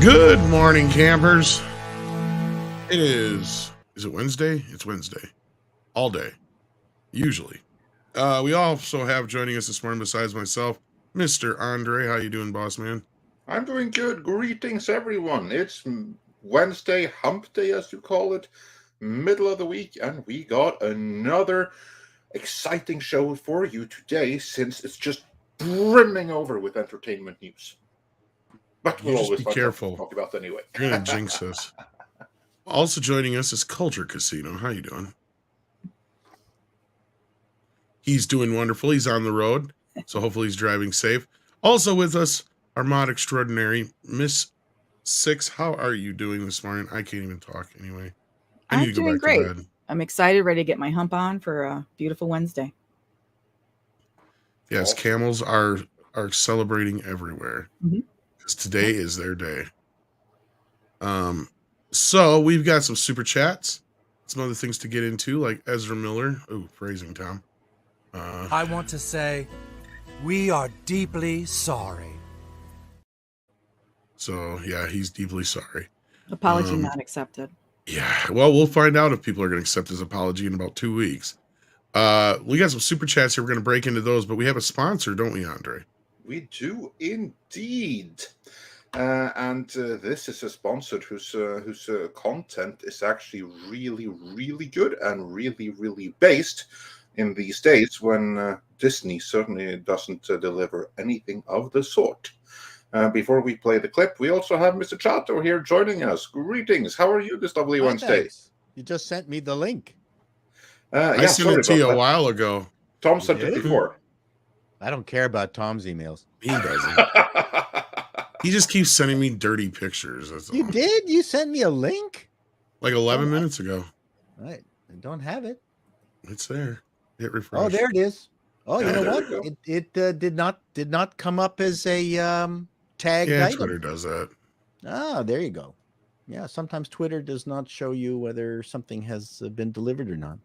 Good morning, campers. It is it Wednesday? It's Wednesday. All day. Usually. We also have joining us this morning, besides myself, Mr. Andre. How you doing, boss man? I'm doing good. Greetings, everyone. It's Wednesday, hump day, as you call it, middle of the week, and we got another exciting show for you today, since it's just brimming over with entertainment news. But we'll always be find careful. something to talk about anyway. You're gonna jinx us. Also joining us is Culture Casino. How you doing? He's doing wonderful. He's on the road, so hopefully he's driving safe. Also with us, our mod extraordinary, Miss Six. How are you doing this morning? I can't even talk anyway. I need to go back great. to bed. I'm excited, ready to get my hump on for a beautiful Wednesday. Yes, camels are celebrating everywhere because today is their day. So we've got some super chats, some other things to get into, like Ezra Miller. Oh, phrasing, Tom. I want to say we are deeply sorry. So yeah, he's deeply sorry. Apology not accepted. Yeah, well, we'll find out if people are going to accept his apology in about 2 weeks. We got some super chats here. We're going to break into those, but we have a sponsor, don't we, Andre? We do indeed. And this is a sponsor whose content is actually really, really good and really, really based in these days when Disney certainly doesn't deliver anything of the sort. Before we play the clip, we also have Mr. Chato here joining us. Greetings. How are you this lovely Wednesday? Thanks. You just sent me the link. I sent it to you a while ago. Tom sent it before. I don't care about Tom's emails. He doesn't. He just keeps sending me dirty pictures. You did? You sent me a link? Like 11 minutes ago. I don't have it. It's there. Hit refresh. Oh, there it is. Oh, you know what? It did not come up as a tagged item. Twitter does that. Ah, there you go. Yeah, sometimes Twitter does not show you whether something has been delivered or not,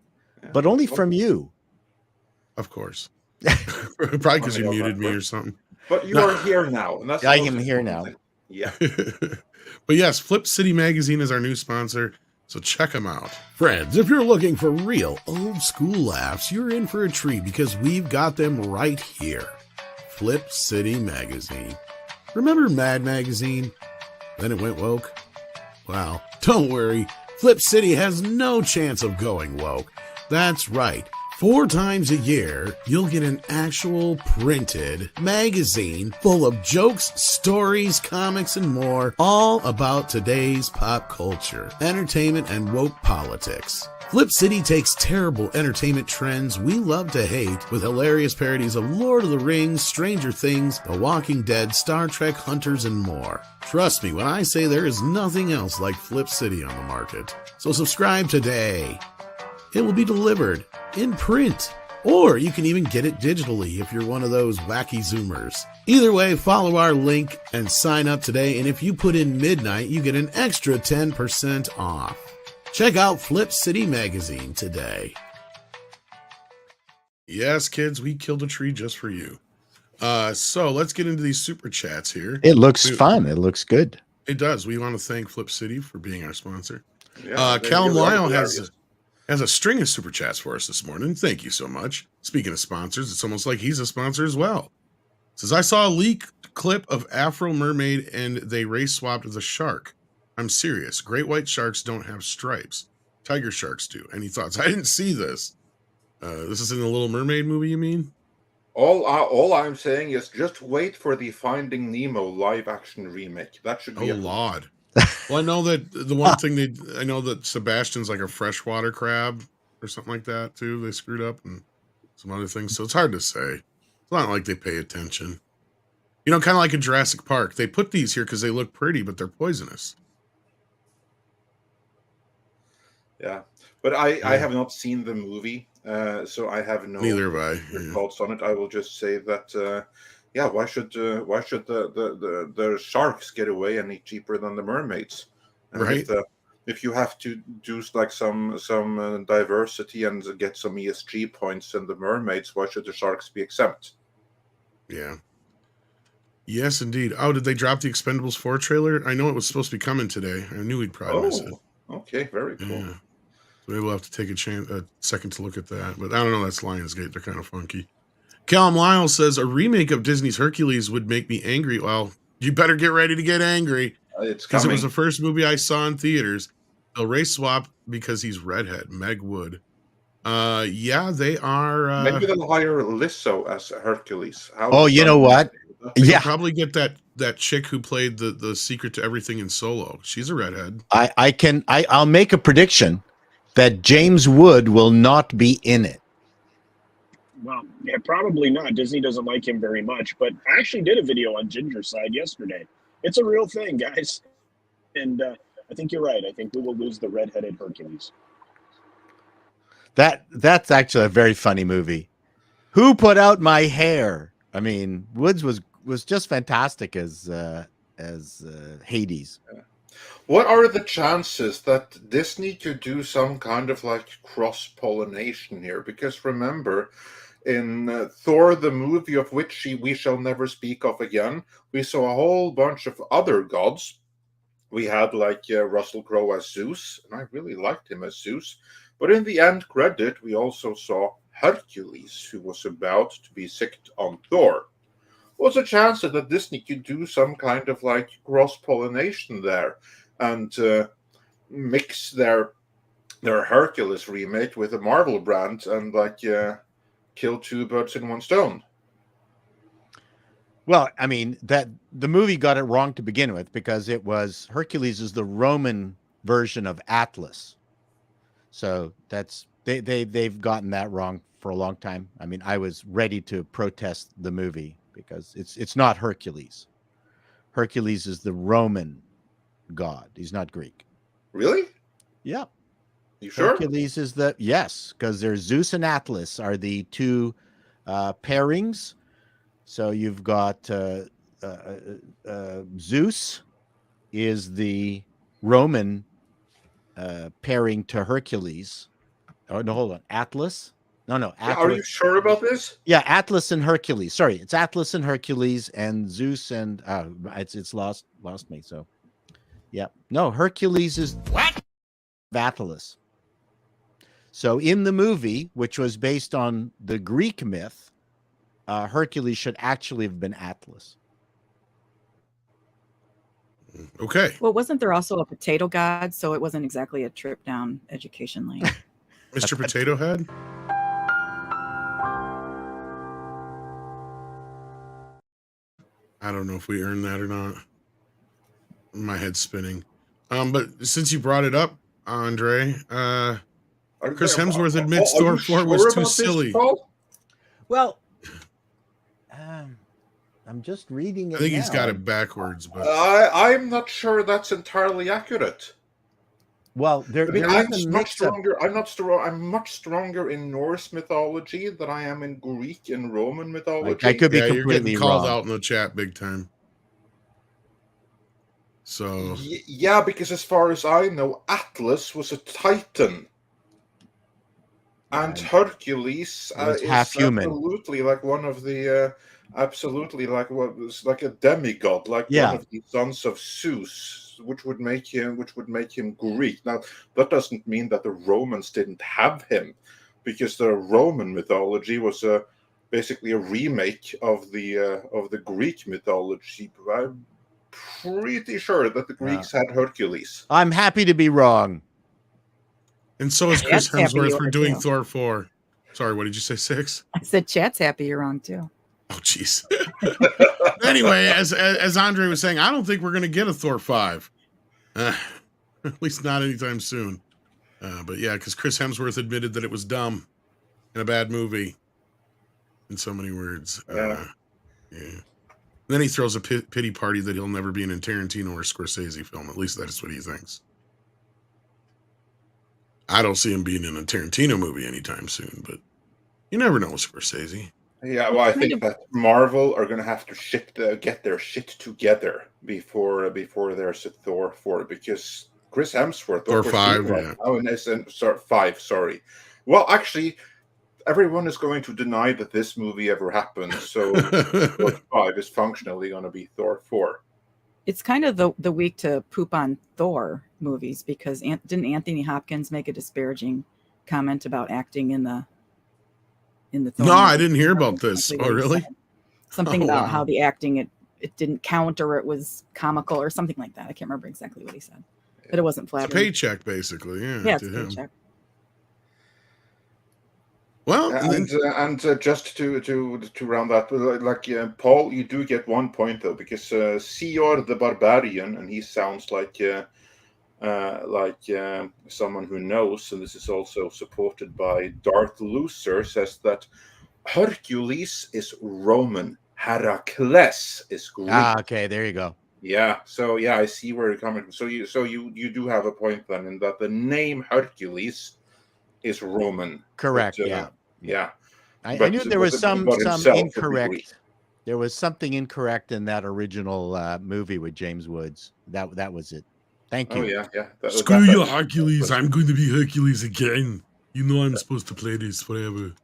but only from you. Of course. Probably because you muted me or something. But you are here now. And that's I am here now. Yeah. But yes, Flip City Magazine is our new sponsor, so check them out. Friends, if you're looking for real old school laughs, you're in for a treat because we've got them right here. Flip City Magazine. Remember Mad Magazine? Then it went woke? Well, don't worry. Flip City has no chance of going woke. That's right. 4 times a year, you'll get an actual printed magazine full of jokes, stories, comics, and more, all about today's pop culture, entertainment, and woke politics. Flip City takes terrible entertainment trends we love to hate with hilarious parodies of Lord of the Rings, Stranger Things, The Walking Dead, Star Trek, Hunters, and more. Trust me when I say there is nothing else like Flip City on the market. So subscribe today. It will be delivered in print, or you can even get it digitally if you're one of those wacky Zoomers. Either way, follow our link and sign up today, and if you put in midnight, you get an extra 10% off. Check out Flip City Magazine today. Yes, kids, we killed a tree just for you. So let's get into these super chats here. It looks fun. It looks good. It does. We want to thank Flip City for being our sponsor. Yeah, Callum Lyle has a string of super chats for us this morning. Thank you so much. Speaking of sponsors, it's almost like he's a sponsor as well. It says, I saw a leaked clip of Afro Mermaid and they race swapped with a shark. I'm serious. Great white sharks don't have stripes. Tiger sharks do. Any thoughts? I didn't see this. This is in the Little Mermaid movie, you mean? All I'm saying is just wait for the Finding Nemo live action remake. That should be Lord. Well, I know that the one thing I know that Sebastian's like a freshwater crab or something like that too. They screwed up and some other things. So it's hard to say. It's not like they pay attention. You know, kind of like in Jurassic Park. They put these here because they look pretty, but they're poisonous. Yeah. But I have not seen the movie, so I have no thoughts on it. I will just say that why should the sharks get away any cheaper than the mermaids? And right. If you have to do like some diversity and get some ESG points in the mermaids, why should the sharks be exempt? Yeah. Yes, indeed. Oh, did they drop the Expendables 4 trailer? I know it was supposed to be coming today. I knew we'd probably miss it. Okay, very cool. Yeah. So maybe we'll have to take a second to look at that. But I don't know. That's Lionsgate. They're kind of funky. Callum Lyle says a remake of Disney's Hercules would make me angry. Well, you better get ready to get angry. It's because it was coming. the first movie I saw in theaters. They'll race swap because he's redhead. Meg Wood. Yeah, they are. Maybe they'll hire Lizzo as Hercules. You know what? You'll probably get that chick who played the secret to everything in Solo. She's a redhead. I'll make a prediction that James Wood will not be in it. Well, yeah, probably not. Disney doesn't like him very much. But I actually did a video on Ginger Side yesterday. It's a real thing, guys. And I think you're right. I think we will lose the redheaded Hercules. That's actually a very funny movie. Who put out my hair? I mean, Woods was just fantastic as Hades. What are the chances that Disney could do some kind of like cross-pollination here? Because remember, in Thor, the movie of which we shall never speak of again, we saw a whole bunch of other gods. We had like Russell Crowe as Zeus, and I really liked him as Zeus. But in the end credit, we also saw Hercules, who was about to be sicked on Thor. What's a chance that Disney could do some kind of like cross-pollination there and mix their Hercules remake with a Marvel brand and like kill two birds in one stone? Well, I mean, that the movie got it wrong to begin with because it was Hercules is the Roman version of Atlas. So that's they've gotten that wrong for a long time. I mean, I was ready to protest the movie because it's not Hercules. Hercules is the Roman god. He's not Greek. Really? Yeah. You sure? Hercules is yes, because there's Zeus and Atlas are the two pairings. So you've got Zeus is the Roman pairing to Hercules. Oh no, hold on. Atlas? No, Atlas. Are you sure about this? Yeah, Atlas and Hercules. Sorry, it's Atlas and Hercules and Zeus and it's lost me. So yeah. No, Hercules is what? Atlas. So in the movie, which was based on the Greek myth, Hercules should actually have been Atlas. Okay. Well, wasn't there also a potato god? So it wasn't exactly a trip down education lane. Mr. Potato Head? I don't know if we earned that or not. My head's spinning. But since you brought it up, Andre, Chris Hemsworth admits Thor 4 was too silly. Well, I'm just reading it. I think he's now. got it backwards, but I'm not sure that's entirely accurate. Well, I'm much stronger in Norse mythology than I am in Greek and Roman mythology. I could be you're completely getting called wrong. out in the chat big time. So yeah, because as far as I know, Atlas was a Titan, and Hercules is half human. Absolutely like one of the absolutely like what was like a demigod, like one of the sons of Zeus, which would make him Greek. Now that doesn't mean that the Romans didn't have him, because the Roman mythology was basically a remake of the Greek mythology. I'm pretty sure that the Greeks had Hercules. I'm happy to be wrong. And so is Chris Chat's happy Hemsworth you for are doing too. Thor 4. Sorry, what did you say, 6? I said chat's happy you're wrong too. Oh, jeez. Anyway, as Andre was saying, I don't think we're going to get a Thor 5. At least not anytime soon. But yeah, because Chris Hemsworth admitted that it was dumb and a bad movie in so many words. Yeah. Then he throws a pity party that he'll never be in a Tarantino or Scorsese film. At least that's what he thinks. I don't see him being in a Tarantino movie anytime soon, but you never know with Scorsese. Yeah, well, I think that Marvel are going to have to get their shit together before there's a Thor 4, because Chris Hemsworth, Thor 5, yeah. Oh, and 5, sorry. Well, actually, everyone is going to deny that this movie ever happened. So Thor 5 is functionally going to be Thor 4. It's kind of the week to poop on Thor movies, because didn't Anthony Hopkins make a disparaging comment about acting in the Thor No, movie? I didn't hear about this. Exactly Oh, what he really? said. Something Oh, about wow. how the acting it didn't count, or it was comical or something like that. I can't remember exactly what he said, but it wasn't It's a flattering. paycheck, basically. Yeah, Yeah, it's to a him. paycheck. Well, And just to round that, Paul, you do get 1 point though, because Sior the Barbarian, and he sounds like someone who knows, and this is also supported by Darth Loser, says that Hercules is Roman, Heracles is Greek. Okay, there you go. Yeah, so yeah, I see where you're coming from. So you do have a point then, in that the name Hercules is Roman. Correct. But, yeah. I But- knew there was but some himself would be Greek. incorrect. There was something incorrect in that original movie with James Woods. That was it. Thank you. Oh yeah. screw you, Hercules. I'm going to be Hercules again. You know I'm supposed to play this forever.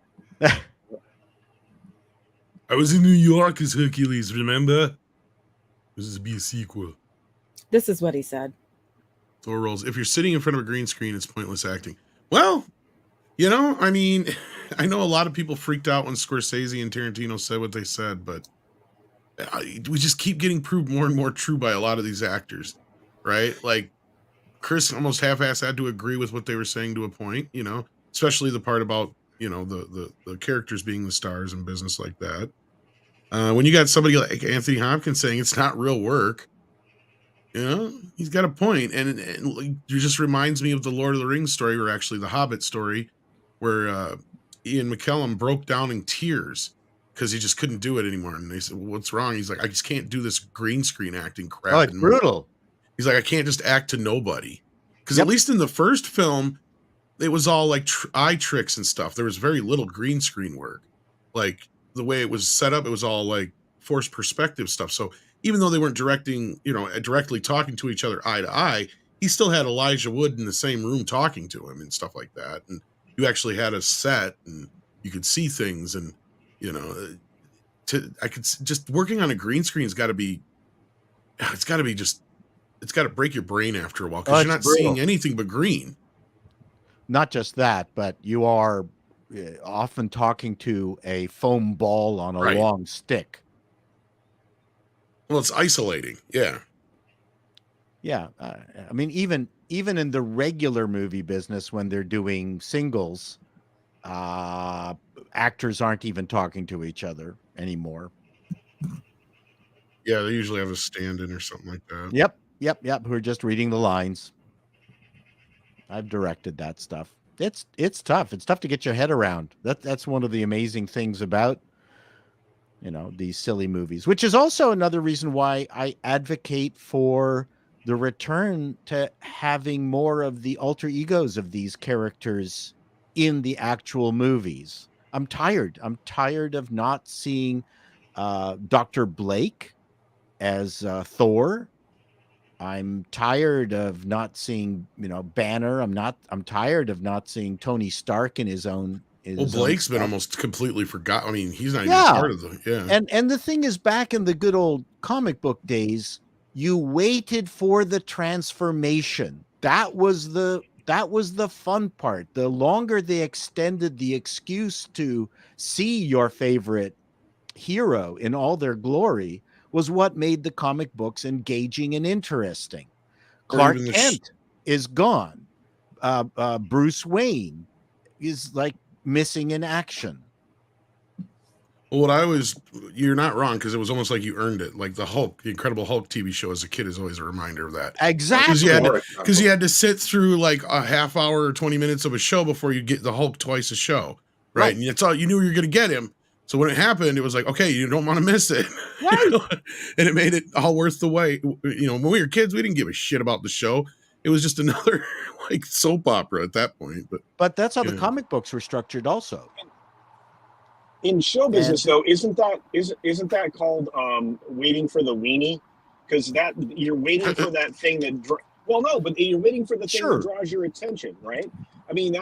I was in New York as Hercules, remember? This is be a sequel. This is what he said. Thor rolls. If you're sitting in front of a green screen, it's pointless acting. Well, I mean, I know a lot of people freaked out when Scorsese and Tarantino said what they said, but we just keep getting proved more and more true by a lot of these actors, right? Like, Chris almost half-ass had to agree with what they were saying to a point, especially the part about, the characters being the stars and business like that. When you got somebody like Anthony Hopkins saying it's not real work, he's got a point. And it just reminds me of the Lord of the Rings story, or actually the Hobbit story, where Ian McKellen broke down in tears because he just couldn't do it anymore. And they said, well, what's wrong? He's like, I just can't do this green screen acting crap. Oh, it's brutal. He's like, I can't just act to nobody. Because Yep. at least in the first film, it was all like eye tricks and stuff. There was very little green screen work. Like, the way it was set up, it was all like forced perspective stuff. So even though they weren't directly talking to each other eye to eye, he still had Elijah Wood in the same room talking to him and stuff like that. And you actually had a set and you could see things, and just working on a green screen has got to be, it's got to break your brain after a while, because you're not seeing anything but green. Not just that, but you are often talking to a foam ball on a Right. long stick. Well, it's isolating. Yeah. Yeah. I mean, even in the regular movie business, when they're doing singles, actors aren't even talking to each other anymore. Yeah, they usually have a stand-in or something like that. Yep. Who are just reading the lines. I've directed that stuff. It's tough. It's tough to get your head around. That's one of the amazing things about, these silly movies, which is also another reason why I advocate for the return to having more of the alter egos of these characters in the actual movies. I'm tired. I'm tired of not seeing Dr. Blake as Thor. I'm tired of not seeing, Banner. I'm tired of not seeing Tony Stark in his own. Well, Blake's been almost completely forgotten. I mean, he's not even part of the, And the thing is, back in the good old comic book days, you waited for the transformation. That was the fun part. The longer they extended the excuse to see your favorite hero in all their glory was what made the comic books engaging and interesting. Clark Kent is gone. Bruce Wayne is like missing in action. Well, you're not wrong, because it was almost like you earned it. Like the Incredible Hulk TV show as a kid is always a reminder of that. Exactly. Because you had to sit through like a half hour or 20 minutes of a show before you get the Hulk twice a show. Right. And that's all you knew you were going to get him. So when it happened, it was like, okay, you don't want to miss it. Right. And it made it all worth the wait. When we were kids, we didn't give a shit about the show. It was just another like soap opera at that point. But that's how the comic books were structured also. In show business, though, isn't that called waiting for the weenie? Because you're waiting for that thing that. Well, no, but you're waiting for the thing that draws your attention, right? I mean,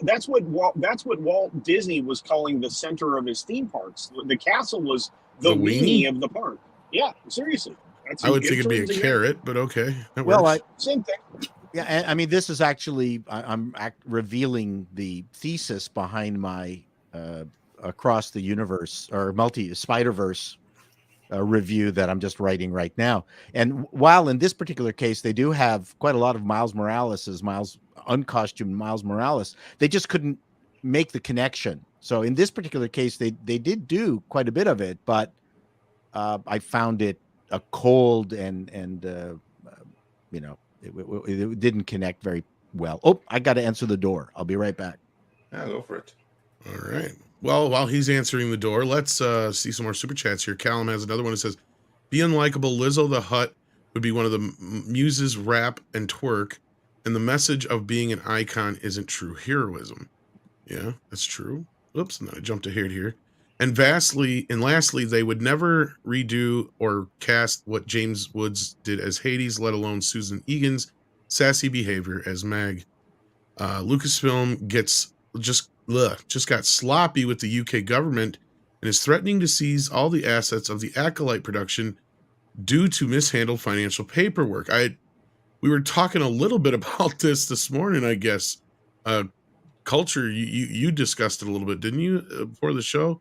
that's what Walt Disney was calling the center of his theme parks. The castle was the weenie of the park. Yeah, seriously. I would think it'd be a carrot, but okay, that works. Same thing. Yeah, I mean, this is actually I'm revealing the thesis behind my Across the Universe or Spider-Verse review that I'm just writing right now. And while in this particular case they do have quite a lot of uncostumed Miles Morales, they just couldn't make the connection. So in this particular case, they did do quite a bit of it, but I found it a cold and you know, it didn't connect very well. Oh, I got to answer the door. I'll be right back. Yeah, go for it. All right. Well, while he's answering the door, let's see some more super chats here. Callum has another one that says, "Be unlikable. Lizzo the Hutt would be one of the muses rap and twerk, and the message of being an icon isn't true heroism." Yeah, that's true. Oops, and then I jumped ahead here. And lastly, they would never redo or cast what James Woods did as Hades, let alone Susan Egan's sassy behavior as Meg. Lucasfilm just got sloppy with the UK government and is threatening to seize all the assets of the Acolyte production due to mishandled financial paperwork. We were talking a little bit about this morning, I guess. Culture, you discussed it a little bit, didn't you, before the show?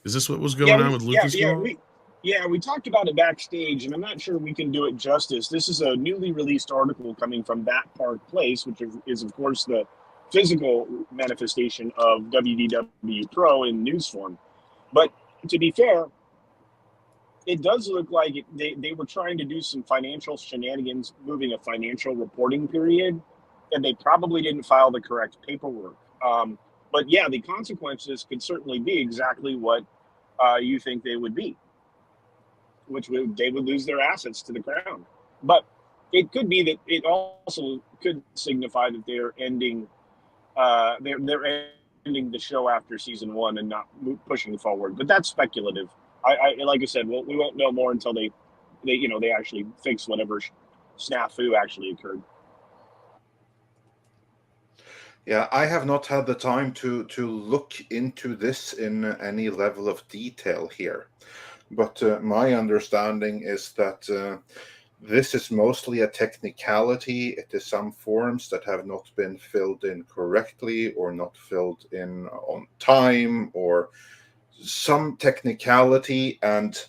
Is this what was going on with Lucasfilm? We talked about it backstage, and I'm not sure we can do it justice. This is a newly released article coming from That Park Place, which is of course the physical manifestation of WDW Pro in news form. But to be fair, it does look like they were trying to do some financial shenanigans, moving a financial reporting period, and they probably didn't file the correct paperwork. But yeah, the consequences could certainly be exactly what you think they would be, which they would lose their assets to the crown. But it could be that it also could signify that they're ending they're ending the show after season 1 and not pushing forward. But that's speculative. I like I said, we won't know more until they actually fix whatever snafu actually occurred. Yeah, I have not had the time to look into this in any level of detail here. But my understanding is that this is mostly a technicality. It is some forms that have not been filled in correctly or not filled in on time or some technicality, and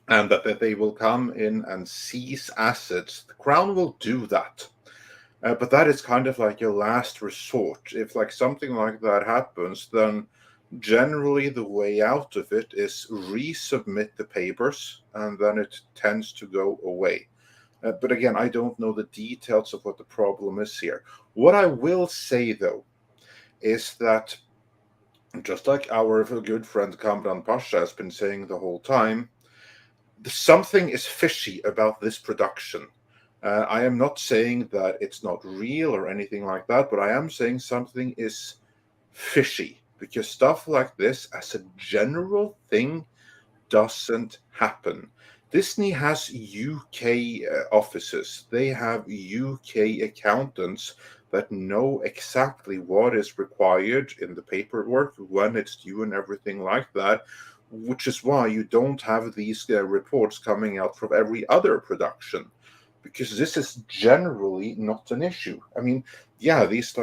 that they will come in and seize assets. The Crown will do that. But that is kind of like your last resort. If like something like that happens, then generally the way out of it is resubmit the papers, and then it tends to go away. But again, I don't know the details of what the problem is here. What I will say, though, is that just like our good friend Kamran Pasha has been saying the whole time, something is fishy about this production. I am not saying that it's not real or anything like that, but I am saying something is fishy, because stuff like this, as a general thing, doesn't happen. Disney has UK offices. They have UK accountants that know exactly what is required in the paperwork, when it's due and everything like that, which is why you don't have these reports coming out from every other production. Because this is generally not an issue. I mean, yeah, these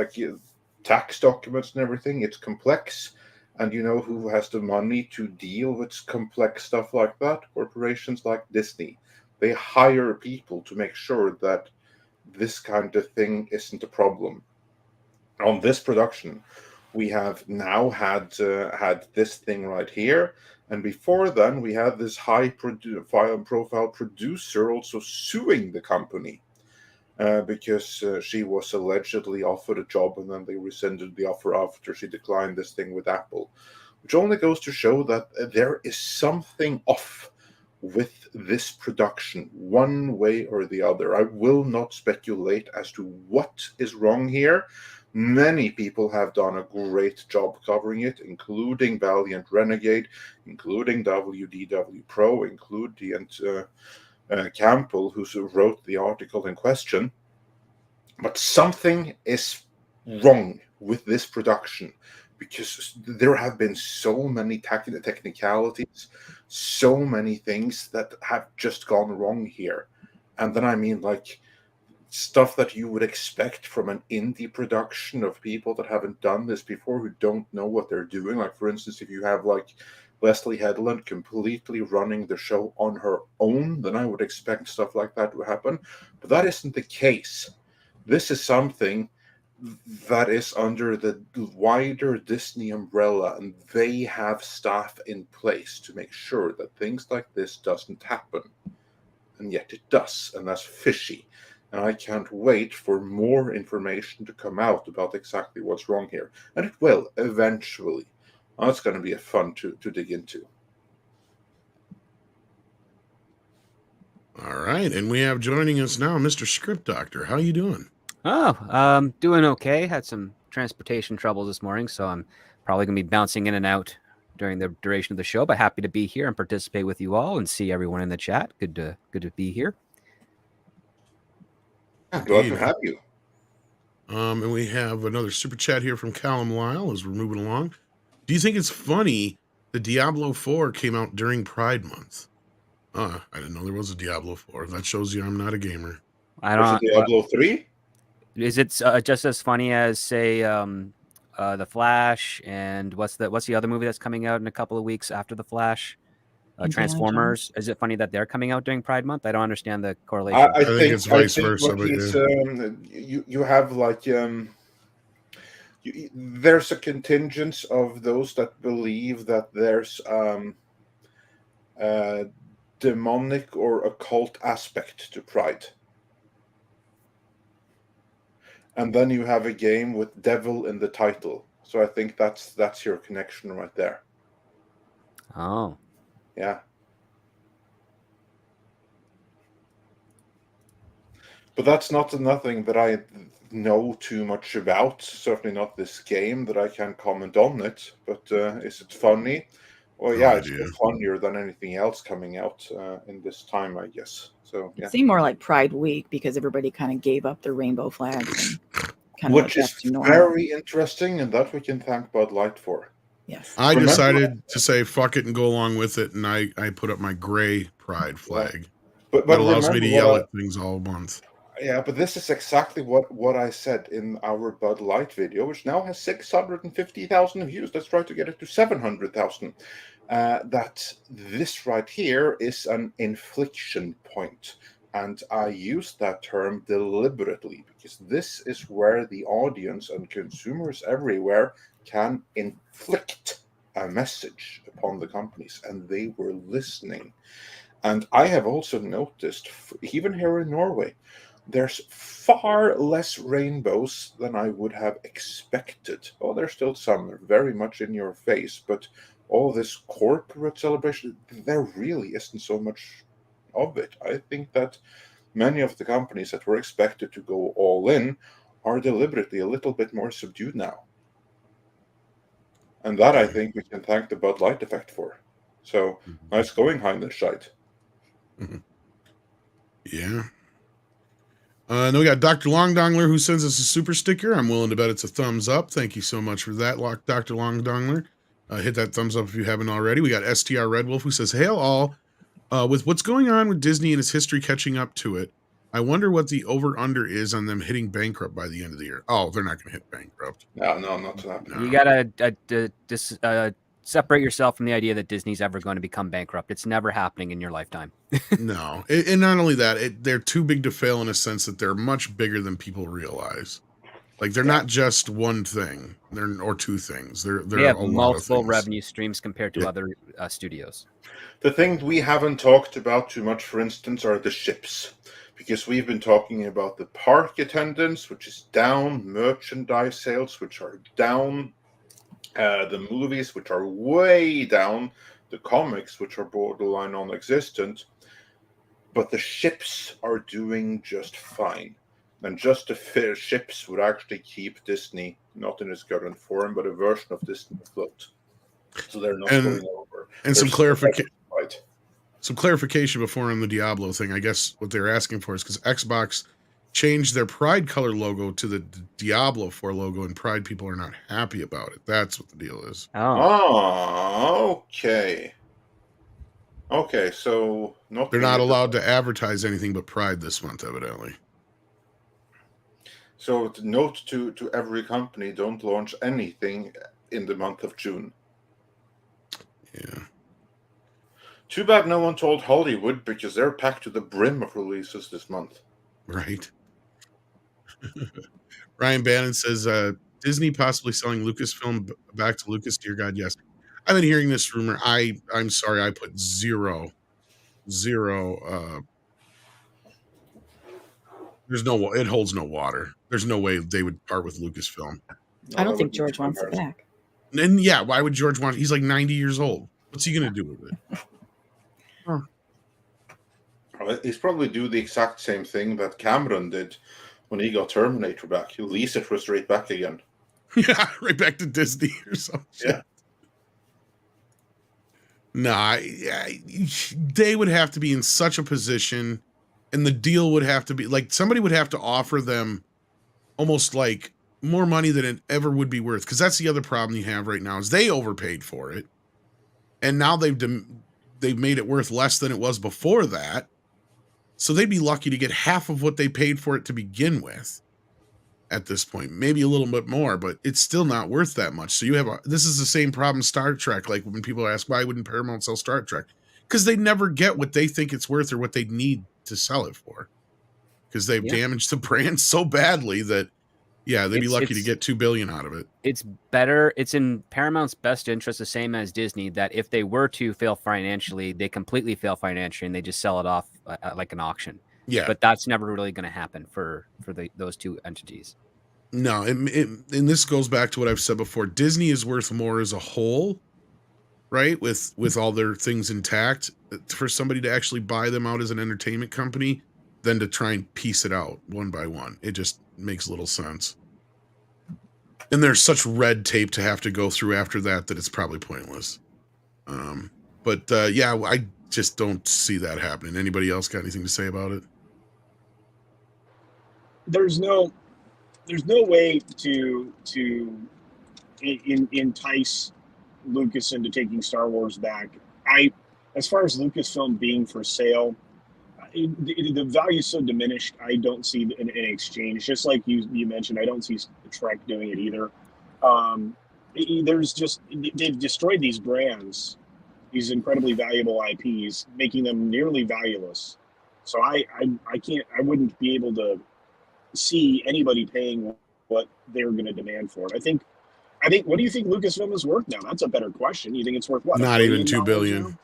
tax documents and everything, it's complex. And you know who has the money to deal with complex stuff like that? Corporations like Disney. They hire people to make sure that this kind of thing isn't a problem. On this production, we have now had this thing right here. And before then, we had this high-profile producer also suing the company because she was allegedly offered a job, and then they rescinded the offer after she declined this thing with Apple, which only goes to show that there is something off with this production, one way or the other. I will not speculate as to what is wrong here. Many people have done a great job covering it, including Valiant Renegade, including WDW Pro, including Campbell, who wrote the article in question. But something is wrong with this production, because there have been so many technicalities, so many things that have just gone wrong here. And then I mean, like, stuff that you would expect from an indie production of people that haven't done this before, who don't know what they're doing. Like, for instance, if you have like Leslie Headland completely running the show on her own, then I would expect stuff like that to happen. But that isn't the case. This is something that is under the wider Disney umbrella, and they have staff in place to make sure that things like this doesn't happen. And yet it does, and that's fishy. And I can't wait for more information to come out about exactly what's wrong here. And it will, eventually. That's going to be a fun to dig into. All right, and we have joining us now Mr. Script Doctor. How you doing? Oh, doing okay. Had some transportation troubles this morning, so I'm probably going to be bouncing in and out during the duration of the show, but happy to be here and participate with you all and see everyone in the chat. Good to be here. Glad to have you. And we have another super chat here from Callum Lyle as we're moving along. Do you think it's funny the Diablo 4 came out during Pride Month? I didn't know there was a Diablo 4. That shows you I'm not a gamer. I don't. Diablo 3? Is it just as funny as, say, The Flash, and what's the other movie that's coming out in a couple of weeks after The Flash? Transformers. Is it funny that they're coming out during Pride Month? I don't understand the correlation. I think it's vice versa. You have like there's a contingent of those that believe that there's demonic or occult aspect to Pride. And then you have a game with devil in the title. So I think that's your connection right there. Oh. Yeah. But that's not nothing that I know too much about. Certainly not this game, that I can comment on it. But is it funny? Well, yeah, it's funnier than anything else coming out in this time, I guess. So yeah. It seemed more like Pride Week because everybody kind of gave up their rainbow flags. And which is very interesting, and that we can thank Bud Light for. Yes. I decided to say fuck it and go along with it, and I put up my gray Pride flag. But that allows me to yell at things all month. Yeah, but this is exactly what I said in our Bud Light video, which now has 650,000 views. Let's try to get it to 700,000. That this right here is an inflection point. And I use that term deliberately because this is where the audience and consumers everywhere can inflict a message upon the companies, and they were listening. And I have also noticed, even here in Norway, there's far less rainbows than I would have expected. Oh, there's still some very much in your face, but all this corporate celebration, there really isn't so much of it. I think that many of the companies that were expected to go all in are deliberately a little bit more subdued now. And that I think we can thank the Bud Light effect for. So nice going, Heinrich. Yeah. Then we got Dr. Longdongler who sends us a super sticker. I'm willing to bet it's a thumbs up. Thank you so much for that, Dr. Longdongler. Hit that thumbs up if you haven't already. We got STR Red Wolf who says, hail all. With what's going on with Disney and its history catching up to it, I wonder what the over-under is on them hitting bankrupt by the end of the year. Oh, they're not going to hit bankrupt. No, not that. No. You got to separate yourself from the idea that Disney's ever going to become bankrupt. It's never happening in your lifetime. No. And not only that, they're too big to fail in a sense that they're much bigger than people realize. Like, they're not just one thing or two things. They have multiple revenue streams compared to other studios. The thing we haven't talked about too much, for instance, are the ships. Because we've been talking about the park attendance, which is down, merchandise sales, which are down, the movies, which are way down, the comics, which are borderline non-existent. But the ships are doing just fine. And just the ships would actually keep Disney, not in its current form, but a version of Disney afloat. So they're not going over. And some clarification before on the Diablo thing. I guess what they're asking for is because Xbox changed their Pride color logo to the Diablo 4 logo, and Pride people are not happy about it. That's what the deal is. Oh, okay. Okay, so They're not allowed to advertise anything but Pride this month, evidently. So note to every company, don't launch anything in the month of June. Yeah. Too bad no one told Hollywood, because they're packed to the brim of releases this month. Right. Ryan Bannon says, Disney possibly selling Lucasfilm back to Lucas. Dear God, yes. I've been hearing this rumor. I'm sorry, I put zero. It holds no water. There's no way they would part with Lucasfilm. I don't think George wants it back. And yeah, why would George want it? He's like 90 years old. What's he going to do with it? He's probably do the exact same thing that Cameron did when he got Terminator back. He'll lease it for straight back again. Yeah, right back to Disney or something. Yeah. Nah, they would have to be in such a position, and the deal would have to be like somebody would have to offer them almost like more money than it ever would be worth. Because that's the other problem you have right now is they overpaid for it, and now they've made it worth less than it was before that. So they'd be lucky to get half of what they paid for it to begin with at this point, maybe a little bit more, but it's still not worth that much. So this is the same problem Star Trek. Like when people ask, why wouldn't Paramount sell Star Trek? Because they never get what they think it's worth or what they need to sell it for. Because they've damaged the brand so badly that, yeah, they'd be lucky to get $2 billion out of it. It's better. It's in Paramount's best interest, the same as Disney, that if they were to fail financially, they completely fail financially and they just sell it off like an auction. Yeah. But that's never really going to happen for those two entities. No, and this goes back to what I've said before. Disney is worth more as a whole, right? With all their things intact, for somebody to actually buy them out as an entertainment company than to try and piece it out one by one. It just makes little sense. And there's such red tape to have to go through after that it's probably pointless. Yeah, I just don't see that happening. Anybody else got anything to say about it? There's no way to entice Lucas into taking Star Wars back. As far as Lucasfilm being for sale, the value is so diminished. I don't see an exchange. Just like you mentioned, I don't see Trek doing it either. They've destroyed these brands, these incredibly valuable IPs, making them nearly valueless. So I wouldn't be able to see anybody paying what they're going to demand for it. I think. What do you think Lucasfilm is worth now? That's a better question. You think it's worth what? Not even $2 billion.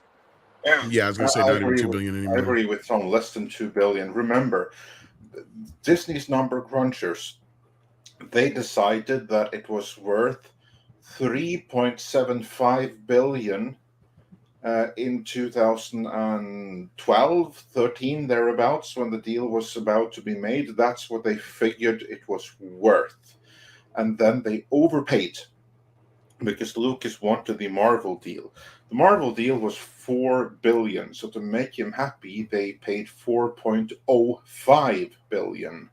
Now? Yeah, I was going to say not even $2 billion anymore. I agree with some less than $2 billion. Remember, Disney's number crunchers, they decided that it was worth $3.75 billion in 2012, 13, thereabouts, when the deal was about to be made. That's what they figured it was worth. And then they overpaid because Lucas wanted the Marvel deal. The Marvel deal was $4 billion. So to make him happy, they paid $4.05 billion,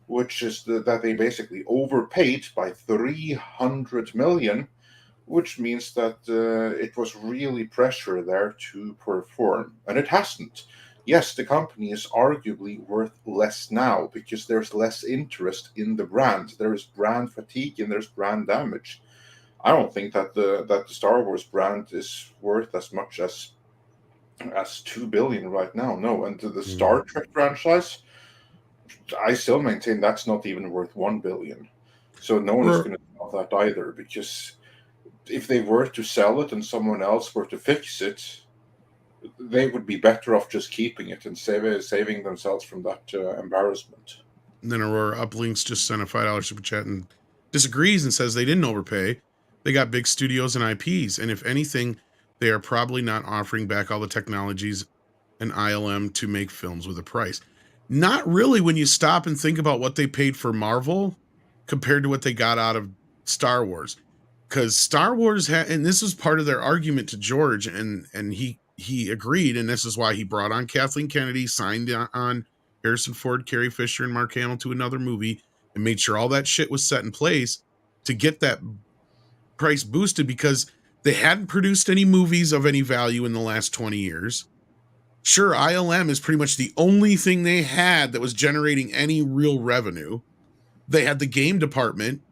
which is that they basically overpaid by $300 million, which means that it was really pressure there to perform. And it hasn't. Yes, the company is arguably worth less now because there's less interest in the brand. There is brand fatigue and there's brand damage. I don't think that the Star Wars brand is worth as much as $2 billion right now. No, and the Star Trek franchise, I still maintain that's not even worth $1 billion. So no one is going to sell that either, because if they were to sell it and someone else were to fix it, they would be better off just keeping it and saving themselves from that embarrassment. And then Aurora Uplinks just sent a $5 super chat and disagrees and says they didn't overpay. They got big studios and IPs, and if anything, they are probably not offering back all the technologies and ILM to make films with a price. Not really when you stop and think about what they paid for Marvel compared to what they got out of Star Wars. Because Star Wars and this was part of their argument to George, and he agreed, and this is why he brought on Kathleen Kennedy, signed on Harrison Ford, Carrie Fisher, and Mark Hamill to another movie and made sure all that shit was set in place to get that price boosted because they hadn't produced any movies of any value in the last 20 years. Sure, ILM is pretty much the only thing they had that was generating any real revenue. They had the game department,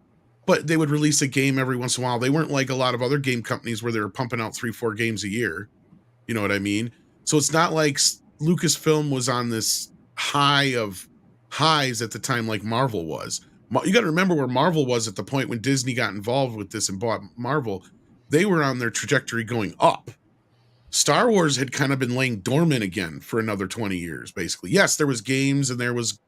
but they would release a game every once in a while. They weren't like a lot of other game companies where they were pumping out 3-4 games a year. You know what I mean? So it's not like Lucasfilm was on this high of highs at the time like Marvel was. You got to remember where Marvel was at the point when Disney got involved with this and bought Marvel. They were on their trajectory going up. Star Wars had kind of been laying dormant again for another 20 years, basically. Yes, there was games and there was,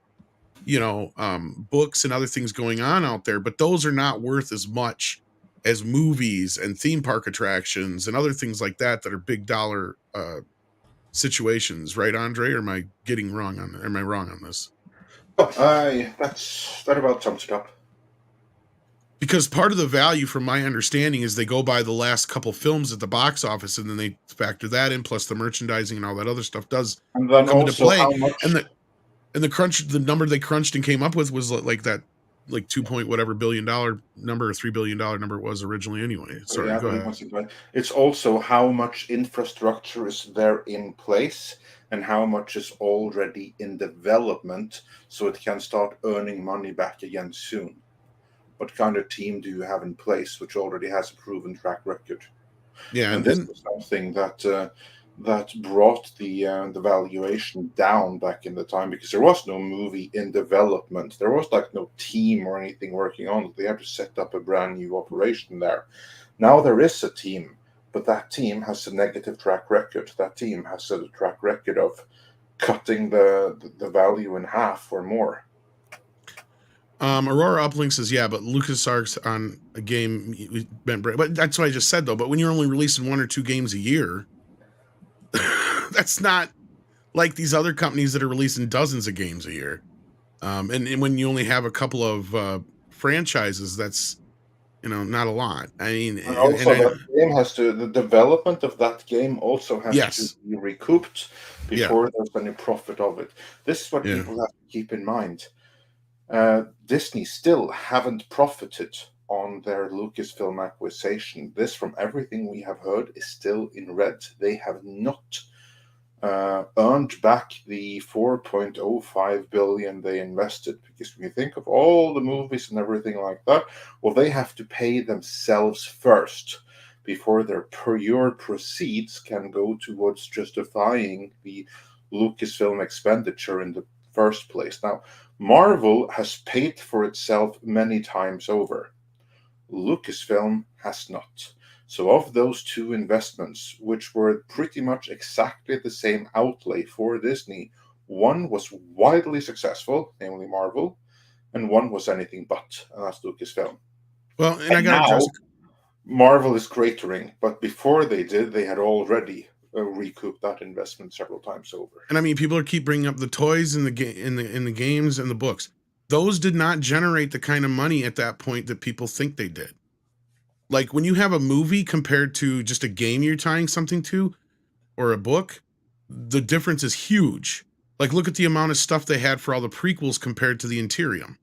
books and other things going on out there, but those are not worth as much as movies and theme park attractions and other things like that are big dollar situations, right, Andre? Or am I getting wrong on that? Am I wrong on this? Oh, that about sums it up. Because part of the value, from my understanding, is they go by the last couple films at the box office, and then they factor that in, plus the merchandising and all that other stuff does and then come into play. How much... And the number they crunched and came up with was like that, like $2 whatever billion number or $3 billion number it was originally anyway. Sorry, go ahead. It's also how much infrastructure is there in place and how much is already in development, so it can start earning money back again soon. What kind of team do you have in place which already has a proven track record? Yeah, and this is something that brought the valuation down back in the time, because there was no movie in development. There was like no team or anything working on it. They had to set up a brand new operation there. Now there is a team, but that team has a negative track record. That team has a track record of cutting the value in half or more. Aurora Uplink says, yeah, but LucasArts on a game, but that's what I just said though. But when you're only releasing 1 or 2 games a year, that's not like these other companies that are releasing dozens of games a year. And when you only have a couple of franchises, that's, not a lot. I mean, and also that game has to, the development of that game also has to be recouped before there's any profit of it. This is what people have to keep in mind. Disney still haven't profited on their Lucasfilm acquisition. This, from everything we have heard, is still in red. They have not earned back the $4.05 billion they invested, because when you think of all the movies and everything like that, well, they have to pay themselves first before their pure proceeds can go towards justifying the Lucasfilm expenditure in the first place. Now, Marvel has paid for itself many times over. Lucasfilm has not. So of those 2 investments, which were pretty much exactly the same outlay for Disney, one was widely successful, namely Marvel, and one was anything but, and that's Lucasfilm. Well, and I got to Marvel is cratering, but before they did, they had already recouped that investment several times over. And I mean, people keep bringing up the toys and in the games and the books. Those did not generate the kind of money at that point that people think they did. Like when you have a movie compared to just a game you're tying something to, or a book, the difference is huge. Like look at the amount of stuff they had for all the prequels compared to the Interium.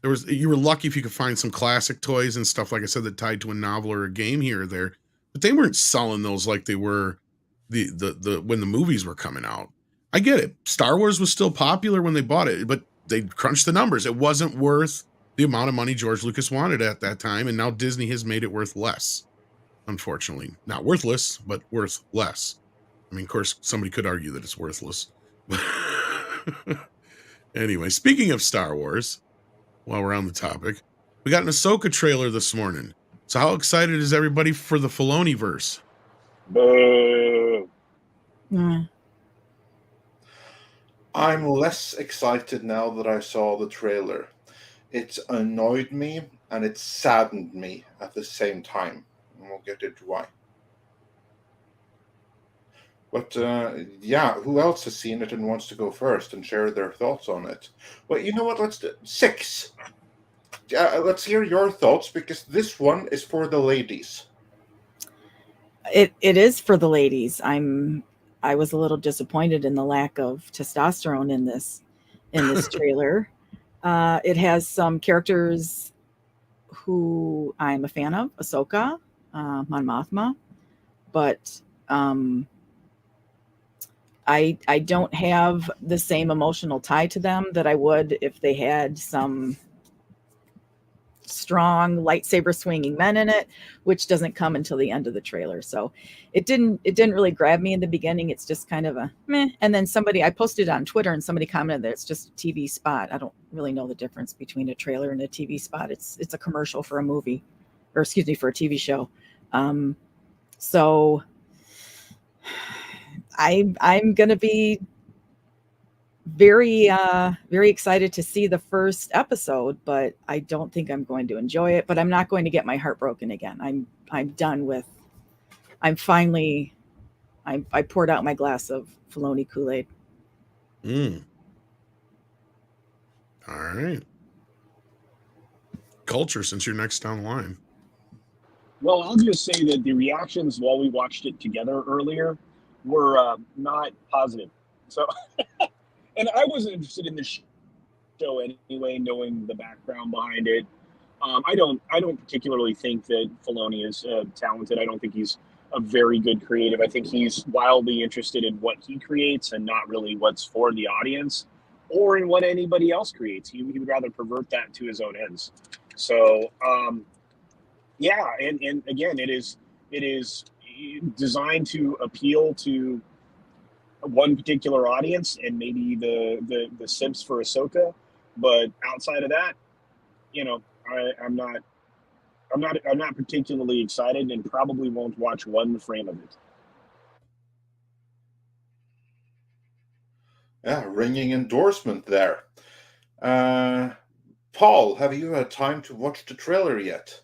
You were lucky if you could find some classic toys and stuff, like I said, that tied to a novel or a game here or there, but they weren't selling those like they were the when the movies were coming out. I get it. Star Wars was still popular when they bought it, but they crunched the numbers. It wasn't worth the amount of money George Lucas wanted at that time, and now Disney has made it worth less. Unfortunately, not worthless, but worth less. I mean, of course, somebody could argue that it's worthless. Anyway, speaking of Star Wars, while we're on the topic, we got an Ahsoka trailer this morning. So how excited is everybody for the Filoni verse? I'm less excited now that I saw the trailer. It annoyed me and it saddened me at the same time. And we'll get into why. But who else has seen it and wants to go first and share their thoughts on it? Well, you know what? Let's do 6. Let's hear your thoughts, because this one is for the ladies. It is for the ladies. I was a little disappointed in the lack of testosterone in this. in this trailer. It has some characters who I'm a fan of, Ahsoka, Mon Mothma, but I don't have the same emotional tie to them that I would if they had some strong lightsaber swinging men in it, which doesn't come until the end of the trailer. So it didn't really grab me in the beginning. It's just kind of a meh. And then I posted on Twitter and somebody commented that it's just a TV spot. I don't really know the difference between a trailer and a TV spot. It's a commercial for a movie, or excuse me, for a TV show. So I'm going to be very excited to see the first episode, but I don't think I'm going to enjoy it. But I'm not going to get my heart broken again. I'm done with. I poured out my glass of Filoni Kool-Aid. All right. Culture, since you're next down the line. Well, I'll just say that the reactions while we watched it together earlier were not positive. So. And I wasn't interested in the show anyway, knowing the background behind it. I don't particularly think that Filoni is talented. I don't think he's a very good creative. I think he's wildly interested in what he creates and not really what's for the audience or in what anybody else creates. He would rather pervert that to his own ends. So, yeah, and again, it is designed to appeal to one particular audience and maybe the simps for Ahsoka, but outside of that, I'm not particularly excited and probably won't watch one frame of it. Yeah, ringing endorsement there. Paul, have you had time to watch the trailer yet?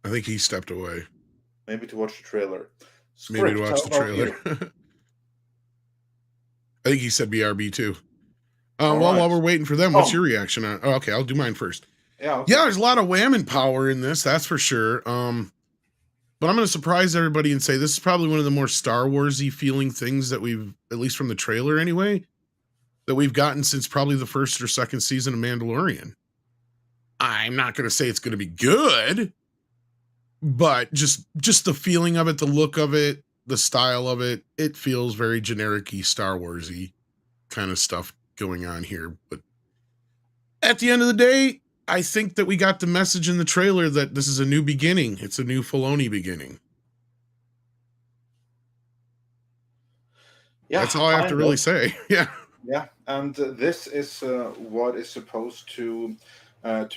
I think he stepped away. Maybe to watch the trailer. Maybe to watch the trailer. I think he said BRB too. While we're waiting for them, what's your reaction on? Oh, okay, I'll do mine first. Yeah. Okay. Yeah, there's a lot of whammon power in this, that's for sure. But I'm going to surprise everybody and say this is probably one of the more Star Wars-y feeling things that we've, at least from the trailer anyway, that we've gotten since probably the first or second season of Mandalorian. I'm not going to say it's going to be good, but just the feeling of it, the look of it, the style of it, it feels very generic-y, Star Wars-y kind of stuff going on here. But at the end of the day, I think that we got the message in the trailer that this is a new beginning. It's a new Filoni beginning. Yeah, that's all I have to really say. Yeah. Yeah, and this is what is supposed to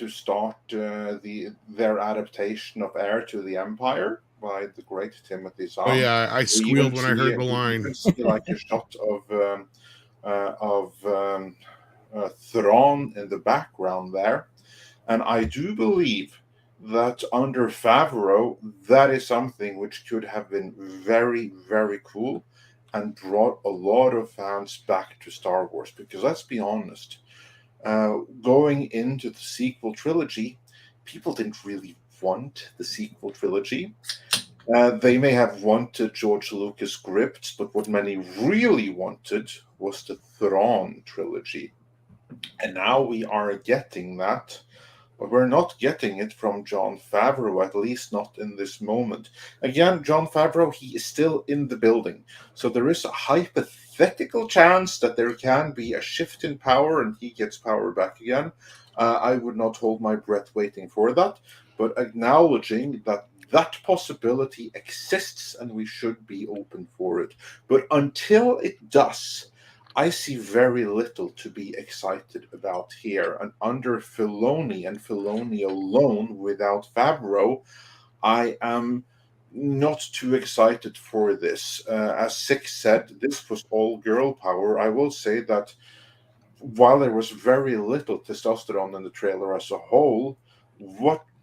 start their adaptation of Heir to the Empire by the great Timothy Zahn. Oh yeah, I squealed when I heard the line. You can see like a shot of Thrawn in the background there, and I do believe that under Favreau, that is something which could have been very, very cool and brought a lot of fans back to Star Wars. Because let's be honest, going into the sequel trilogy, people didn't really want the sequel trilogy. They may have wanted George Lucas scripts, but what many really wanted was the Thrawn trilogy. And now we are getting that, but we're not getting it from Jon Favreau, at least not in this moment. Again, Jon Favreau, he is still in the building. So there is a hypothetical chance that there can be a shift in power and he gets power back again. I would not hold my breath waiting for that, but acknowledging that that possibility exists and we should be open for it. But until it does, I see very little to be excited about here. And under Filoni and Filoni alone, without Favreau, I am not too excited for this. As Six said, this was all girl power. I will say that while there was very little testosterone in the trailer as a whole,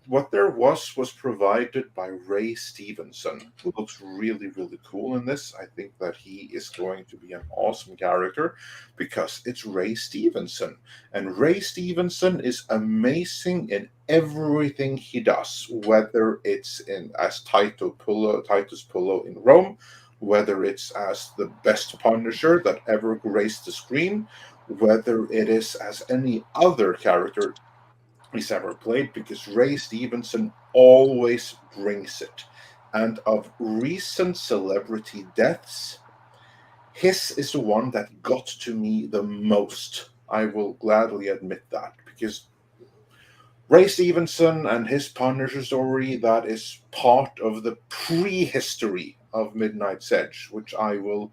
what there was provided by Ray Stevenson, who looks really, really cool in this. I think that he is going to be an awesome character because it's Ray Stevenson. And Ray Stevenson is amazing in everything he does, whether it's as Titus Pullo in Rome, whether it's as the best Punisher that ever graced the screen, whether it is as any other character he's ever played, because Ray Stevenson always brings it. And of recent celebrity deaths, his is the one that got to me the most. I will gladly admit that, because Ray Stevenson and his Punisher story, that is part of the prehistory of Midnight's Edge, which I will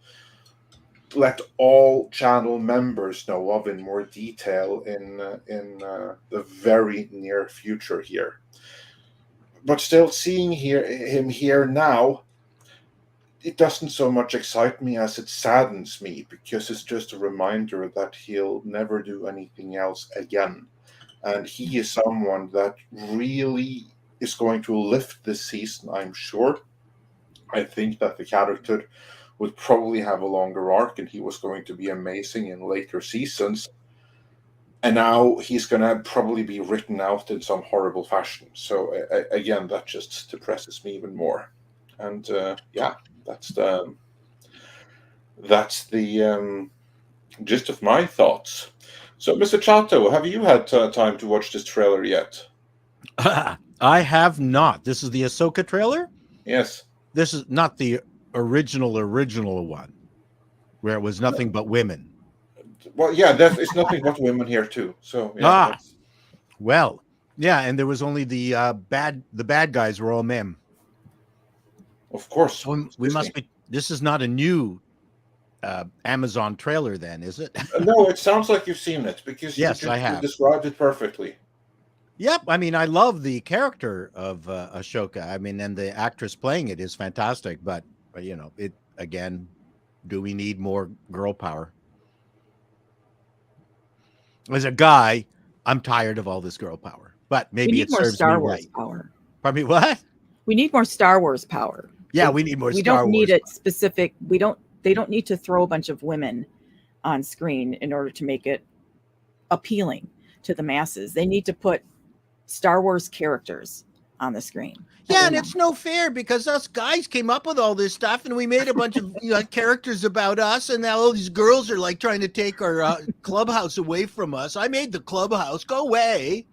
let all channel members know of in more detail in the very near future here. But still, seeing him here now, it doesn't so much excite me as it saddens me, because it's just a reminder that he'll never do anything else again. And he is someone that really is going to lift this season, I'm sure. I think that the character would probably have a longer arc, and he was going to be amazing in later seasons. And now he's going to probably be written out in some horrible fashion. So again, that just depresses me even more. And yeah, that's the gist of my thoughts. So, Mr. Chato, have you had time to watch this trailer yet? I have not. This is the Ahsoka trailer? Yes. This is not the original one, where it was nothing but women. Well, yeah, it's nothing but women here too. So yeah. Well, yeah, and there was only the bad guys were all men. Of course. So we must be. This is not a new Amazon trailer, then, is it? No, it sounds like you've seen it, because yes, I have. You described it perfectly. Yep, I mean, I love the character of Ahsoka. I mean, and the actress playing it is fantastic. But you know, it again. Do we need more girl power? As a guy, I'm tired of all this girl power. But maybe it serves Star me Wars right. Power. Pardon me, what? We need more Star Wars power. Yeah, we need more Star Wars. We don't need it specific. They don't need to throw a bunch of women on screen in order to make it appealing to the masses. They need to put Star Wars characters on the screen. Yeah, and it's no fair, because us guys came up with all this stuff, and we made a bunch of characters about us, and now all these girls are like trying to take our clubhouse away from us. I made the clubhouse. Go away.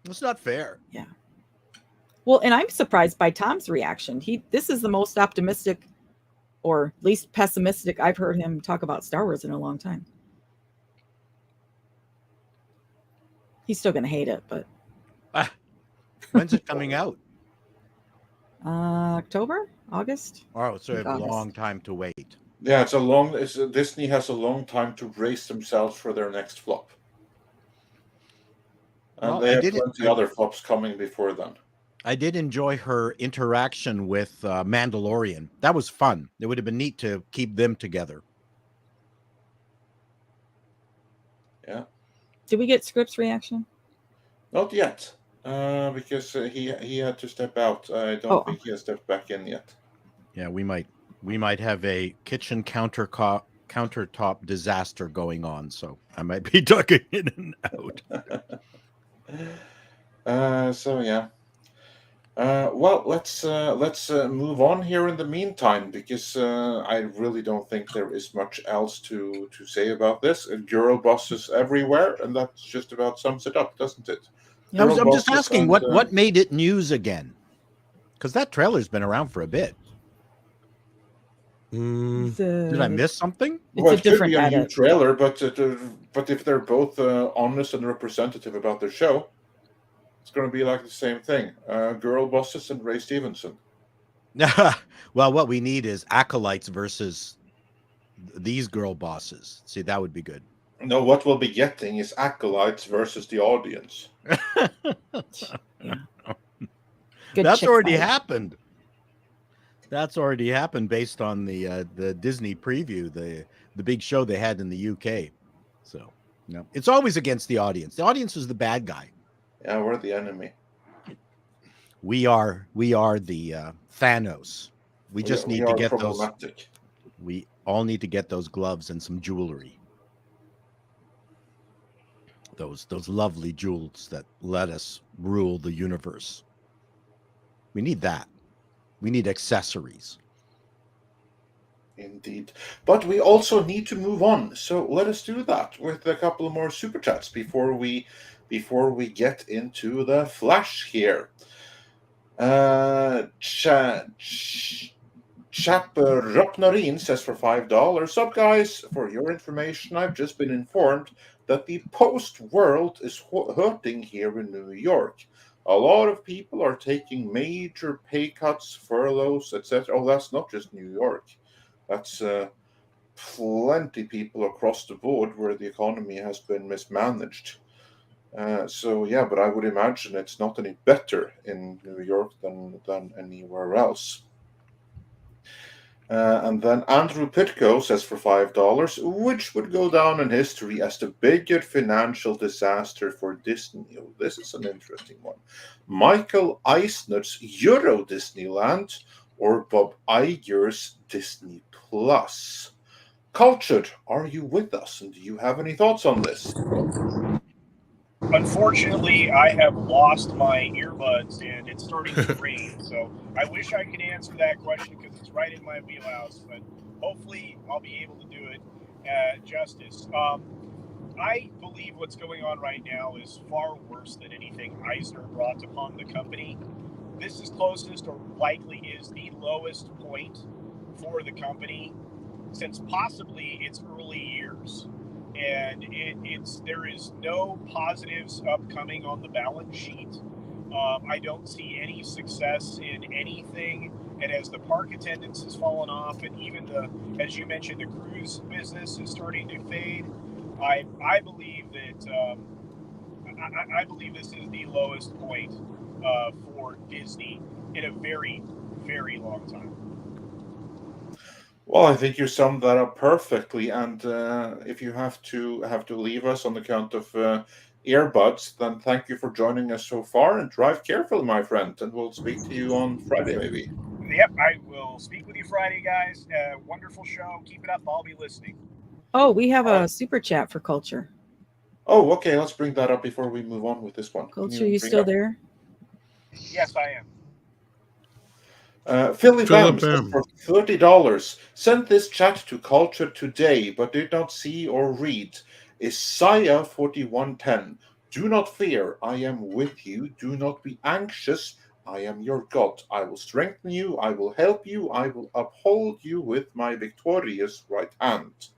It's not fair. Yeah. Well, and I'm surprised by Tom's reaction. This is the most optimistic, or least pessimistic, I've heard him talk about Star Wars in a long time. He's still going to hate it, but. When's it coming out? October, August. Oh, so a long time to wait. Yeah, Disney has a long time to brace themselves for their next flop. And they have plenty other flops coming before then. I did enjoy her interaction with Mandalorian. That was fun. It would have been neat to keep them together. Yeah. Did we get Script's reaction? Not yet, because he had to step out. I don't think he has stepped back in yet. Yeah, we might have a kitchen countertop disaster going on, so I might be ducking in and out. So yeah. Well, let's move on here in the meantime, because I really don't think there is much else to say about this. Girl bosses everywhere, and that just about sums it up, doesn't it? I'm just asking, what made it news again? Because that trailer's been around for a bit. Did I miss something? Well, it could be a new trailer, but if they're both honest and representative about their show, it's going to be like the same thing. Girl bosses and Ray Stevenson. Well, what we need is acolytes versus these girl bosses. See, that would be good. No, what we'll be getting is acolytes versus the audience. That's already happened. That's already happened based on the Disney preview, the big show they had in the UK. So, no, it's always against the audience. The audience is the bad guy. Yeah, we're the enemy. We are the Thanos. We just need to get those. We all need to get those gloves and some jewelry. Those lovely jewels that let us rule the universe. We need that. We need accessories. Indeed. But we also need to move on. So let us do that with a couple more super chats before we get into the flash here. Chap Rocknarin says for $5. Sup guys, for your information, I've just been informed that the post world is hurting here in New York. A lot of people are taking major pay cuts, furloughs, etc. Oh, that's not just New York. That's plenty people across the board where the economy has been mismanaged. So yeah, but I would imagine it's not any better in New York than anywhere else. And then Andrew Pitko says for $5, which would go down in history as the bigger financial disaster for Disney. Oh, this is an interesting one. Michael Eisner's Euro Disneyland or Bob Iger's Disney Plus. Cultured, are you with us? And do you have any thoughts on this? Unfortunately, I have lost my earbuds and it's starting to rain. So I wish I could answer that question because it's right in my wheelhouse. But hopefully I'll be able to do it justice. I believe what's going on right now is far worse than anything Eisner brought upon the company. This is closest or likely is the lowest point for the company since possibly its early years. And there is no positives upcoming on the balance sheet. I don't see any success in anything. And as the park attendance has fallen off, and even as you mentioned, the cruise business is starting to fade. I believe that I believe this is the lowest point for Disney in a very, very long time. Well, I think you summed that up perfectly. And if you have to leave us on the count of earbuds, then thank you for joining us so far. And drive carefully, my friend. And we'll speak to you on Friday, maybe. Yep, I will speak with you Friday, guys. Wonderful show. Keep it up. I'll be listening. Oh, we have a super chat for Culture. Oh, okay. Let's bring that up before we move on with this one. Culture, you still there? Yes, I am. Philip M says for $30, sent this chat to Culture today, but did not see or read. Isaiah 41:10. Do not fear, I am with you. Do not be anxious. I am your God. I will strengthen you. I will help you. I will uphold you with my victorious right hand.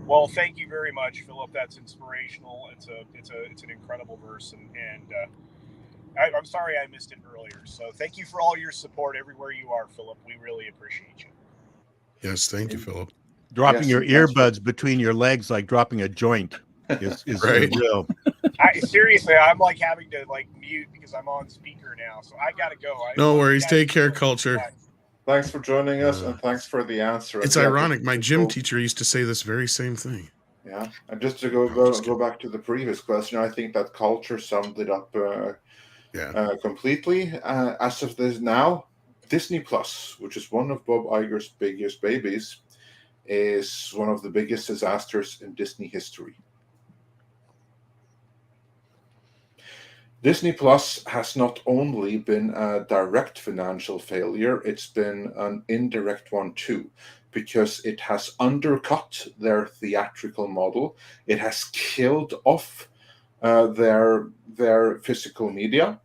Well, thank you very much, Philip. That's inspirational. It's an incredible verse, and I'm sorry I missed it earlier. So thank you for all your support everywhere you are, Philip. We really appreciate you. Yes, thank you, Philip. Dropping your earbuds between your legs like dropping a joint is right. real. Seriously, I'm like having to mute because I'm on speaker now. So I gotta go. No worries. Take care, Culture. Thanks for joining us, and thanks for the answer. It's ironic. My gym teacher used to say this very same thing. Yeah, and just to go back to the previous question, I think that Culture summed it up completely. As of this now, Disney Plus, which is one of Bob Iger's biggest babies, is one of the biggest disasters in Disney history. Disney Plus has not only been a direct financial failure, it's been an indirect one too, because it has undercut their theatrical model. It has killed off their physical media,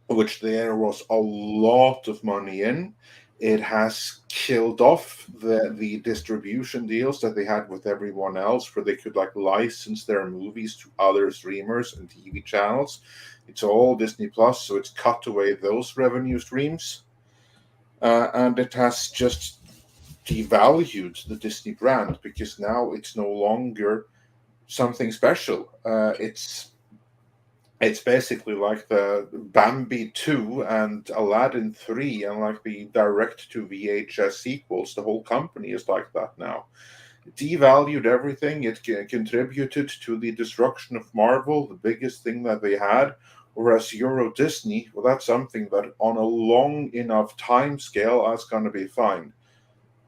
which there was a lot of money in. It has killed off the distribution deals that they had with everyone else, where they could license their movies to other streamers and TV channels. It's all Disney Plus, so it's cut away those revenue streams, and it has just devalued the Disney brand because now it's no longer something special. It's basically like the Bambi 2 and Aladdin 3 and the direct to VHS sequels. The whole company is like that now. It devalued everything. It contributed to the destruction of Marvel, the biggest thing that they had. Whereas Euro Disney, well, that's something that on a long enough time scale is going to be fine.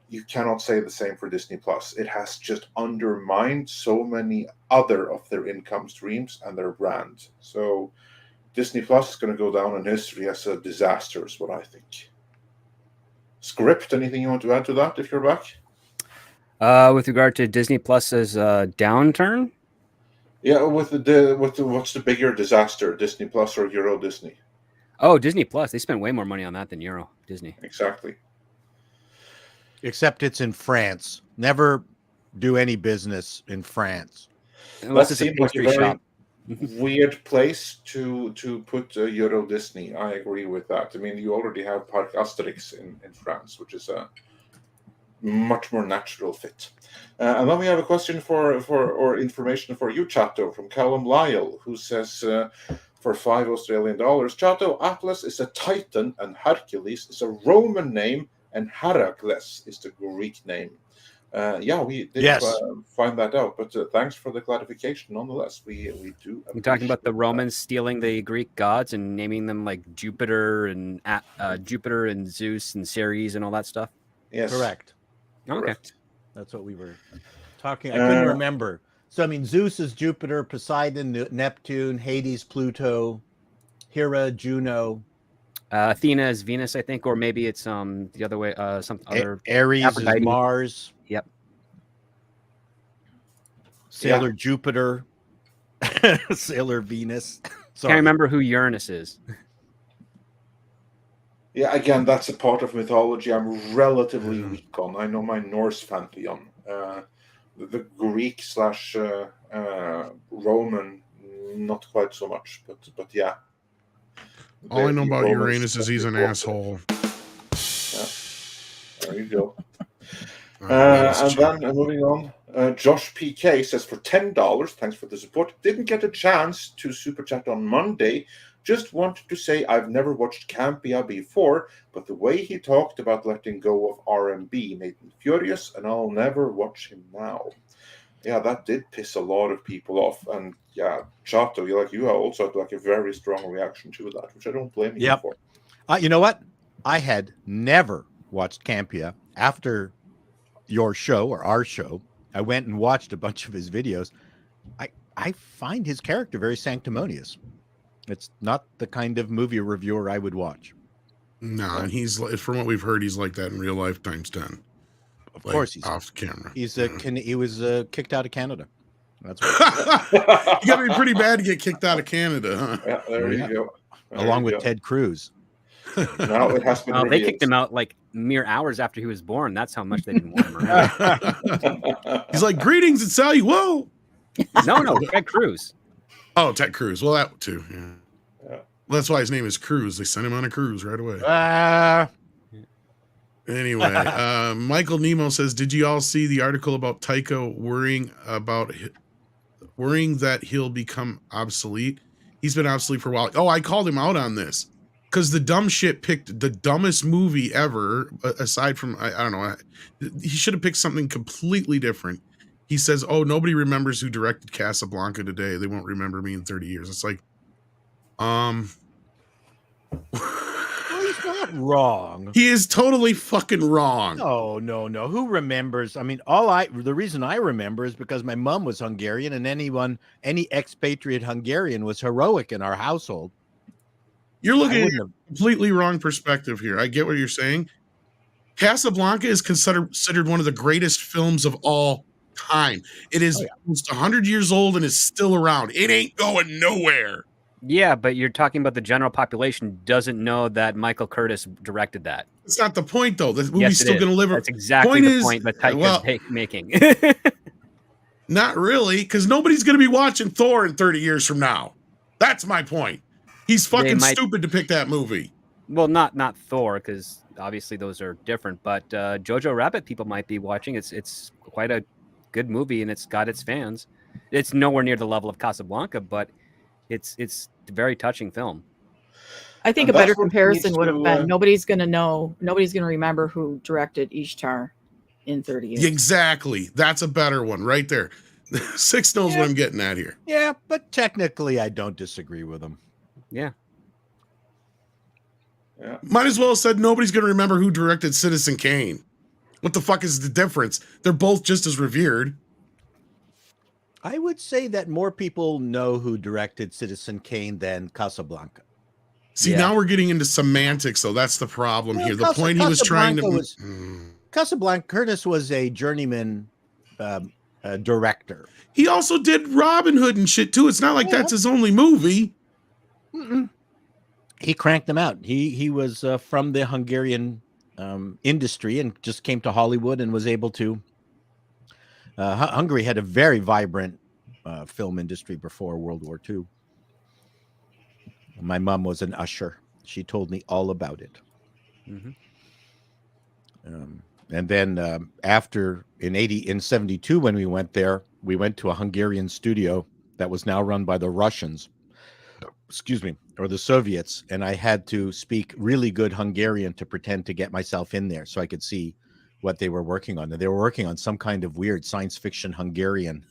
You cannot say the same for Disney Plus. It has just undermined so many other of their income streams and their brand. So Disney Plus is going to go down in history as a disaster, is what I think. Script, anything you want to add to that if you're back? With regard to Disney Plus's downturn? Yeah, what's the bigger disaster, Disney Plus or Euro Disney? Oh, Disney Plus. They spent way more money on that than Euro Disney. Exactly. Except it's in France. Never do any business in France. Unless That it's a seems like a pastry very shop. weird place to put Euro Disney. I agree with that. I mean, you already have Parc Asterix in France, which is a much more natural fit. And then we have a question or information for you, Chato, from Callum Lyle, who says for $5 Australian, Chato, Atlas is a Titan and Hercules is a Roman name and Heracles is the Greek name. We did find that out, but thanks for the clarification nonetheless. We do. We're talking about the appreciate Romans stealing the Greek gods and naming them like Jupiter and Zeus and Ceres and all that stuff. that. Yes. Correct. Okay. Correct. That's what we were talking. I couldn't remember. So, I mean, Zeus is Jupiter, Poseidon, Neptune, Hades, Pluto, Hera, Juno. Athena is Venus, I think, or maybe it's the other way. Some other Aries Aphrodite. is Mars. Yep. Sailor Jupiter. Sailor Venus. Can't remember who Uranus is. Yeah, again, that's a part of mythology I'm relatively weak on. I know my Norse pantheon. The Greek / Roman, not quite so much, but yeah. All I know about Romans Uranus is he's an asshole. Yeah. There you go. That's And then moving on, Josh PK says for $10, thanks for the support. Didn't get a chance to super chat on Monday. Just wanted to say I've never watched Campia before, but the way he talked about letting go of R&B made me furious, and I'll never watch him now. Yeah, that did piss a lot of people off, and yeah, Chato, you also had like a very strong reaction to that, which I don't blame you for. You know what? I had never watched Campia after your show or our show. I went and watched a bunch of his videos. I find his character very sanctimonious. It's not the kind of movie reviewer I would watch. No, and he's from what we've heard, he's like that in real life times 10. Of course, he's off camera. He's he was kicked out of Canada. That's what you got to be pretty bad to get kicked out of Canada, huh? Yeah, there you go. Along with Ted Cruz. Now it has been they kicked him out like mere hours after he was born. That's how much they didn't want him around. He's like, greetings and salute. Whoa. No, Ted Cruz. Oh, Ted Cruz. Well, that too. Yeah. Well, that's why his name is Cruz. They sent him on a cruise right away. Anyway, Michael Nemo says, did you all see the article about Tycho worrying that he'll become obsolete? He's been obsolete for a while. Oh, I called him out on this because the dumb shit picked the dumbest movie ever, aside from, I don't know. He should have picked something completely different. He says, oh, nobody remembers who directed Casablanca today. They won't remember me in 30 years. It's like, well, he's not wrong. He is totally fucking wrong. No. Who remembers? I mean, the reason I remember is because my mom was Hungarian, and any expatriate Hungarian was heroic in our household. You're looking at a completely wrong perspective here. I get what you're saying. Casablanca is considered one of the greatest films of all time. It is almost 100 years old and is still around. It ain't going nowhere. Yeah, but you're talking about the general population doesn't know that Michael Curtis directed that. It's not the point, though. The movie's still going to live. That's exactly the point that Taika's making. Not really, because nobody's going to be watching Thor in 30 years from now. That's my point. He's fucking stupid to pick that movie. Well, not Thor, because obviously those are different. But Jojo Rabbit people might be watching. It's quite a good movie, and it's got its fans. It's nowhere near the level of Casablanca, but it's a very touching film. I think a better comparison would have been nobody's going to remember who directed Ishtar in 30 years. Exactly. That's a better one right there. Six knows what I'm getting at here. Yeah, but technically I don't disagree with him. Yeah. Might as well have said nobody's going to remember who directed Citizen Kane. What the fuck is the difference? They're both just as revered. I would say that more people know who directed Citizen Kane than Casablanca. See, now we're getting into semantics, so that's the problem here. The point he was trying to... Casablanca, Curtis was a journeyman director. He also did Robin Hood and shit, too. It's not like that's his only movie. He cranked them out. He was from the Hungarian industry and just came to Hollywood and was able to... Hungary had a very vibrant film industry before World War II. My mom was an usher. She told me all about it. And then after in 72, when we went there, we went to a Hungarian studio that was now run by the Russians, or the Soviets. And I had to speak really good Hungarian to pretend to get myself in there so I could see what they were working on. And they were working on some kind of weird science fiction Hungarian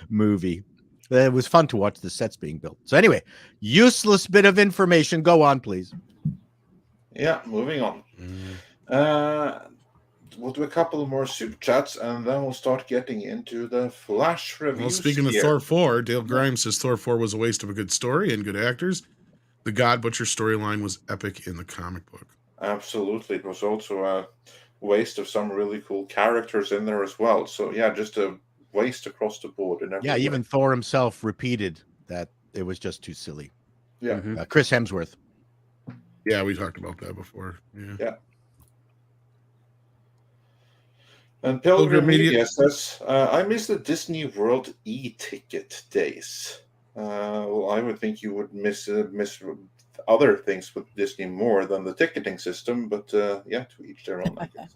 movie. It was fun to watch the sets being built. So anyway, useless bit of information. Go on, please. Yeah, moving on. We'll do a couple more super chats, and then we'll start getting into the Flash reviews. Well, speaking of Thor 4, Dale Grimes says Thor 4 was a waste of a good story and good actors. The God Butcher storyline was epic in the comic book. Absolutely. It was also a waste of some really cool characters in there as well. So, yeah, just a waste across the board. Yeah, even Thor himself repeated that it was just too silly. Yeah. Chris Hemsworth. Yeah, we talked about that before. Yeah. And Pilgrim Media says, I miss the Disney World e-ticket days. Well, I would think you would miss other things with Disney more than the ticketing system, but yeah, to each their own, I guess.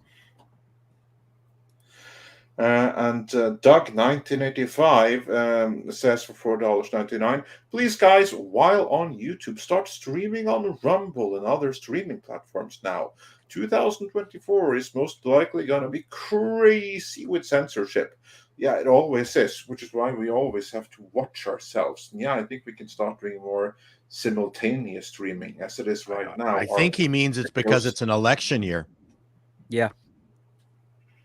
And Doug 1985 says for $4.99, please guys, while on YouTube, start streaming on Rumble and other streaming platforms now. 2024 is most likely going to be crazy with censorship. Yeah, it always is, which is why we always have to watch ourselves. And yeah, I think we can start doing more simultaneous streaming as it is right now. I think he means it's because it's an election year. Yeah.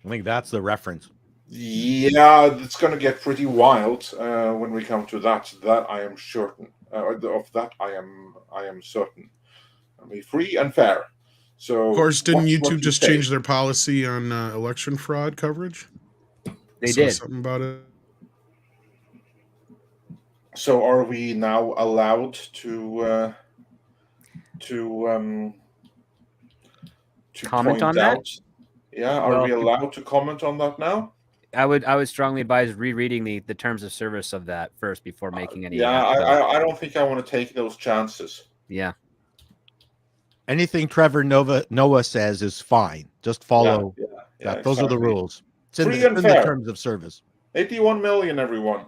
I think that's the reference. Yeah, it's going to get pretty wild when we come to that. That I am certain. Of that I am certain. I mean, free and fair. So, of course, didn't YouTube just change their policy on election fraud coverage? They did something about it. So, are we now allowed to comment on that? Yeah, are we allowed to comment on that now? I would strongly advise rereading the terms of service of that first before making any. Yeah, I don't think I want to take those chances. Yeah. Anything Trevor Noah says is fine. Just follow that. Those are the rules. It's in the terms of service. 81 million, everyone.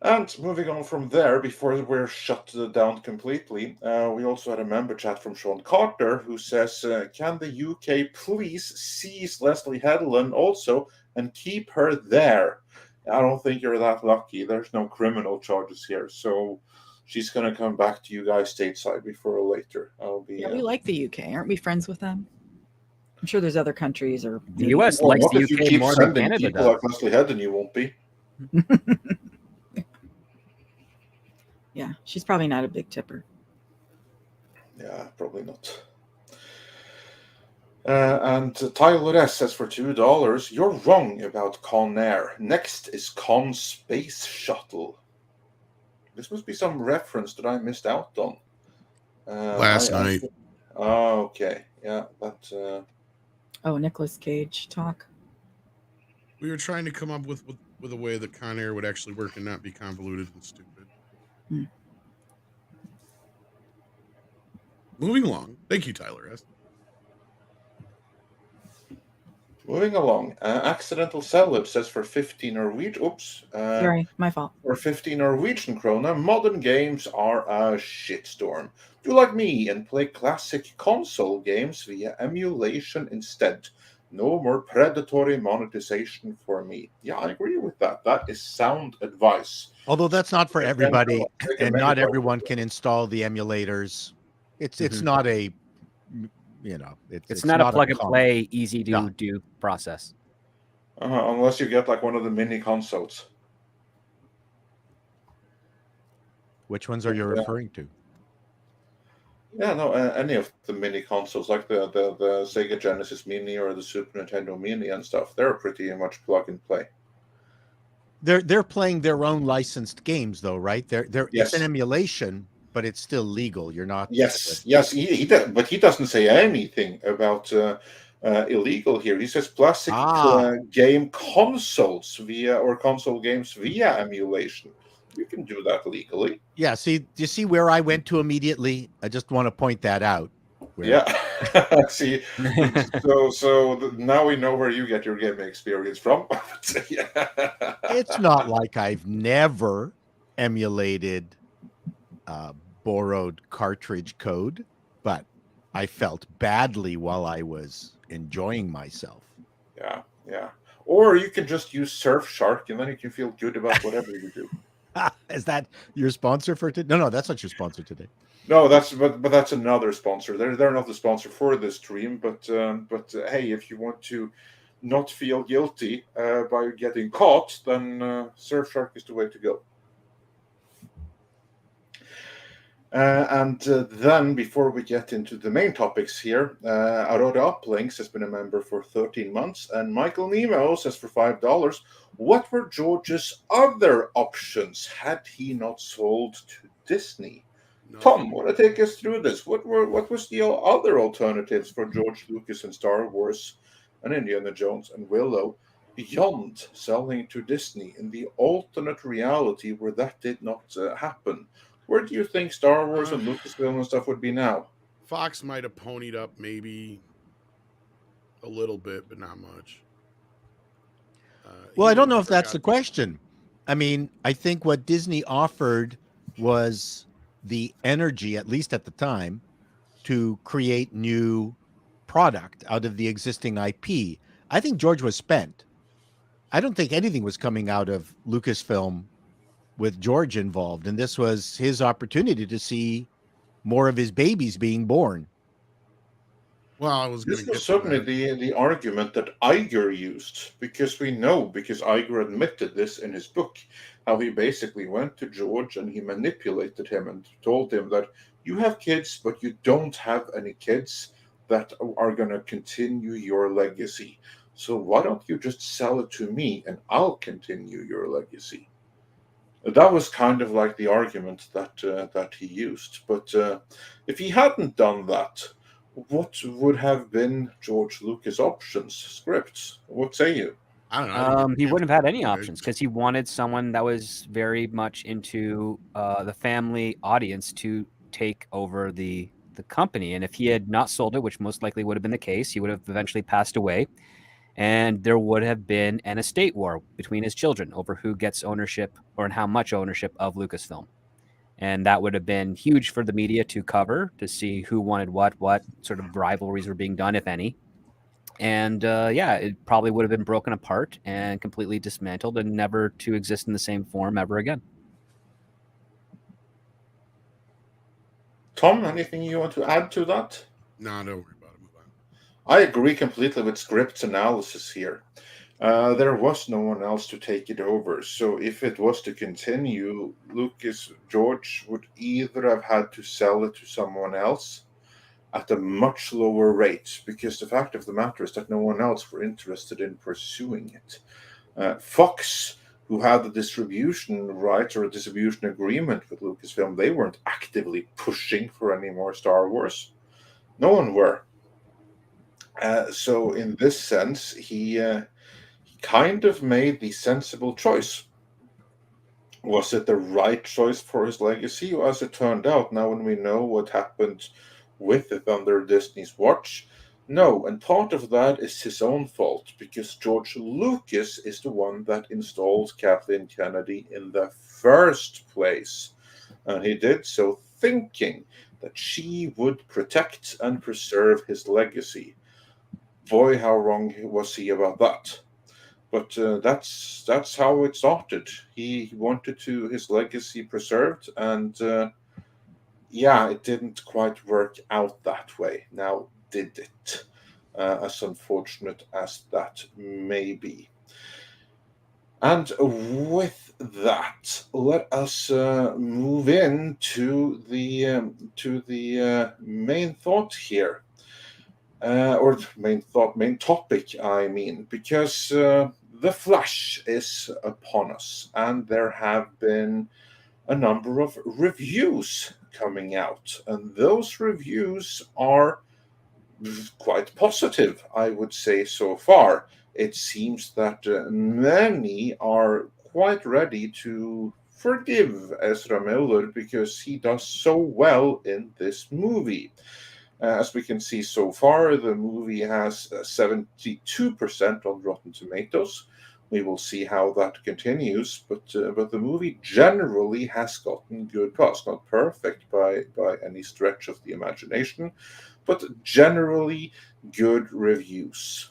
And moving on from there, before we're shut down completely, we also had a member chat from Sean Carter who says, can the UK please seize Leslie Headland also and keep her there? I don't think you're that lucky. There's no criminal charges here. So she's going to come back to you guys stateside before or later. Yeah, we like the UK. Aren't we friends with them? I'm sure there's other countries. Or the US likes the UK more than Canada does. Like Leslie Headland, you won't be. Yeah, she's probably not a big tipper. Yeah, probably not. And Tyler S says for $2, you're wrong about Con Air. Next is Con Space Shuttle. This must be some reference that I missed out on. Last night. Oh, okay. Yeah, but... Oh, Nicolas Cage talk. We were trying to come up with a way that Con Air would actually work and not be convoluted and stupid. Moving along. Thank you, Tyler S. Moving along. Accidental Celeb says for 15 Norwegian... Oops. Sorry, my fault. For 15 Norwegian krona, modern games are a shitstorm. Do like me and play classic console games via emulation instead. No more predatory monetization for me. Yeah, I agree with that. That is sound advice. Although that's not for everybody, and not everyone can install the emulators. It's not a you know, It's not a plug and common- play, easy to No. do process. Unless you get like one of the mini consoles. Which ones are you referring to? Yeah, no, any of the mini consoles, like the Sega Genesis Mini or the Super Nintendo Mini and stuff, they're pretty much plug and play. They're playing their own licensed games, though, right? They're Yes. It's an emulation, but it's still legal. You're not. Yes, but he doesn't say anything about illegal here. He says plastic game consoles or console games via emulation. You can do that legally. Yeah. See, do you see where I went to immediately? I just want to point that out. Yeah. See, so now we know where you get your gaming experience from. It's not like I've never emulated borrowed cartridge code, but I felt badly while I was enjoying myself. Yeah. Or you can just use Surfshark, and then you can feel good about whatever you do. Is that your sponsor for today? No, that's not your sponsor today. No, but that's another sponsor. They're not the sponsor for this stream, but hey, if you want to not feel guilty by getting caught, then Surfshark is the way to go. And then, before we get into the main topics here, Aurora Uplinks has been a member for 13 months, and Michael Nemo says for $5, what were George's other options had he not sold to Disney? No. Tom, want to take us through this? What was the other alternatives for George Lucas and Star Wars and Indiana Jones and Willow beyond selling to Disney in the alternate reality where that did not happen? Where do you think Star Wars and Lucasfilm and stuff would be now? Fox might have ponied up maybe a little bit, but not much. Well, I don't know if that's the question. I mean, I think what Disney offered was the energy, at least at the time, to create new product out of the existing IP. I think George was spent. I don't think anything was coming out of Lucasfilm with George involved, and this was his opportunity to see more of his babies being born. Well, this was certainly the argument that Iger used, because Iger admitted this in his book, how he basically went to George and he manipulated him and told him that you have kids, but you don't have any kids that are going to continue your legacy. So why don't you just sell it to me and I'll continue your legacy? That was kind of like the argument that he used. But if he hadn't done that, what would have been George Lucas' options, scripts? What say you? I don't know. He wouldn't have had any options because he wanted someone that was very much into the family audience to take over the company. And if he had not sold it, which most likely would have been the case, he would have eventually passed away. And there would have been an estate war between his children over who gets ownership or how much ownership of Lucasfilm. And that would have been huge for the media to cover, to see who wanted what sort of rivalries were being done, if any. And it probably would have been broken apart and completely dismantled and never to exist in the same form ever again. Tom, anything you want to add to that? No, don't worry about it. I agree completely with Script's analysis here. There was no one else to take it over. So if it was to continue, George would either have had to sell it to someone else at a much lower rate, because the fact of the matter is that no one else were interested in pursuing it. Fox, who had the distribution rights or a distribution agreement with Lucasfilm, they weren't actively pushing for any more Star Wars. No one were. So in this sense, he kind of made the sensible choice. Was it the right choice for his legacy? As it turned out, now when we know what happened with it under Disney's watch, no. And part of that is his own fault, because George Lucas is the one that installed Kathleen Kennedy in the first place. And he did so thinking that she would protect and preserve his legacy. Boy, how wrong was he about that. But that's how it started. He wanted his legacy preserved, and it didn't quite work out that way. Now, did it, as unfortunate as that may be. And with that, let us move into the main thought here, or main topic, I mean, because the Flash is upon us, and there have been a number of reviews coming out, and those reviews are quite positive, I would say, so far. It seems that many are quite ready to forgive Ezra Miller because he does so well in this movie. As we can see so far, the movie has 72% on Rotten Tomatoes. We will see how that continues, but the movie generally has gotten good buzz. Not perfect by any stretch of the imagination, but generally good reviews.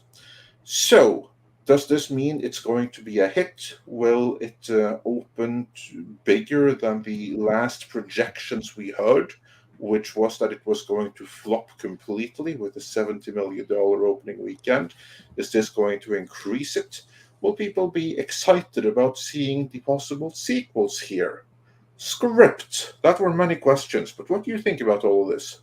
So, does this mean it's going to be a hit? Will it open bigger than the last projections we heard, which was that it was going to flop completely with a $70 million opening weekend? Is this going to increase it? Will people be excited about seeing the possible sequels here? Script. That were many questions, but what do you think about all of this?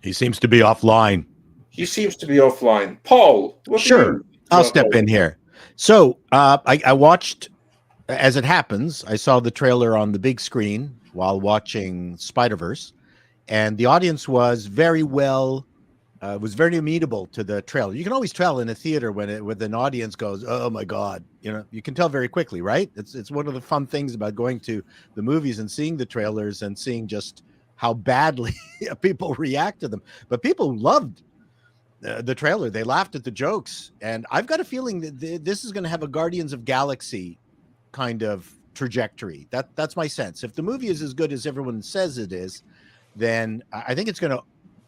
He seems to be offline. He seems to be offline. Paul, what do Sure, you I'll about step all in this? here. So I watched, as it happens, I saw the trailer on the big screen while watching Spider-Verse, and the audience was very amenable to the trailer. You can always tell in a theater when an audience goes, "Oh my God," you can tell very quickly, right? It's one of the fun things about going to the movies and seeing the trailers and seeing just how badly people react to them. But people loved the trailer. They laughed at the jokes, and I've got a feeling that this is going to have a Guardians of Galaxy kind of trajectory. That's my sense. If the movie is as good as everyone says it is, then I think it's going to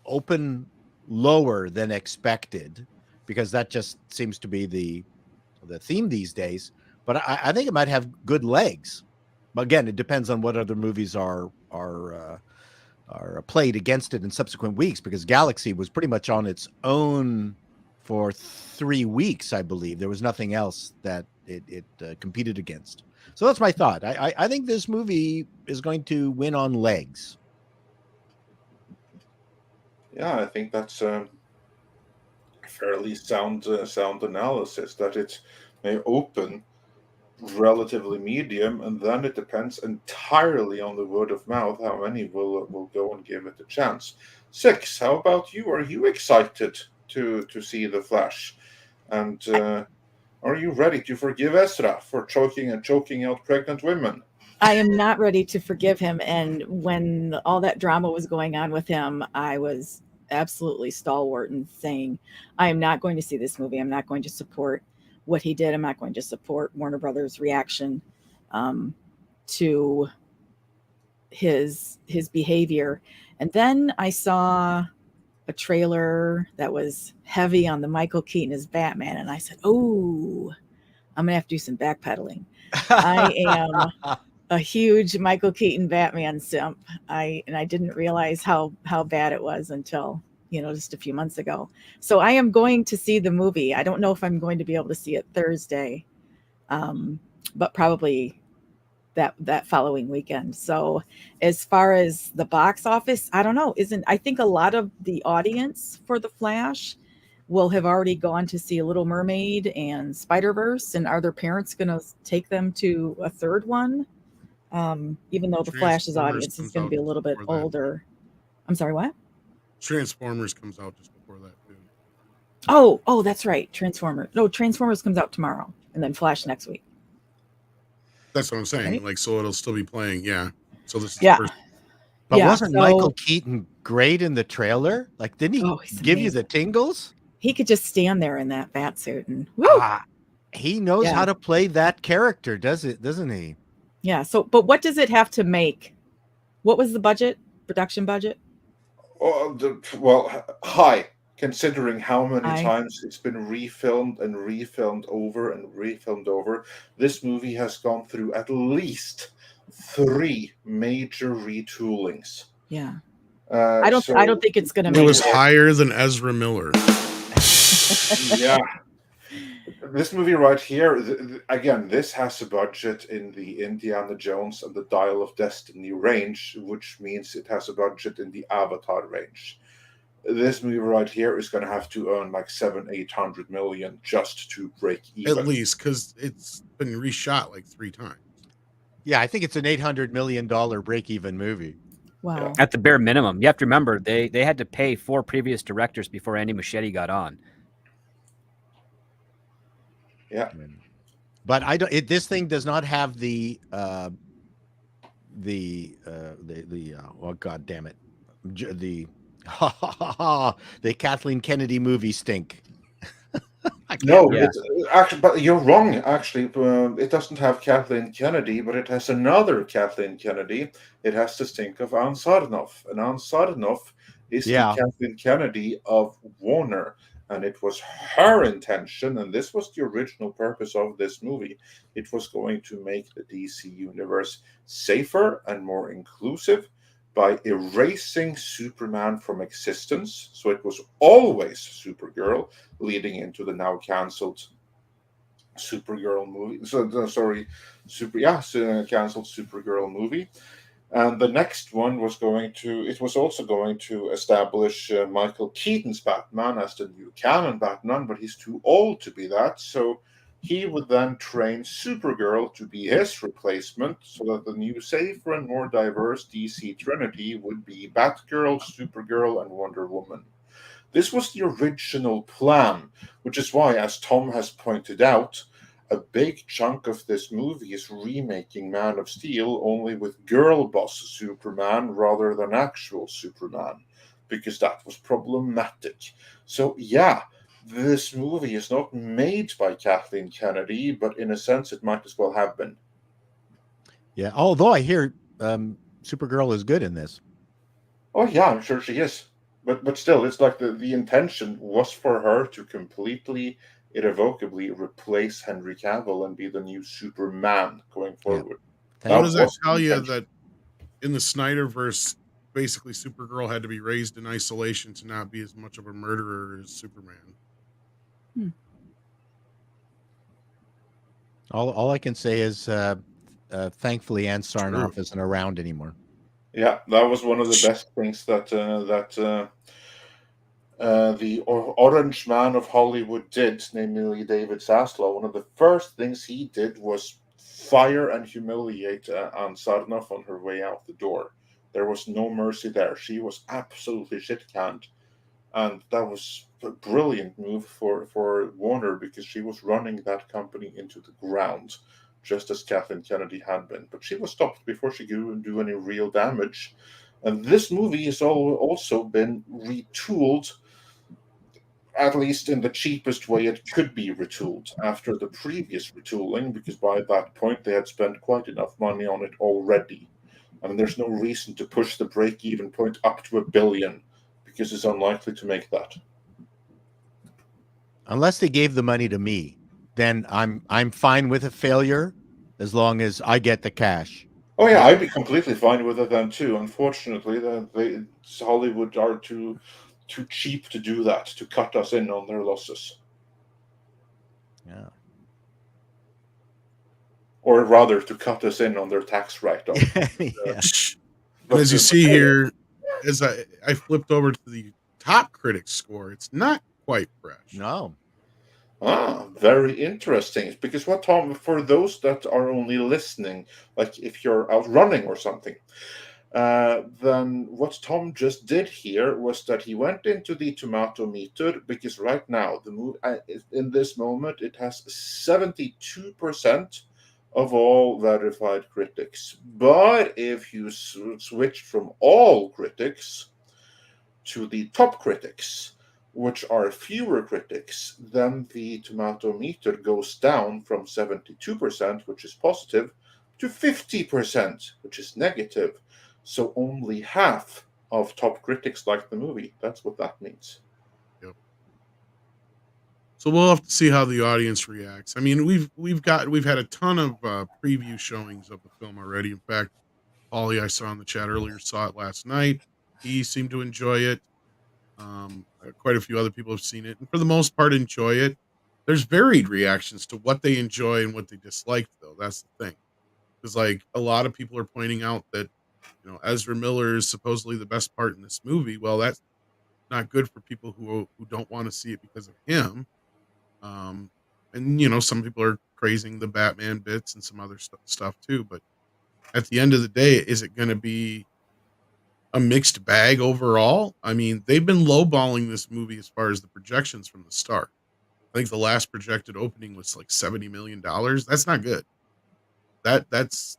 open lower than expected, because that just seems to be the theme these days. But I think it might have good legs. But again, it depends on what other movies are played against it in subsequent weeks, because Galaxy was pretty much on its own for 3 weeks, I believe. There was nothing else that it competed against. So that's my thought. I think this movie is going to win on legs. Yeah, I think that's a fairly sound analysis, that it may open relatively medium, and then it depends entirely on the word of mouth how many will go and give it a chance. Six, how about you? Are you excited to see the Flash? And are you ready to forgive Ezra for choking out pregnant women? I am not ready to forgive him. And when all that drama was going on with him, I was absolutely stalwart in saying, I am not going to see this movie. I'm not going to support what he did. I'm not going to support Warner Brothers' reaction to his behavior. And then I saw a trailer that was heavy on the Michael Keaton as Batman, and I said, "Oh, I'm gonna have to do some backpedaling." I am a huge Michael Keaton Batman simp. I didn't realize how bad it was until just a few months ago. So I am going to see the movie. I don't know if I'm going to be able to see it Thursday, but probably that following weekend. So as far as the box office, I don't know. I think a lot of the audience for The Flash will have already gone to see Little Mermaid and Spider-Verse, and are their parents going to take them to a third one? Even though The Flash's audience is going to be a little bit older. I'm sorry, what? Transformers comes out just before that too. Oh, that's right. Transformers comes out tomorrow, and then Flash next week. That's what I'm saying. Right? Like, so it'll still be playing. Yeah. So this is Yeah. first. But wasn't Michael Keaton great in the trailer? Like, didn't he give you the tingles? He could just stand there in that bat suit and woo! He knows how to play that character, doesn't he? Yeah. So, but what does it have to make? What was the production budget? Well, high, considering how many times it's been refilmed and refilmed over and refilmed over. This movie has gone through at least 3 major retoolings. Yeah. I don't think it's going to make It was it. higher than Ezra Miller. Yeah. This movie right here, again, this has a budget in the Indiana Jones and the Dial of Destiny range, which means it has a budget in the Avatar range. This movie right here is going to have to earn like 700-800 million just to break even. At least, because it's been reshot like 3 times. Yeah, I think it's an $800 million break-even movie. Wow. At the bare minimum. You have to remember, they had to pay 4 previous directors before Andy Muschietti got on. Yeah. But I don't. This thing does not have the oh god damn it, the Kathleen Kennedy movie stink. No, it's actually, but you're wrong. Actually, it doesn't have Kathleen Kennedy, but it has another Kathleen Kennedy. It has the stink of Ann Sarnoff, and Ann Sarnoff is the Kathleen Kennedy of Warner. And it was her intention, and this was the original purpose of this movie. It was going to make the DC universe safer and more inclusive by erasing Superman from existence. So it was always Supergirl, leading into the now cancelled Supergirl movie. Cancelled Supergirl movie. And the next one was also going to establish Michael Keaton's Batman as the new canon Batman, but he's too old to be that. So he would then train Supergirl to be his replacement, so that the new, safer and more diverse DC Trinity would be Batgirl, Supergirl, and Wonder Woman. This was the original plan, which is why, as Tom has pointed out, a big chunk of this movie is remaking Man of Steel, only with girl boss Superman rather than actual Superman, because that was problematic. So yeah, this movie is not made by Kathleen Kennedy, but in a sense it might as well have been. Yeah, although I hear Supergirl is good in this. Oh yeah, I'm sure she is. But still, it's like the intention was for her to completely, irrevocably replace Henry Cavill and be the new Superman going forward. Yeah. How does that tell you that in the Snyderverse, basically Supergirl had to be raised in isolation to not be as much of a murderer as Superman? All I can say is thankfully Ann Sarnoff isn't around anymore. Yeah, that was one of the best things that the Orange Man of Hollywood did, namely David Zaslav. One of the first things he did was fire and humiliate Ann Sarnoff on her way out the door. There was no mercy there. She was absolutely shit-canned. And that was a brilliant move for Warner, because she was running that company into the ground, just as Kathleen Kennedy had been. But she was stopped before she could do any real damage. And this movie has also been retooled, at least in the cheapest way it could be retooled after the previous retooling, because by that point they had spent quite enough money on it already. I mean, there's no reason to push the break-even point up to $1 billion, because it's unlikely to make that. Unless they gave the money to me, then I'm fine with a failure as long as I get the cash. Oh yeah, I'd be completely fine with it then too. Unfortunately, Hollywood are too cheap to do that, to cut us in on their losses. Yeah. Or rather, to cut us in on their tax write-off. Yeah. As you see here, as I flipped over to the top critic score, it's not quite fresh. No. Very interesting. Because what Tom, for those that are only listening, like if you're out running or something, then what Tom just did here was that he went into the tomato meter, because right now the movie, in this moment, it has 72% of all verified critics. But if you switch from all critics to the top critics, which are fewer critics, then the tomato meter goes down from 72%, which is positive, to 50%, which is negative. So only half of top critics like the movie. That's what that means. Yep. So we'll have to see how the audience reacts. I mean, we've had a ton of preview showings of the film already. In fact, Paulie, I saw in the chat earlier, saw it last night. He seemed to enjoy it. Quite a few other people have seen it, and for the most part, enjoy it. There's varied reactions to what they enjoy and what they dislike, though. That's the thing. Because like a lot of people are pointing out that Ezra Miller is supposedly the best part in this movie. Well, that's not good for people who don't want to see it because of him. And some people are praising the Batman bits and some other stuff too. But at the end of the day, is it going to be a mixed bag overall? I mean, they've been lowballing this movie as far as the projections from the start. I think the last projected opening was like $70 million. That's not good. That's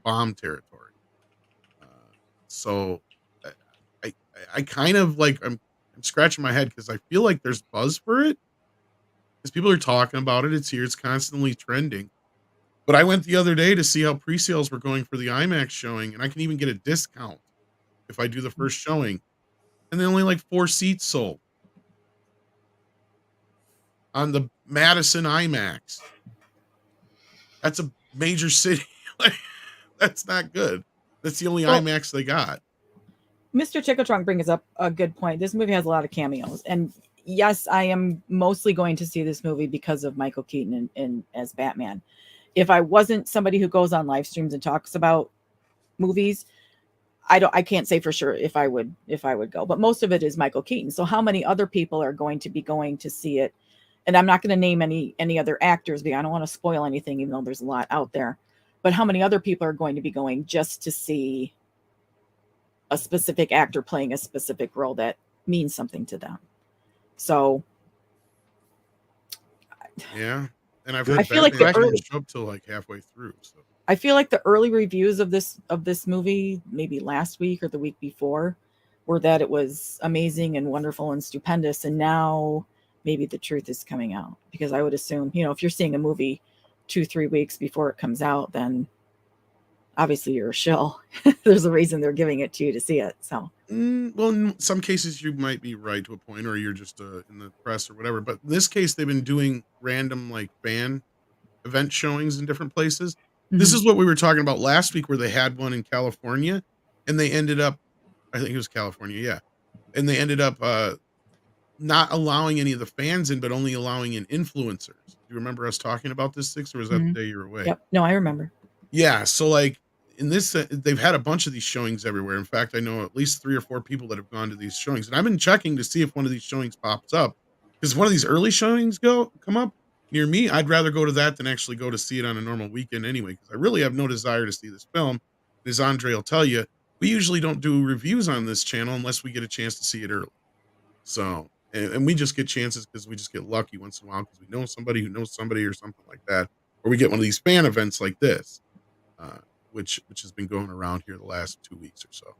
bomb territory. So I kind of like I'm scratching my head because I feel like there's buzz for it. Because people are talking about it. It's here. It's constantly trending. But I went the other day to see how pre-sales were going for the IMAX showing, and I can even get a discount if I do the first showing. And then only like 4 seats sold on the Madison IMAX. That's a major city. That's not good. That's the only IMAX they got. Mr. Chickatron brings up a good point. This movie has a lot of cameos, and yes, I am mostly going to see this movie because of Michael Keaton and as Batman. If I wasn't somebody who goes on live streams and talks about movies, I can't say for sure if I would go, but most of it is Michael Keaton. So how many other people are going to be going to see it? And I'm not going to name any other actors because I don't want to spoil anything, even though there's a lot out there. But how many other people are going to be going just to see a specific actor playing a specific role that means something to them? So yeah, and I've heard I feel like the didn't show up till like halfway through. So I feel like the early reviews of this movie, maybe last week or the week before, were that it was amazing and wonderful and stupendous. And now maybe the truth is coming out, because I would assume, if you're seeing a movie 2-3 weeks before it comes out, then obviously you're a shill. There's a reason they're giving it to you to see it. So well, in some cases you might be right to a point, or you're just in the press or whatever. But in this case, they've been doing random like fan event showings in different places. This is what we were talking about last week, where they had one in California, and they ended up, I think it was California, yeah, and they ended up not allowing any of the fans in, but only allowing in influencers. Do you remember us talking about this, Six, or was that the day you were away? Yep. No, I remember. Yeah, so like in this, they've had a bunch of these showings everywhere. In fact, I know at least 3 or 4 people that have gone to these showings, and I've been checking to see if one of these showings pops up, because one of these early showings come up near me. I'd rather go to that than actually go to see it on a normal weekend anyway, because I really have no desire to see this film. As Andre will tell you, we usually don't do reviews on this channel unless we get a chance to see it early. So, and we just get chances because we just get lucky once in a while, because we know somebody who knows somebody or something like that, or we get one of these fan events like this, which has been going around here the last 2 weeks or so.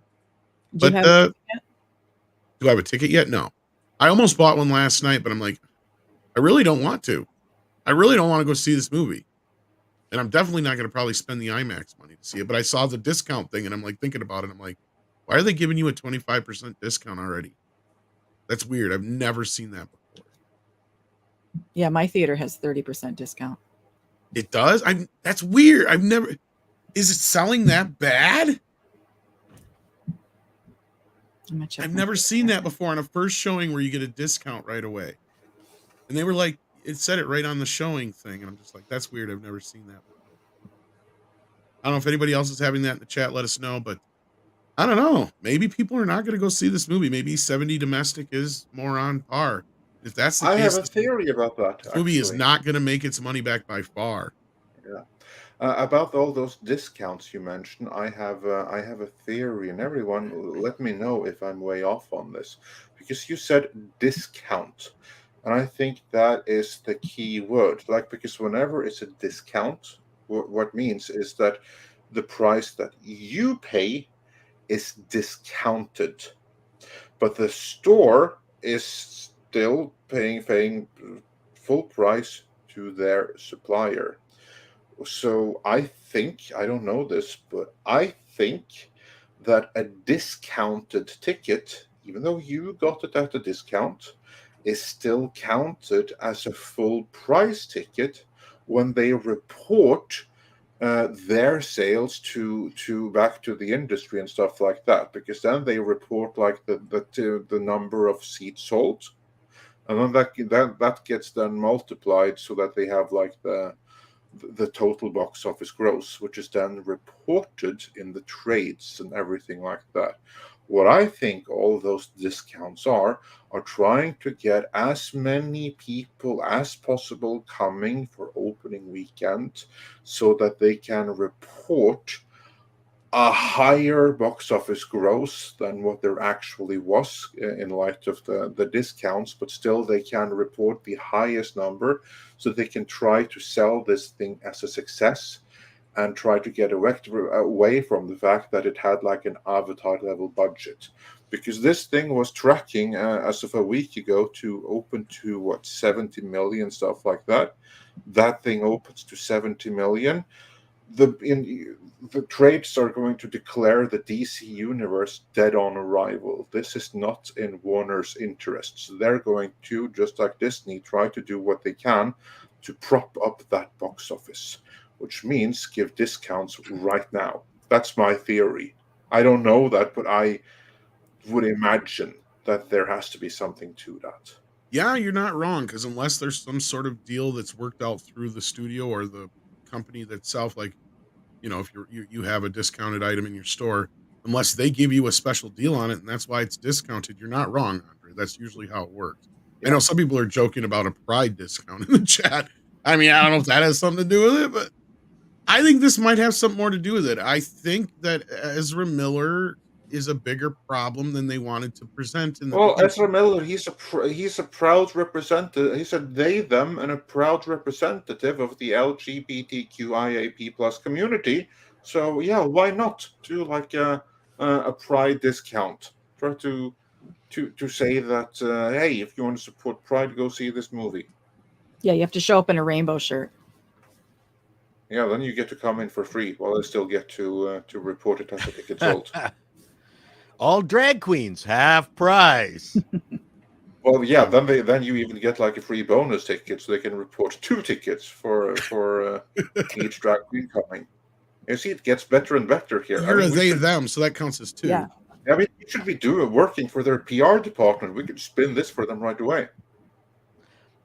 But do I have a ticket yet? No. I almost bought one last night, but I'm like, I really don't want to. I really don't want to go see this movie. And I'm definitely not going to probably spend the IMAX money to see it. But I saw the discount thing, and I'm like thinking about it. I'm like, why are they giving you a 25% discount already? That's weird. I've never seen that before. Yeah, my theater has 30% discount. It does? That's weird. Is it selling that bad? I've never seen that before on a first showing where you get a discount right away. And they were like, it said it right on the showing thing. And I'm just like, that's weird. I've never seen that before. I don't know if anybody else is having that in the chat. Let us know. But I don't know. Maybe people are not going to go see this movie. Maybe 70 domestic is more on par. If that's the case, I have a theory about that. This movie is not going to make its money back by far. Yeah. About all those discounts you mentioned, I have a theory, and everyone, let me know if I'm way off on this, because you said discount, and I think that is the key word. Like, because whenever it's a discount, what means is that the price that you pay is discounted, but the store is still paying full price to their supplier. So I think, I don't know this, but I think that a discounted ticket, even though you got it at a discount, is still counted as a full price ticket when they report their sales to back to the industry and stuff like that, because then they report like the number of seats sold, and then that gets then multiplied so that they have like the total box office gross, which is then reported in the trades and everything like that. What I think all those discounts are trying to get as many people as possible coming for opening weekend so that they can report a higher box office gross than what there actually was in light of the discounts, but still they can report the highest number so they can try to sell this thing as a success and try to get away from the fact that it had like an Avatar level budget. Because this thing was tracking as of a week ago to open to what, 70 million, stuff like that. That thing opens to 70 million. The trades are going to declare the DC universe dead on arrival. This is not in Warner's interests. They're going to, just like Disney, try to do what they can to prop up that box office, which means give discounts right now. That's my theory. I don't know that, but I would imagine that there has to be something to that. Yeah, you're not wrong, because unless there's some sort of deal that's worked out through the studio or the company itself, like, you know, if you have a discounted item in your store, unless they give you a special deal on it, and that's why it's discounted, you're not wrong, Andre. That's usually how it works. I know some people are joking about a Pride discount in the chat. I mean, I don't know if that has something to do with it, but I think this might have something more to do with it. I think that Ezra Miller is a bigger problem than they wanted to present in the beginning. Ezra Miller, he's a proud representative. He's a they, them, and a proud representative of the LGBTQIAP+ community. So yeah, why not do like a Pride discount? Try to say that hey, if you want to support Pride, go see this movie. Yeah, you have to show up in a rainbow shirt. Yeah, then you get to come in for free, while I still get to report it as a ticket sold. All drag queens, half price. Well, yeah, then you even get like a free bonus ticket, so they can report 2 tickets for each drag queen coming. You see, it gets better and better here. You're a they, them, so that counts as 2. Yeah. I mean, we should be working for their PR department. We could spin this for them right away.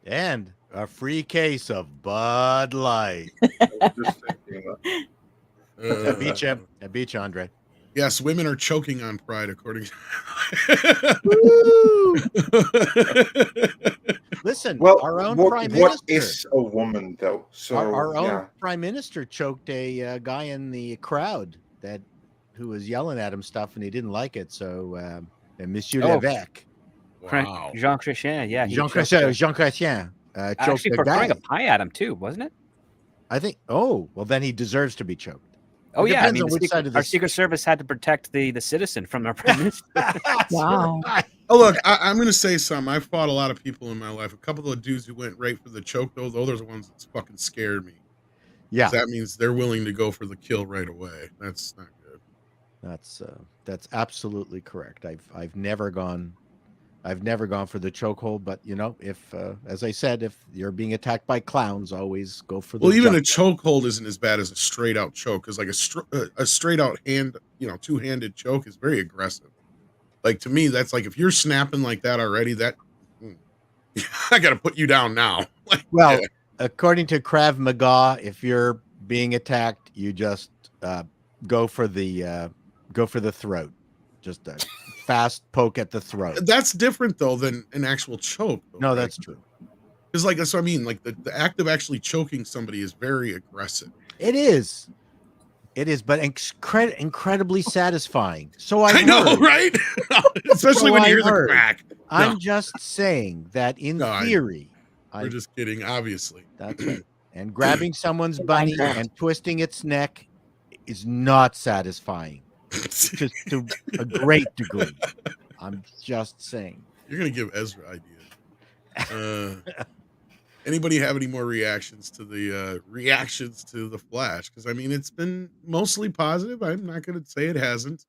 And a free case of Bud Light. Just thinking I beat you, Andre. Yes, women are choking on Pride, according to. Listen, well, our own prime what minister. is a woman, though? So our own prime minister choked a guy in the crowd who was yelling at him stuff, and he didn't like it. So, Monsieur Levesque. Wow. Jean Chrétien, yeah. Jean Chrétien. Actually, for throwing a pie at him, too, wasn't it? I think, well, then he deserves to be choked. Oh, it yeah. I mean, our Secret Service had to protect the citizen from our prime minister. Wow. Oh, look, I'm going to say something. I've fought a lot of people in my life. A couple of dudes who went right for the choke, those are the ones that fucking scared me. Yeah. That means they're willing to go for the kill right away. That's not good. That's absolutely correct. I've never gone for the chokehold, but you know, if as I said, if you're being attacked by clowns, always go for the. Well, even a chokehold isn't as bad as a straight out choke, because like a straight out two-handed choke is very aggressive. Like, to me, that's like, if you're snapping like that already, I got to put you down now. Well, according to Krav Maga, if you're being attacked, you just go for the throat, just a fast poke at the throat. That's different though than an actual choke. Though, no, right? That's true. Because like, that's what I mean. Like the act of actually choking somebody is very aggressive. It is, but incredibly satisfying. So I know, right? Especially when you hear the crack. I'm just saying that in theory. We're just kidding, obviously. That's right. And grabbing someone's bunny and twisting its neck is not satisfying. Just to a great degree. I'm just saying. You're gonna give Ezra ideas. Anybody have any more reactions to the Flash? Because I mean, it's been mostly positive. I'm not gonna say it hasn't.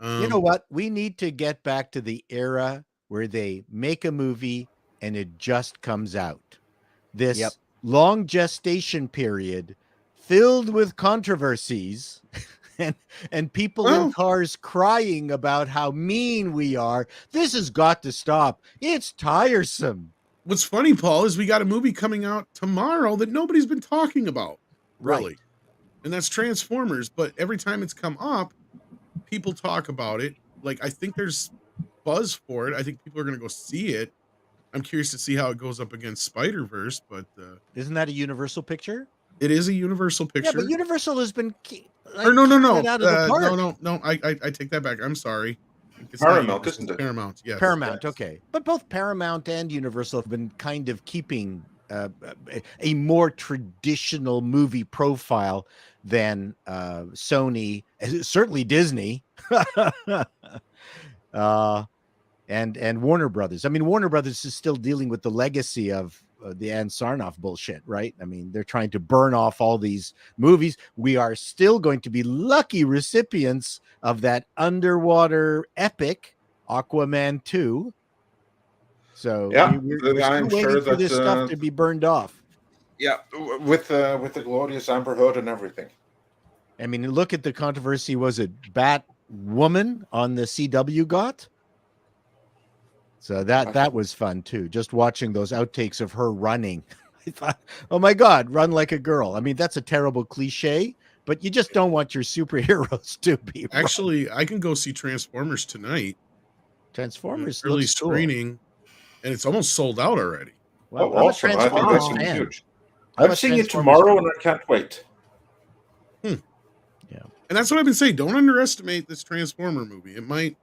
You know what? We need to get back to the era where they make a movie and it just comes out. This Yep. long gestation period filled with controversies and people in Well- cars crying about how mean we are. This has got to stop. It's tiresome. What's funny, Paul, is we got a movie coming out tomorrow that nobody's been talking about, really. Right. And that's Transformers. But every time it's come up, people talk about it. Like, I think there's buzz for it. I think people are going to go see it. I'm curious to see how it goes up against Spider-Verse, but Isn't that a Universal picture? it is a Universal picture. Yeah, but Universal has been or no, knocking it out of the park. no. I take that back. I'm sorry. It's Paramount, not Universal, isn't it? Paramount, yes. Paramount, yes. okay. But both Paramount and Universal have been kind of keeping a more traditional movie profile than Sony, certainly Disney, and Warner Brothers. I mean, Warner Brothers is still dealing with the legacy of the Ann Sarnoff bullshit, right? I mean, they're trying to burn off all these movies. We are still going to be lucky recipients of that underwater epic, Aquaman 2. So Yeah, we're still I'm waiting sure for that, this stuff to be burned off. Yeah, with the glorious Amber Heard and everything. I mean, look at the controversy. Was it Batwoman on the CW got? So that was fun too. Just watching those outtakes of her running. I thought, oh my God, run like a girl. I mean, that's a terrible cliche, but you just don't want your superheroes to be Actually, I can go see Transformers tonight. Transformers Early looks cool. screening, and it's almost sold out already. Well, Oh, I'm a awesome. I think Transformers that's gonna be fan. huge. I'm I'm a seeing it Transformers tomorrow fan. and I can't wait. And that's what I've been saying. Don't underestimate this Transformer movie. It might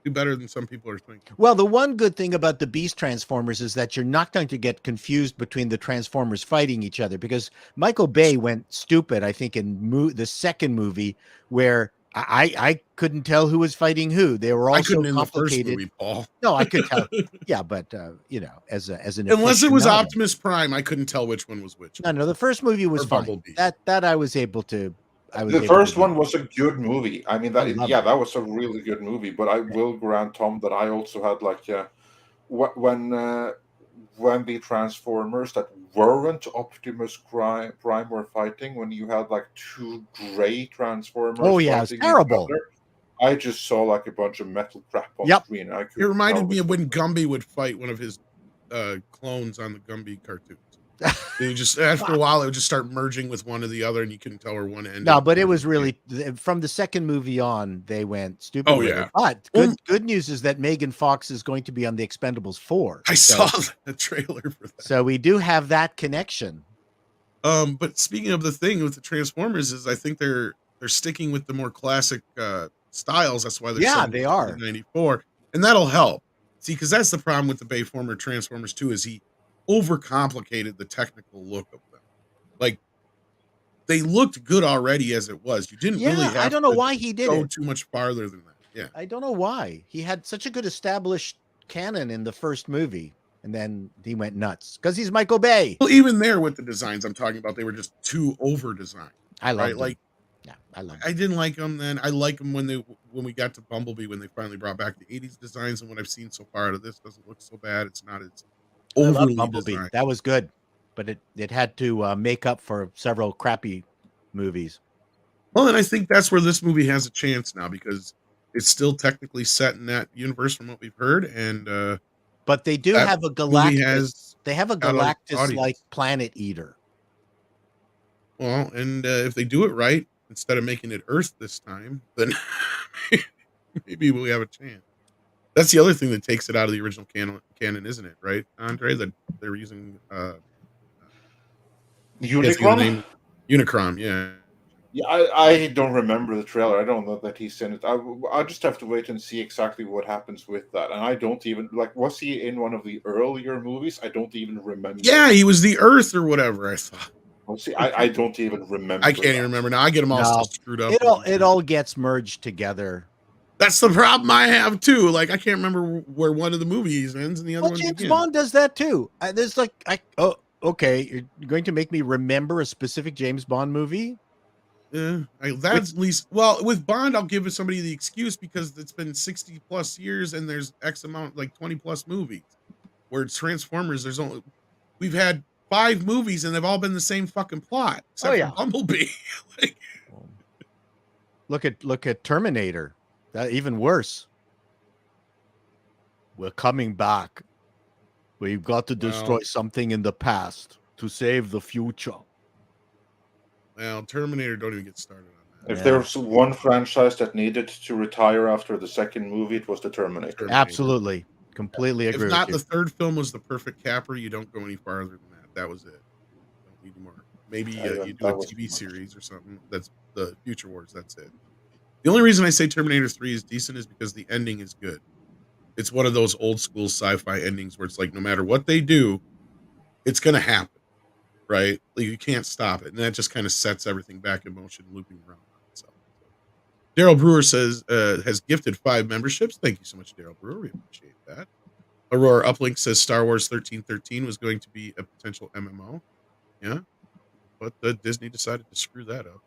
do better than some people are thinking. Well, the one good thing about the Beast Transformers is that you're not going to get confused between the Transformers fighting each other, because Michael Bay went stupid, I think, in the second movie, where I couldn't tell who was fighting who. They were all I couldn't so in the first complicated. movie, Paul. No, I could tell. Yeah, but as an Unless it was aficionado. Optimus Prime, I couldn't tell which one was which. No, the first movie was Or fine. Bumblebee. That I was able to. The first one was a good movie. I mean, I love it. that was a really good movie. But I will grant Tom that I also had like when the Transformers that weren't Optimus Prime were fighting, when you had like two gray Transformers. Oh yeah, it's fighting each terrible. other, I just saw like a bunch of metal crap on Yep. screen. It reminded me of when Gumby would fight one of his clones on the Gumby cartoons. It would just, after a while, it would just start merging with one or the other, and you couldn't tell where one ended. No, but it was really from the second movie on, they went stupid. Oh, with yeah. it. But good news is that Megan Fox is going to be on the Expendables 4. I saw the trailer for that. So we do have that connection. But speaking of the thing with the Transformers, is I think they're sticking with the more classic styles. That's why they're They are 94, and that'll help. See, because that's the problem with the Bay former Transformers 2 is he overcomplicated the technical look of them. Like, they looked good already as it was. You didn't really have I don't know to why he did go it. too much farther than that. Yeah. I don't know why. He had such a good established canon in the first movie, and then he went nuts because he's Michael Bay. Well, even there with the designs I'm talking about, they were just too over designed. I love right? Like, yeah, I love I didn't like them then. I like them when we got to Bumblebee, when they finally brought back the 80s designs, and what I've seen so far out of this doesn't look so bad. It's not as overly Bumblebee. designed. That was good, but it had to make up for several crappy movies. Well, and I think that's where this movie has a chance now, because it's still technically set in that universe from what we've heard, and but they do have a Galactus. They have a got an Galactus-like audience. planet eater. well, and if they do it right, instead of making it Earth this time, then maybe we have a chance. That's the other thing that takes it out of the original canon, isn't it? Right, Andre? That they're using Unicron. Unicron, yeah. Yeah, I don't remember the trailer. I don't know that he's in it. I just have to wait and see exactly what happens with that. And I don't even was he in one of the earlier movies? I don't even remember. Yeah, he was the Earth or whatever. I thought. Well, see, I don't even remember. I can't even remember now. I get them all still screwed up. It all gets merged together. That's the problem I have too. Like, I can't remember where one of the movies ends and the other one James begins. Bond does that too. There's okay, you're going to make me remember a specific James Bond movie? Yeah, that's at least. Well, with Bond, I'll give somebody the excuse because it's been 60 plus years and there's X amount, like 20 plus movies. Where it's Transformers, we've had 5 movies and they've all been the same fucking plot, except for Bumblebee. Like, Look at Terminator. That even worse. We're coming back. We've got to destroy something in the past to save the future. Well, Terminator, don't even get started on that. If there was one franchise that needed to retire after the second movie, it was the Terminator. Absolutely. Completely agree. If not, with you. the third film was the perfect capper. You don't go any farther than that. That was it. Don't need more. Maybe you do a TV series or something. That's the Future Wars. That's it. The only reason I say Terminator 3 is decent is because the ending is good. It's one of those old school sci-fi endings where it's like, no matter what they do, it's going to happen, right? Like, you can't stop it. And that just kind of sets everything back in motion, looping around on itself. Daryl Brewer says, has gifted 5 memberships. Thank you so much, Daryl Brewer. We appreciate that. Aurora Uplink says Star Wars 1313 was going to be a potential MMO. Yeah. But Disney decided to screw that up.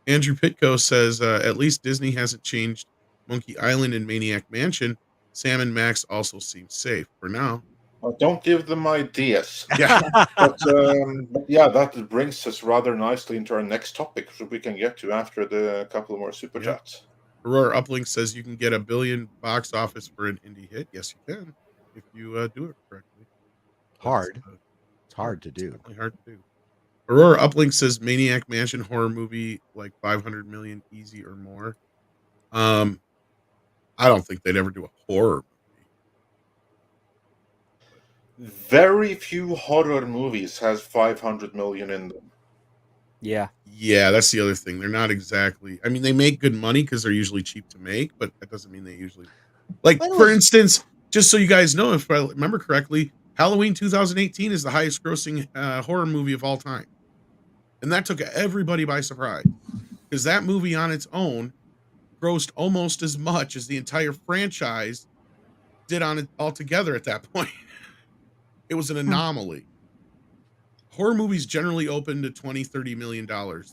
Andrew Pitko says, at least Disney hasn't changed Monkey Island and Maniac Mansion. Sam and Max also seem safe for now. Well, don't give them ideas. Yeah. But yeah, that brings us rather nicely into our next topic, which we can get to after the couple more super chats. Aurora Uplink says you can get $1 billion box office for an indie hit. Yes, you can, if you do it correctly. Hard. It's hard to do. It's definitely hard to do. Aurora Uplink says Maniac Mansion horror movie like 500 million easy or more. I don't think they'd ever do a horror movie. Very few horror movies has 500 million in them. Yeah. Yeah, that's the other thing. They're not exactly. I mean, they make good money because they're usually cheap to make, but that doesn't mean they usually. Like, for instance, just so you guys know, if I remember correctly, Halloween 2018 is the highest grossing horror movie of all time. And that took everybody by surprise because that movie on its own grossed almost as much as the entire franchise did on it altogether at that point. It was an anomaly. Horror movies generally open to $20-30 million.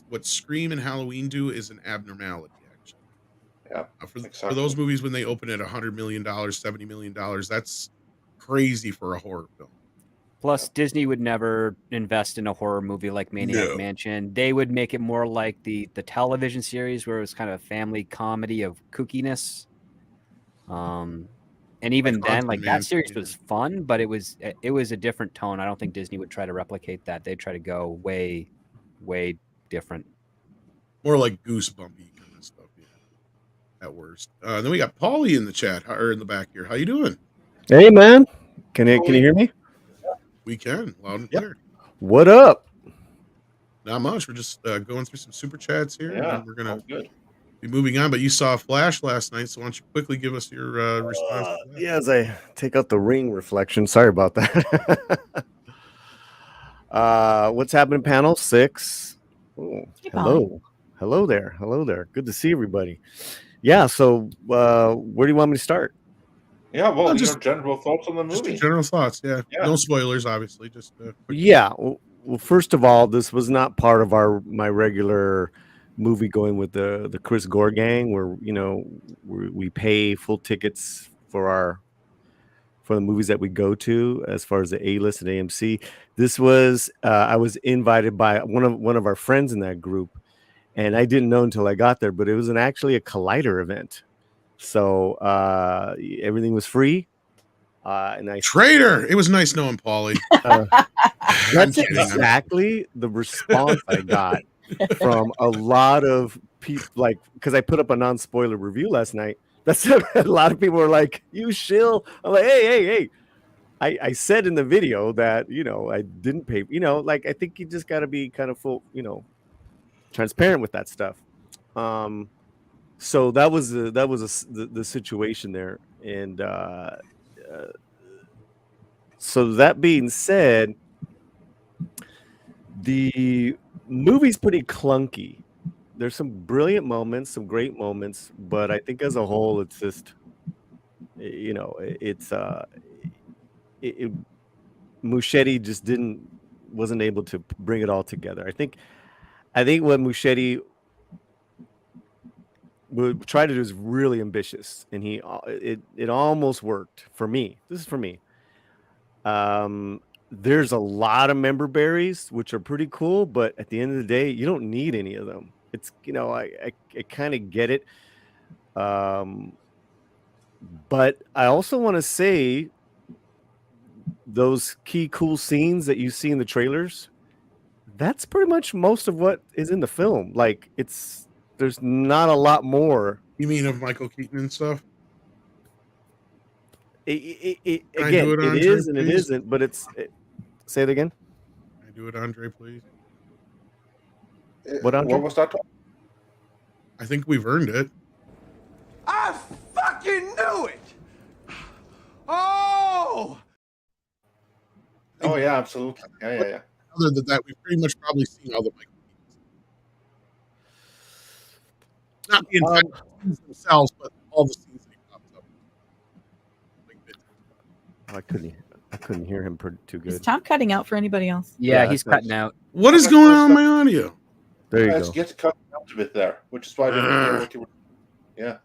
What Scream and Halloween do is an abnormality, actually. Yeah, for those movies, when they open at $100 million, $70 million, that's crazy for a horror film. Plus, Disney would never invest in a horror movie like Maniac Mansion. They would make it more like the television series where it was kind of a family comedy of kookiness. And even then, like that series was fun, but it was a different tone. I don't think Disney would try to replicate that. They'd try to go way, way different. More like goosebumpy kind of stuff, yeah. At worst. Then we got Paulie in the chat or in the back here. How you doing? Hey man, can you hear me? We can, loud and clear. What up? Not much. We're just going through some super chats here. Yeah, and we're gonna be moving on. But you saw Flash last night, so why don't you quickly give us your response? To that? Yeah, as I take out the ring reflection. Sorry about that. What's happening, panel 6? Oh, hello there. Good to see everybody. Yeah. So, where do you want me to start? Yeah, well, just general thoughts on the movie. Just general thoughts, yeah. No spoilers, obviously. Just yeah. Well, first of all, this was not part of my regular movie going with the Chris Gore gang, where we pay full tickets for the movies that we go to, as far as the A-list and AMC. This was I was invited by one of our friends in that group, and I didn't know until I got there, but it was actually a Collider event. So everything was free. And Traitor! It was nice knowing Paulie. That's exactly the response I got from a lot of people, like, because I put up a non-spoiler review last night. That's a lot of people were like, "You shill." I'm like, hey. I said in the video that I didn't pay. Like, I think you just got to be kind of full, transparent with that stuff. So that was the situation there, and so that being said, the movie's pretty clunky. There's some brilliant moments, some great moments, but I think as a whole, it's just Muschietti just wasn't able to bring it all together. I think what Muschietti would try to do is really ambitious, and it almost worked for me. This is for me. There's a lot of member berries, which are pretty cool, but at the end of the day, you don't need any of them. It's, you know, I kind of get it. But I also want to say those key cool scenes that you see in the trailers, that's pretty much most of what is in the film. Like, there's not a lot more. You mean of Michael Keaton and stuff? Again, it, it Andre, is and it please? isn't, but say it again. Can I do it, Andre, please? What, Andre? What was that? I think we've earned it. I fucking knew it! Oh! Oh yeah, absolutely. Yeah. Other than that, we've pretty much probably seen all the Michael Keatons. Not the entire scenes themselves, but all the scenes that he pops up. I couldn't hear him too good. Is Tom cutting out for anybody else? Yeah, he's cutting out. What is going on with my audio? There you Let's go. get to cut out a bit there, which is why I didn't hear what you were. Yeah.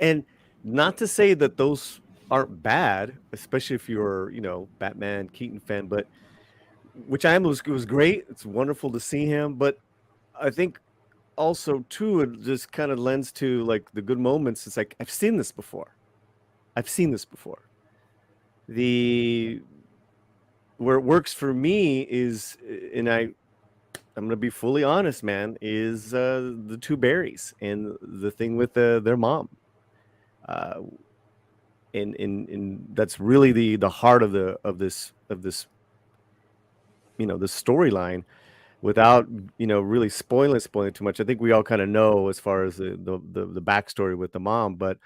And not to say that those aren't bad, especially if you're, you know, Batman Keaton fan, but which I am was great. It's wonderful to see him, but I think also too it just kind of lends to like the good moments. It's like I've seen this before. Where it works for me is, and I'm gonna be fully honest, man, is the two berries and the thing with their mom. And that's really the heart of this you know, the storyline, without, you know, really spoiling too much. I think we all kind of know as far as the backstory with the mom, but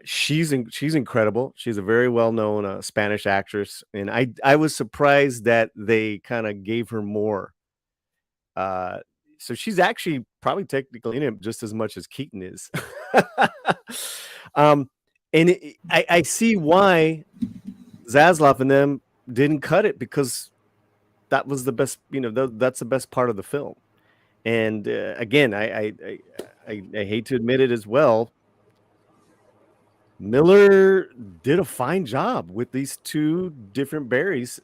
she's incredible. She's a very well-known Spanish actress, and I was surprised that they kind of gave her more. So she's actually probably technically in it just as much as Keaton is. And I see why Zaslav and them didn't cut it, because that was the best, you know, that's the best part of the film. And again, I hate to admit it as well, Miller did a fine job with these two different berries.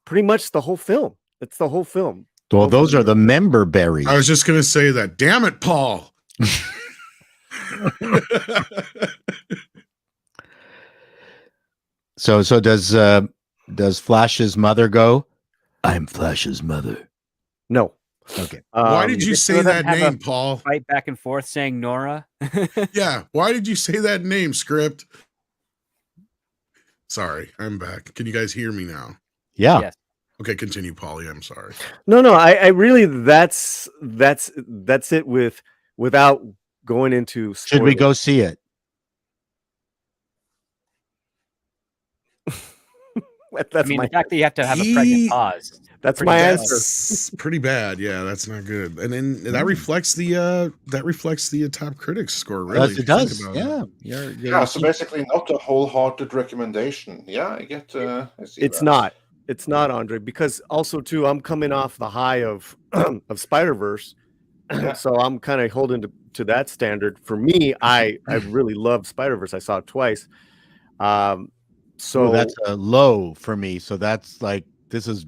Pretty much the whole film. It's the whole film. Well, those are the member berries. I was just going to say that. Damn it, Paul. So does Flash's mother go? I'm Flash's mother. No. Okay. Why did you say that name, Paul? Fight back and forth saying Nora. Yeah. Why did you say that name, Script? Sorry, I'm back. Can you guys hear me now? Yeah. Yes. Okay, continue, Paulie. I'm sorry. No. I really that's it without going into spoilers. Should we go see it? That's I mean, my the fact that you have to have a pregnant pause. That's my answer. That's pretty bad. Yeah, that's not good. And then that reflects the top critics score. Really, It does. Yeah. Yeah, so basically not a wholehearted recommendation. Yeah, I get. I see It's that. not. It's not, Andre, because also too, I'm coming off the high of of Spider-Verse, so I'm kind of holding to that standard. For me, I really loved Spider-Verse. I saw it twice. So that's a low for me. So that's like, this is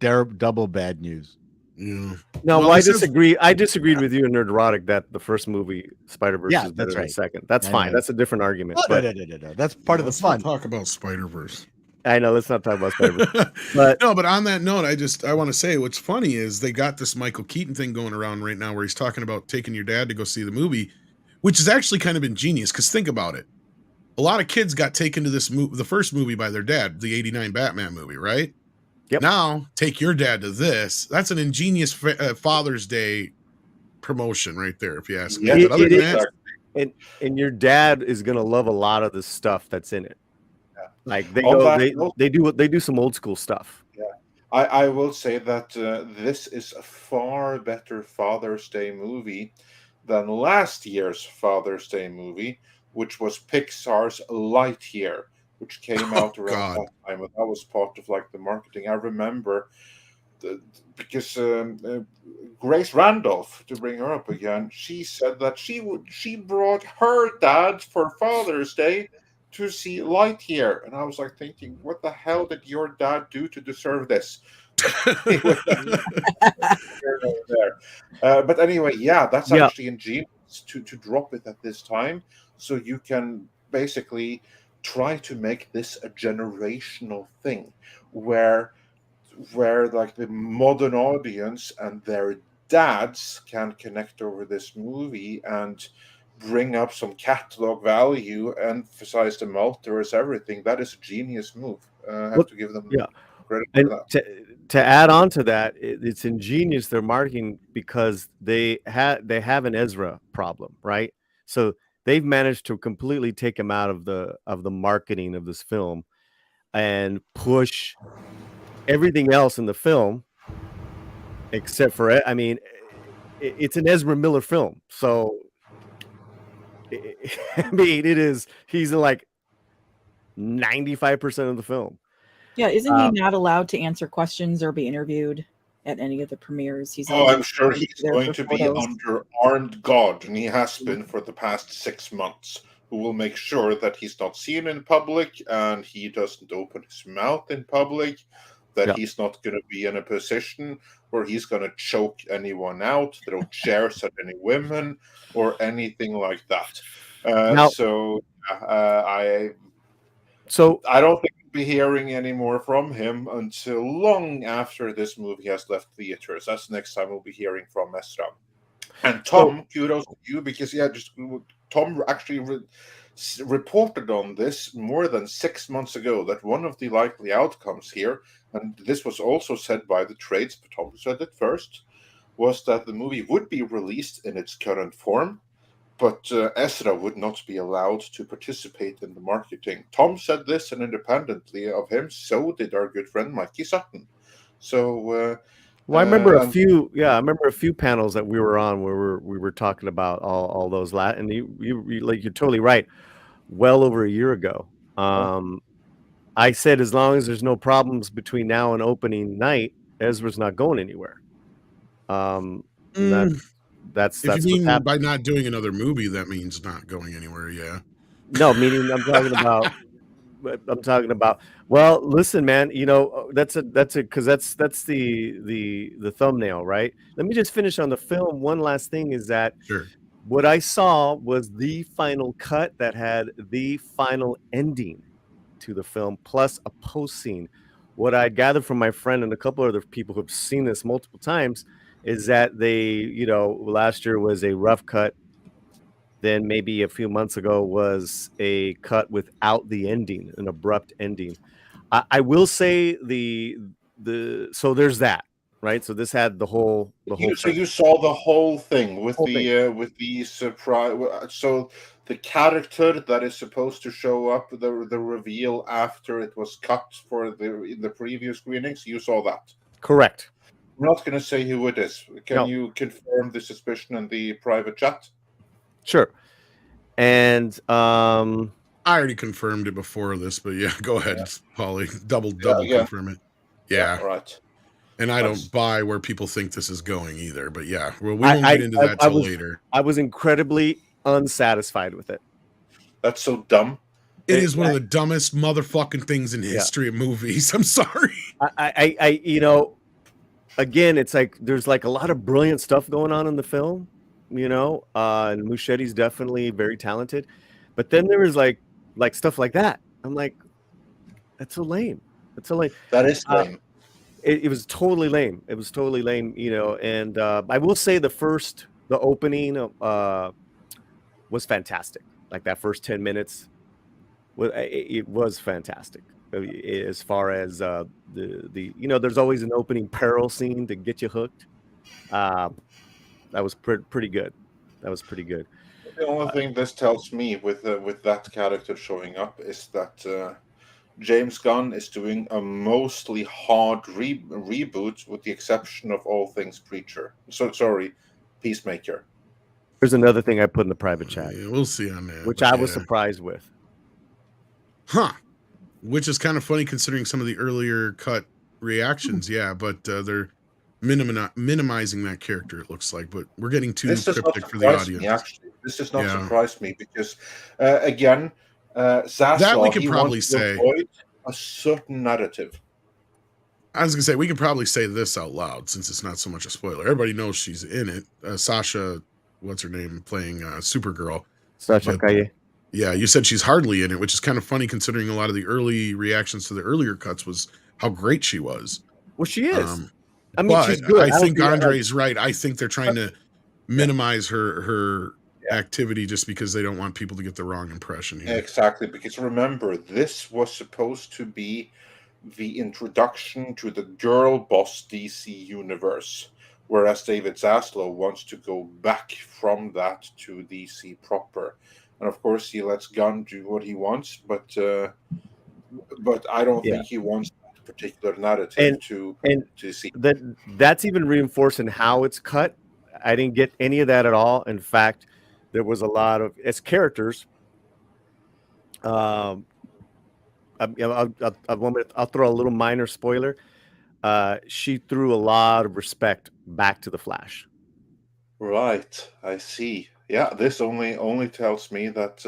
double bad news. Yeah. No, Well, I disagree. I disagreed with you in Nerdrotic that the first movie Spider-Verse is better that's than right. the second. That's I fine. know. That's a different argument. No, But that's part of the Let's not fun. talk about Spider-Verse. I know. Let's not talk about Spider-Verse. But No, but on that note, I want to say what's funny is they got this Michael Keaton thing going around right now where he's talking about taking your dad to go see the movie, which is actually kind of ingenious, because think about it. A lot of kids got taken to the first movie by their dad, the 89 Batman movie, right? Yep. Now, take your dad to this. That's an ingenious Father's Day promotion right there, if you ask me. Yeah, But other it than is. that, and your dad is gonna love a lot of the stuff that's in it. Yeah. Like they do some old school stuff. Yeah, I will say that this is a far better Father's Day movie than last year's Father's Day movie, which was Pixar's Lightyear, which came out around that time, and that was part of like the marketing. I remember because Grace Randolph, to bring her up again, she said that she brought her dad for Father's Day to see light here. And I was like thinking, what the hell did your dad do to deserve this? But anyway, yeah, that's Yeah. actually ingenious to drop it at this time, so you can basically try to make this a generational thing, where like the modern audience and their dads can connect over this movie and bring up some catalog value, emphasize the multiverse, everything. That is a genius move. I have to give them credit for And that. to add on to that, it's ingenious their marketing, because they have an Ezra problem, right? So they've managed to completely take him out of the marketing of this film and push everything else in the film except for, I mean, it's an Ezra Miller film, so I mean, he's in like 95% of the film. Yeah, isn't he not allowed to answer questions or be interviewed at any of the premieres? I'm sure he's going to be under armed guard, and he has been for the past 6 months, who will make sure that he's not seen in public and he doesn't open his mouth in public, that he's not going to be in a position where he's going to choke anyone out, throw chairs at any women, or anything like that. I don't think we'll be hearing any more from him until long after this movie has left theaters. That's the next time we'll be hearing from Ezra. And Tom, kudos to you, because Tom actually reported on this more than 6 months ago, that one of the likely outcomes here, and this was also said by the trades, but Tom said it first, was that the movie would be released in its current form, but Ezra would not be allowed to participate in the marketing. Tom said this, and independently of him, so did our good friend Mikey Sutton. So, I remember a few panels that we were on where we were talking about all those and you're totally right. Well over a year ago, I said, as long as there's no problems between now and opening night, Ezra's not going anywhere. That's if you mean by not doing another movie, that means not going anywhere. Yeah. No, meaning I'm talking about. Well, listen, man. You know, that's because that's the thumbnail, right? Let me just finish on the film. One last thing is that what I saw was the final cut that had the final ending to the film, plus a post scene. What I gathered from my friend and a couple other people who've seen this multiple times is that last year was a rough cut. Then maybe a few months ago was a cut without the ending, an abrupt ending. I will say so there's that, right? So this had the whole. So you saw the whole thing with the surprise. So the character that is supposed to show up, the reveal after it was cut in the previous screenings, you saw that. Correct. I'm not going to say who it is. Can you confirm the suspicion in the private chat? Sure. And I already confirmed it before this, but yeah, go ahead, Paulie. Double confirm it. Yeah. Right. And I don't buy where people think this is going either, but yeah, well, we won't get into that till later. I was incredibly unsatisfied with it. That's so dumb. It is one of the dumbest motherfucking things in history of movies. I'm sorry. Again, it's like there's like a lot of brilliant stuff going on in the film, and Muschietti's definitely very talented, but then there was like stuff like that. I'm like, that's so lame. That is lame. It was totally lame. It was totally lame, and I will say the opening was fantastic. Like that first 10 minutes, it was fantastic. As far as there's always an opening peril scene to get you hooked. That was pretty good. The only thing this tells me with that character showing up is that James Gunn is doing a mostly hard reboot, with the exception of all things Peacemaker. There's another thing I put in the private chat. Yeah, we'll see on that. Which I was surprised with. Huh. Which is kind of funny considering some of the earlier cut reactions. Yeah, but they're minimizing that character, it looks like. But we're getting too cryptic for the audience. This does not surprise me, because, again, Zaslav, That we could he probably wants to say. avoid a certain narrative. I was gonna say we could probably say this out loud since it's not so much a spoiler. Everybody knows she's in it. Sasha, what's her name, playing Supergirl. Sasha But, Calle. yeah, you said she's hardly in it, which is kind of funny considering a lot of the early reactions to the earlier cuts was how great she was. Well, she is. I mean, she's good. I think Andre's right. I think they're trying to minimize her activity just because they don't want people to get the wrong impression here. Exactly, because remember, this was supposed to be the introduction to the girl boss DC universe, whereas David Zaslav wants to go back from that to DC proper. And of course, he lets Gunn do what he wants, but I don't think he wants that particular narrative to see. That's even reinforced in how it's cut. I didn't get any of that at all. In fact, there was a lot of as characters. I'll throw a little minor spoiler. She threw a lot of respect back to the Flash. Right, I see. Yeah, this only tells me that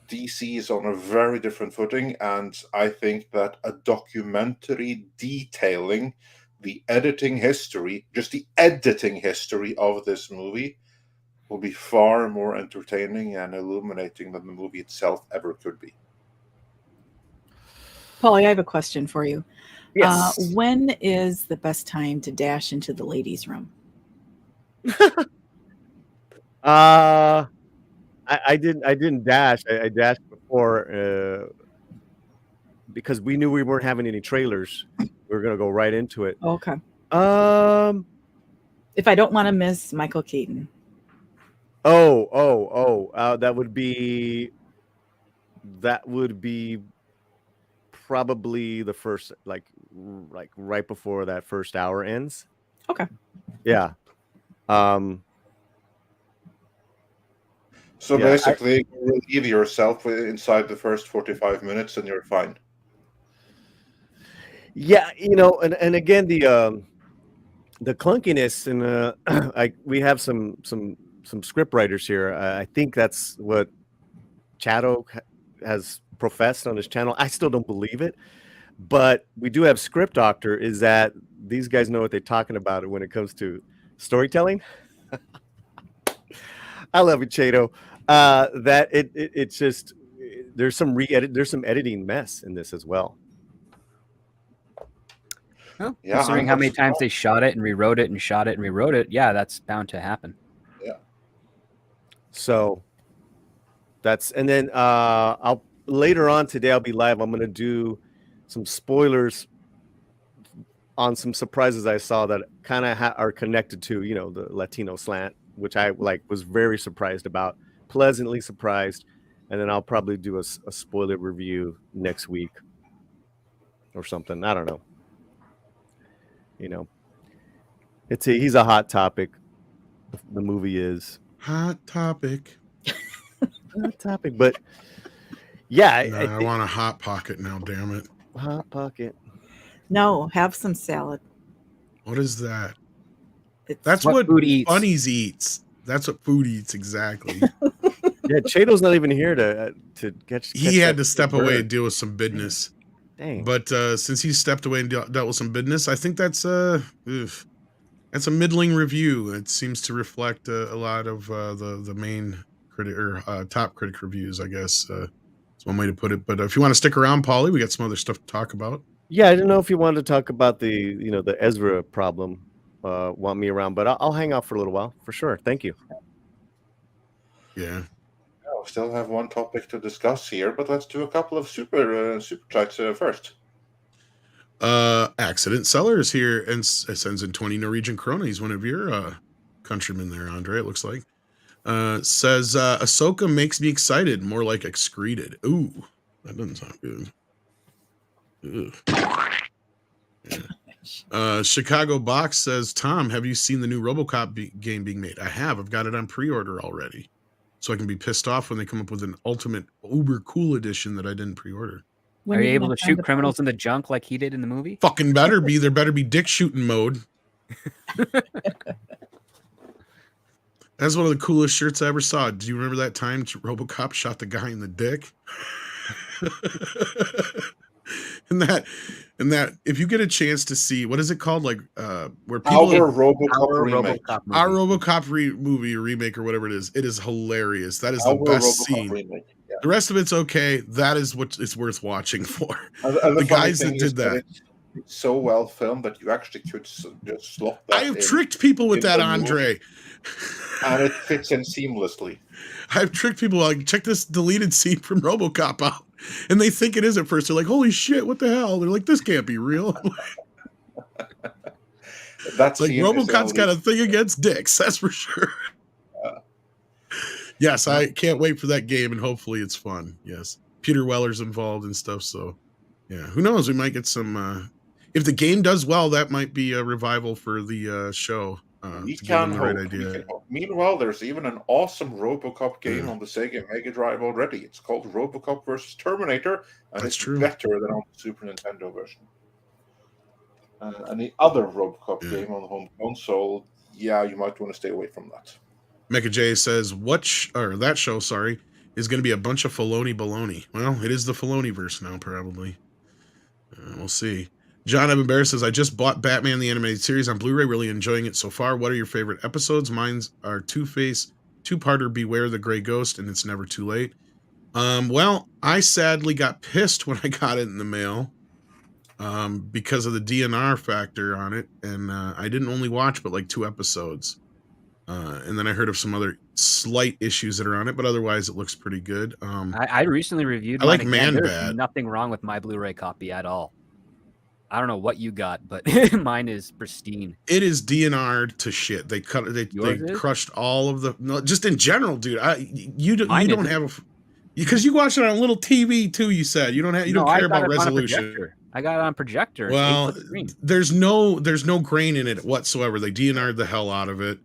DC is on a very different footing, and I think that a documentary detailing the editing history, just the editing history of this movie, will be far more entertaining and illuminating than the movie itself ever could be. Paulie, I have a question for you. Yes. When is the best time to dash into the ladies' room? I didn't dash. I dashed before because we knew we weren't having any trailers. We were gonna go right into it. Okay. If I don't want to miss Michael Keaton. That would be probably the first, like right before that first hour ends. Okay. Yeah. So basically, relieve yourself inside the first 45 minutes, and you're fine. Yeah, and again the clunkiness and we have some script writers here. I think that's what Chato has professed on his channel. I still don't believe it, but we do have Script Doctor. Is that these guys know what they're talking about when it comes to storytelling? I love it, Chato. That it's just there's some editing mess in this as well. Well, considering how many times they shot it and rewrote it and shot it and rewrote it, yeah, that's bound to happen. Yeah. So that's, and then I'll later on today I'll be live. I'm gonna do some spoilers on some surprises I saw that kind of are connected to the Latino slant, which I was very surprised about, pleasantly surprised. And then I'll probably do a spoiler review next week or something. I don't know. He's a hot topic. The movie is hot topic. Hot topic, but yeah, I want a hot pocket now. Damn it, hot pocket. No, have some salad. What is that? That's what food eats. Bunnies eats. That's what food eats exactly. Yeah, Chato's not even here to catch. He had to step away and deal with some business. Dang. But since he stepped away and dealt with some business, I think that's a middling review. It seems to reflect a lot of the main critic or top critic reviews, I guess. That's one way to put it. But if you want to stick around, Paulie, we got some other stuff to talk about. Yeah, I didn't know if you wanted to talk about the Ezra problem. Want me around, but I'll hang out for a little while for sure. Thank you. Yeah. We still have one topic to discuss here, but let's do a couple of super chats first. Accident Seller is here and sends in 20 Norwegian krona. He's one of your countrymen there, Andre, it looks like. Says Ahsoka makes me excited, more like excreted. Ooh, that doesn't sound good. Yeah. Chicago Box says, Tom, have you seen the new RoboCop game being made? I have. I've got it on pre-order already. So I can be pissed off when they come up with an ultimate uber cool edition that I didn't pre-order. Are you able to shoot criminals in the junk like he did in the movie? Fucking better be. There better be dick shooting mode. That's one of the coolest shirts I ever saw. Do you remember that time RoboCop shot the guy in the dick? and that if you get a chance to see, what is it called, like where people Our RoboCop Our remake. RoboCop movie. our RoboCop movie or remake or whatever it is hilarious. That is Our the best RoboCop scene. remake. Yeah. The rest of it's okay. That is what it's worth watching for. And The funny guys thing that is did that. it's so well filmed that you actually could just slot that I have in, tricked people with in that, the movie, Andre. and it fits in seamlessly. I've tricked people, like, check this deleted scene from RoboCop out. And they think it is at first. They're like, holy shit, what the hell? They're like, this can't be real. That It's like, scene is RoboCop's got a only- thing against dicks, that's for sure. Yes, I can't wait for that game, and hopefully it's fun. Yes. Peter Weller's involved and stuff, so yeah. Who knows? We might get some if the game does well, that might be a revival for the show. we to give them can the hope. right We idea. can hope. Meanwhile, there's even an awesome RoboCop game Yeah. on the Sega Mega Drive already. It's called RoboCop versus Terminator, and That's it's true. better than on the Super Nintendo version. And the other RoboCop Yeah. game on the home console, yeah, you might want to stay away from that. Mecha J says, that show, sorry, is going to be a bunch of Filoni baloney. Well, it is the Filoni verse now, probably. We'll see. John Evan Bear says, I just bought Batman the Animated Series on Blu-ray, really enjoying it so far. What are your favorite episodes? Mine's are Two-Face, two-parter Beware the Gray Ghost, and It's Never Too Late. Well, I sadly got pissed when I got it in the mail because of the DNR factor on it, and I didn't only watch but like 2 episodes. And then I heard of some other slight issues that are on it, but otherwise it looks pretty good. I recently reviewed. I like mine again. Man There's Bad. nothing wrong with my Blu-ray copy at all. I don't know what you got, but mine is pristine. It is DNR'd to shit. They Yours is? crushed all of the, no, just in general, dude. You Mine don't isn't. have because you watch it on a little TV too. You said you don't No, don't I care got about it on a resolution. projector. I got it on projector. Well, It's 8-foot screen. there's no grain in it whatsoever. They DNR'd the hell out of it,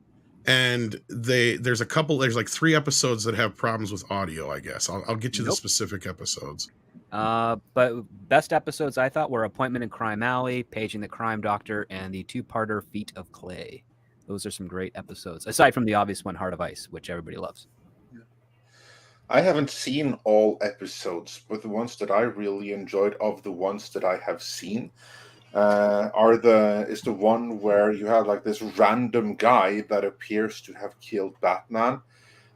and there's like 3 episodes that have problems with audio. I guess I'll get you the Nope. specific episodes. But best episodes I thought were Appointment in Crime Alley, Paging the Crime Doctor, and the 2-parter Feet of Clay. Those are some great episodes, aside from the obvious one, Heart of Ice, which everybody loves. I haven't seen all episodes, but the ones that I really enjoyed of the ones that I have seen is the one where you have like this random guy that appears to have killed Batman.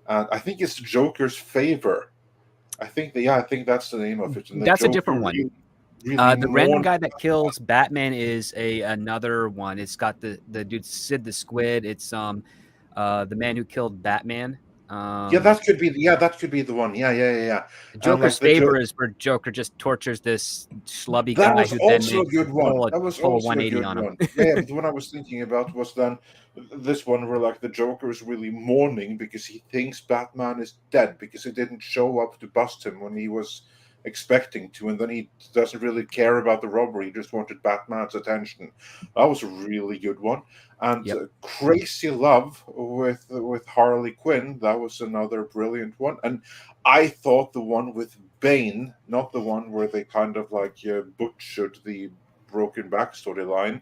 And I think it's the Joker's favor. I think that's the name of it. And the That's a Joker different one. really The random mourned guy that kills Batman is another one. It's got the dude Sid the Squid. It's the man who killed Batman. that could be the one. Yeah. Joker's like the favor is where Joker just tortures this schlubby That guy was who then also a makes good one. full That was full also a 180 good on him. one. Yeah, but the one I was thinking about was then this one where like the Joker is really mourning because he thinks Batman is dead because he didn't show up to bust him when he was expecting to, and then he doesn't really care about the robbery. He just wanted Batman's attention. That was a really good one. And Yep. Crazy Love with Harley Quinn, that was another brilliant one. And I thought the one with Bane, not the one where they kind of like butchered the broken back storyline,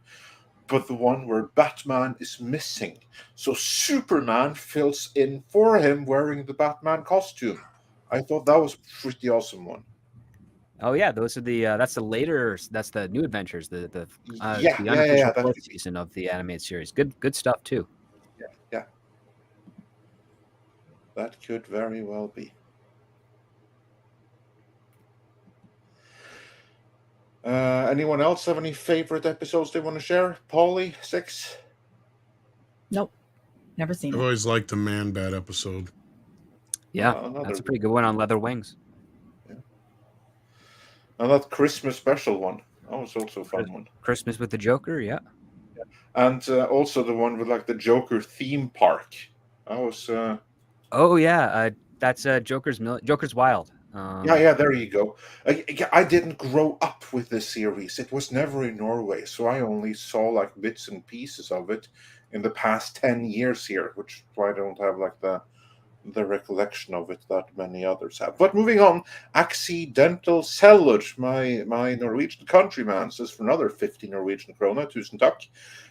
but the one where Batman is missing. So Superman fills in for him wearing the Batman costume. I thought that was a pretty awesome one. Oh yeah, those are that's the new adventures, the Yeah, unofficial that 4th could be. season of the animated series. Good stuff too. Yeah. That could very well be. Anyone else have any favorite episodes they want to share? Paulie, 6? Nope. Never seen I've it. always liked the Man Bad episode. Yeah, Another that's a pretty good one on Leather Wings. And that Christmas special one. That was also a fun one. Christmas with the Joker, yeah. And also the one with like the Joker theme park. That was Oh yeah, that's Joker's Wild. yeah, there you go. I didn't grow up with this series. It was never in Norway, so I only saw like bits and pieces of it in the past 10 years here, which is why I don't have like the the recollection of it that many others have. But moving on, Accidental Seller, my Norwegian countryman, says for another 50 Norwegian krona, tusen takk.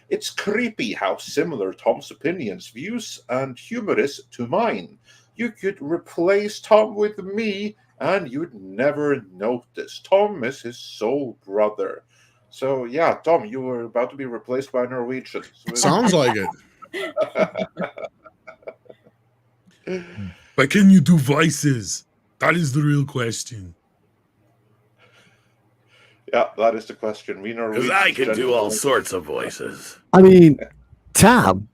It's creepy how similar Tom's opinions, views, and humor is to mine. You could replace Tom with me, and you'd never notice. Tom is his soul brother. So yeah, Tom, you were about to be replaced by Norwegian. Sounds like it. But can you do voices? That is the real question. Yeah, that is the question. We Because I can do all sorts of voices. I mean, Tom,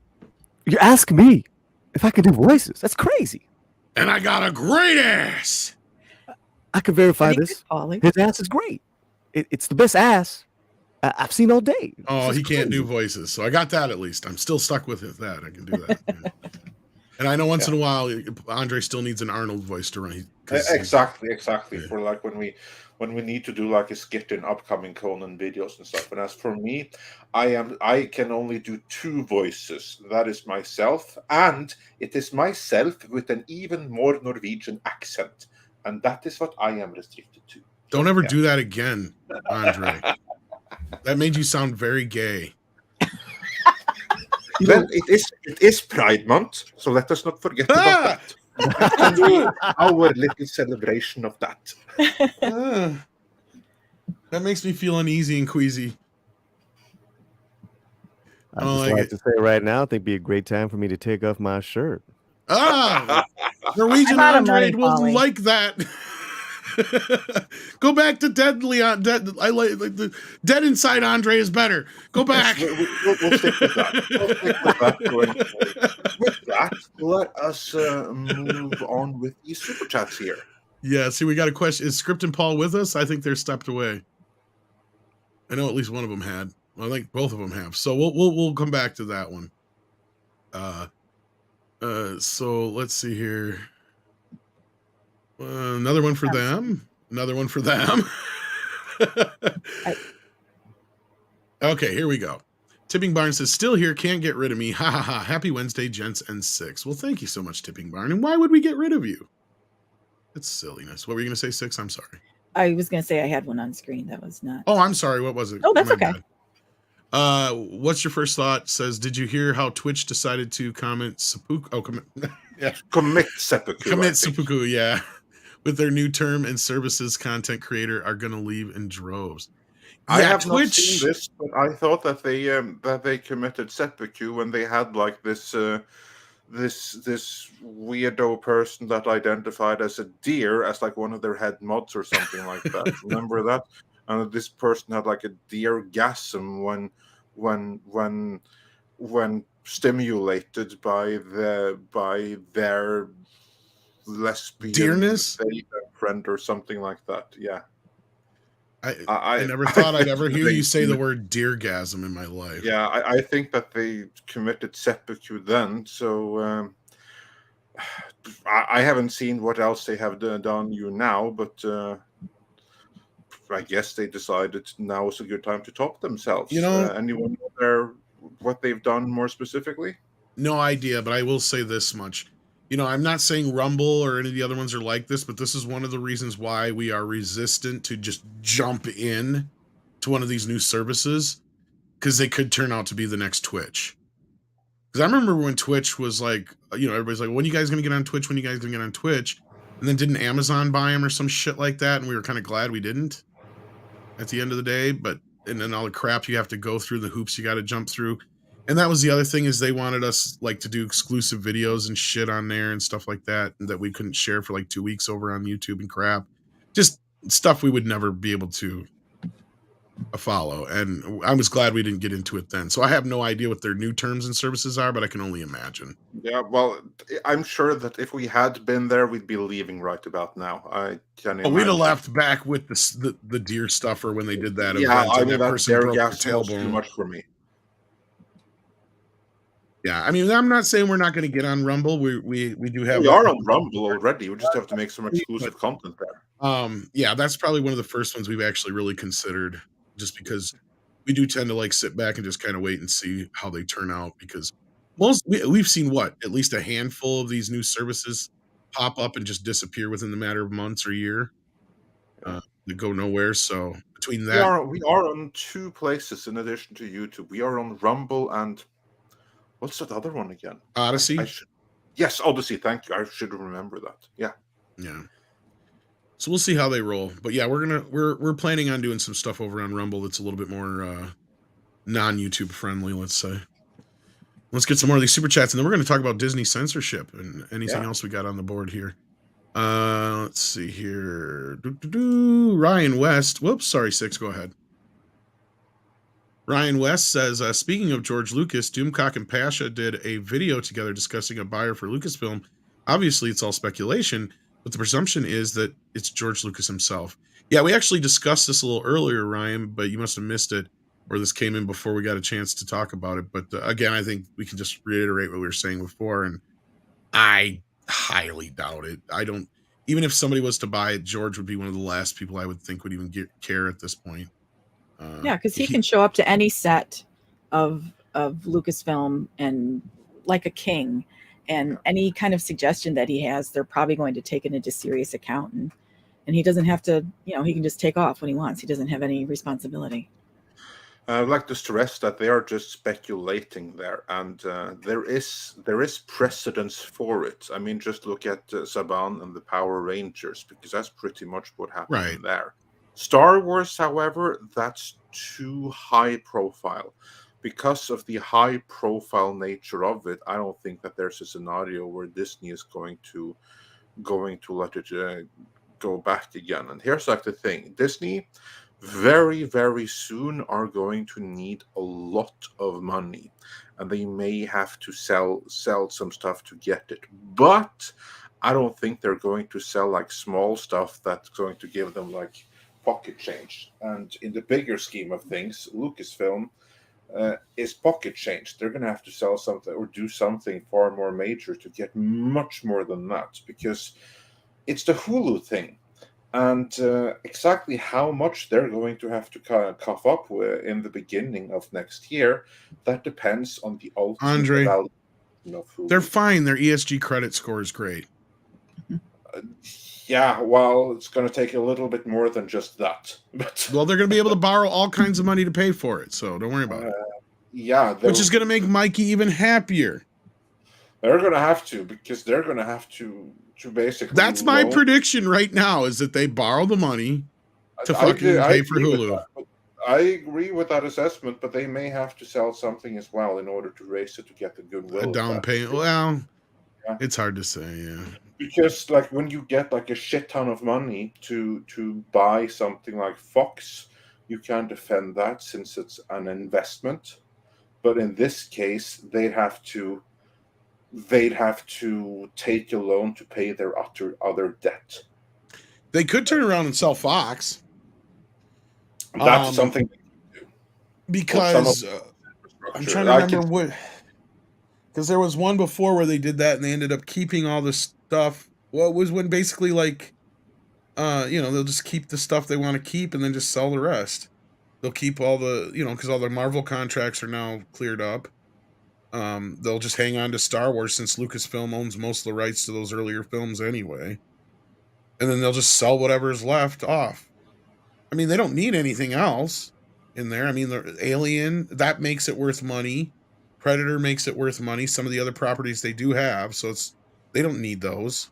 you're asking me if I can do voices. That's crazy. And I got a great ass. I can verify Pretty this. good, Paulie. His ass is great. It's the best ass I've seen all day. Oh, he can't do voices. So I got that at least. I'm still stuck with that. I can do that. And I know once in a while, Andre still needs an Arnold voice to run. Exactly. Yeah. For like when we need to do like a skit in upcoming Conan videos and stuff. And as for me, I can only do two voices. That is myself, and it is myself with an even more Norwegian accent, and that is what I am restricted to. Don't ever do that again, Andre. That made you sound very gay. Well, it is Pride Month, so let us not forget about that. Our little celebration of that. That makes me feel uneasy and queasy. I'd just like to say right now, I think it'd be a great time for me to take off my shirt. Norwegian Andre will Paulie. like that. Go back to Dead Leon. I like the Dead Inside Andre is better. Go back. We'll stick with that. With that, let us move on with the super chats here. Yeah, see, we got a question. Is Script and Paul with us? I think they're stepped away. I know at least one of them had. Well, I think both of them have. So we'll come back to that one. So let's see here. Another one for them. Another one for them. Okay, here we go. Tipping Barn says, still here, can't get rid of me. Ha ha ha. Happy Wednesday, gents and Six. Well, thank you so much, Tipping Barn. And why would we get rid of you? It's silliness. What were you going to say, Six? I'm sorry. I was going to say I had one on screen. That was not. Oh, I'm sorry. What was it? Oh, that's My okay. bad. What's your first thought? Says, did you hear how Twitch decided to comment seppuku? Oh, Commit seppuku. Commit seppuku, yeah. With their new term and services, content creator are going to leave in droves. I have not seen this, but I thought that they committed seppuku when they had like this weirdo person that identified as a deer as like one of their head mods or something like that. Remember that? And this person had like a deergasm when stimulated by their lesbian deerness friend or something like that. Yeah. I never thought I'd ever hear you say the word deergasm in my life. Yeah, I think that they committed seppuku then. So I haven't seen what else they have done now, but I guess they decided now is a good time to top themselves. You know, anyone know what they've done more specifically? No idea, but I will say this much. You know, I'm not saying Rumble or any of the other ones are like this, but this is one of the reasons why we are resistant to just jump in to one of these new services, because they could turn out to be the next Twitch. Because I remember when Twitch was like, you know, everybody's like, when are you guys going to get on Twitch? When are you guys going to get on Twitch? And then didn't Amazon buy them or some shit like that? And we were kind of glad we didn't at the end of the day. But, and then all the crap you have to go through, the hoops you got to jump through. And that was the other thing, is they wanted us like to do exclusive videos and shit on there and stuff like that, and that we couldn't share for like 2 weeks over on YouTube and crap. Just stuff we would never be able to follow. And I was glad we didn't get into it then. So I have no idea what their new terms and services are, but I can only imagine. Yeah, well, I'm sure that if we had been there, we'd be leaving right about now. I can imagine. We'd have left back with the deer stuffer when they did that. Yeah, event, I and mean, that that person broke their gas was too tailbone. much for me. Yeah, I mean, I'm not saying we're not going to get on Rumble. We do have. We are on Rumble already. We just have to make some exclusive content there. Yeah, that's probably one of the first ones we've actually really considered, just because we do tend to like sit back and just kind of wait and see how they turn out. Because we've seen what, at least a handful of these new services pop up and just disappear within the matter of months or year. That go nowhere. So between that, We are on 2 places in addition to YouTube. We are on Rumble and what's that other one again? Odyssey. Yes, Odyssey. Thank you. I should remember that. Yeah. Yeah. So we'll see how they roll. But yeah, we're planning on doing some stuff over on Rumble that's a little bit more non-YouTube friendly, let's say. Let's get some more of these super chats, and then we're going to talk about Disney censorship and anything else we got on the board here. Let's see here. Ryan West. Whoops, sorry, Six. Go ahead. Ryan West says, speaking of George Lucas, Doomcock and Pasha did a video together discussing a buyer for Lucasfilm. Obviously, it's all speculation, but the presumption is that it's George Lucas himself. Yeah, we actually discussed this a little earlier, Ryan, but you must have missed it, or this came in before we got a chance to talk about it. But again, I think we can just reiterate what we were saying before, and I highly doubt it. I don't, even if somebody was to buy it, George would be one of the last people I would think would even care at this point. Yeah, because he can show up to any set of Lucasfilm and like a king, and any kind of suggestion that he has, they're probably going to take it into serious account, and he doesn't have to, he can just take off when he wants. He doesn't have any responsibility. I'd like to stress that they are just speculating there, and there is precedence for it. I mean, just look at Saban and the Power Rangers, because that's pretty much what happened there. Star Wars, however, that's too high profile. Because of the high profile nature of it, I don't think that there's a scenario where Disney is going to let it go back again. And here's like the thing: Disney very, very soon are going to need a lot of money, and they may have to sell some stuff to get it. But I don't think they're going to sell like small stuff that's going to give them like pocket change. And in the bigger scheme of things, Lucasfilm is pocket change. They're going to have to sell something or do something far more major to get much more than that, because it's the Hulu thing. And exactly how much they're going to have to cough up with in the beginning of next year, that depends on the ultimate value of Hulu. They're fine. Their ESG credit score is great. Yeah, well, it's going to take a little bit more than just that. But well, they're going to be able to borrow all kinds of money to pay for it, so don't worry about it. Yeah, which is going to make Mikey even happier. They're going to have to, because they're going to have to basically. That's my prediction right now: is that they borrow the money to pay for Hulu. I agree with that assessment, but they may have to sell something as well in order to raise it to get the goodwill. A down payment. Well, it's hard to say, yeah. Because like when you get like a shit ton of money to buy something like Fox, you can't defend that since it's an investment. But in this case, they'd have to take a loan to pay their other debt. They could turn around and sell Fox. That's something they can do. Because I'm trying to remember what. Because there was one before where they did that and they ended up keeping all the stuff. Well, it was when basically like, they'll just keep the stuff they want to keep and then just sell the rest. They'll keep all the, because all their Marvel contracts are now cleared up. They'll just hang on to Star Wars since Lucasfilm owns most of the rights to those earlier films anyway. And then they'll just sell whatever's left off. I mean, they don't need anything else in there. I mean, the Alien, that makes it worth money. Predator makes it worth money. Some of the other properties they do have, so they don't need those.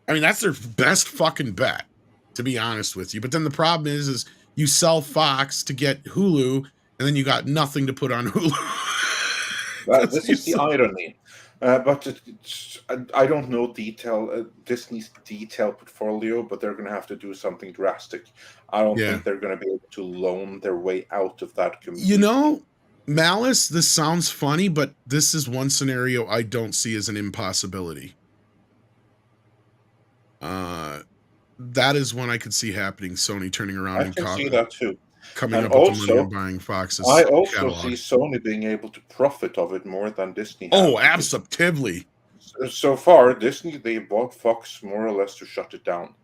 I mean, that's their best fucking bet, to be honest with you. But then the problem is you sell Fox to get Hulu, and then you got nothing to put on Hulu. This is the irony. But I don't know Disney's detailed portfolio, but they're going to have to do something drastic. I don't think they're going to be able to loan their way out of that completely. Malice, this sounds funny, but this is one scenario I don't see as an impossibility. That is one I could see happening. Sony turning around and see that too. Coming up with the money and buying Fox's I also catalog. see Sony being able to profit of it more than Disney. Oh, absolutely. So far, Disney, they bought Fox more or less to shut it down.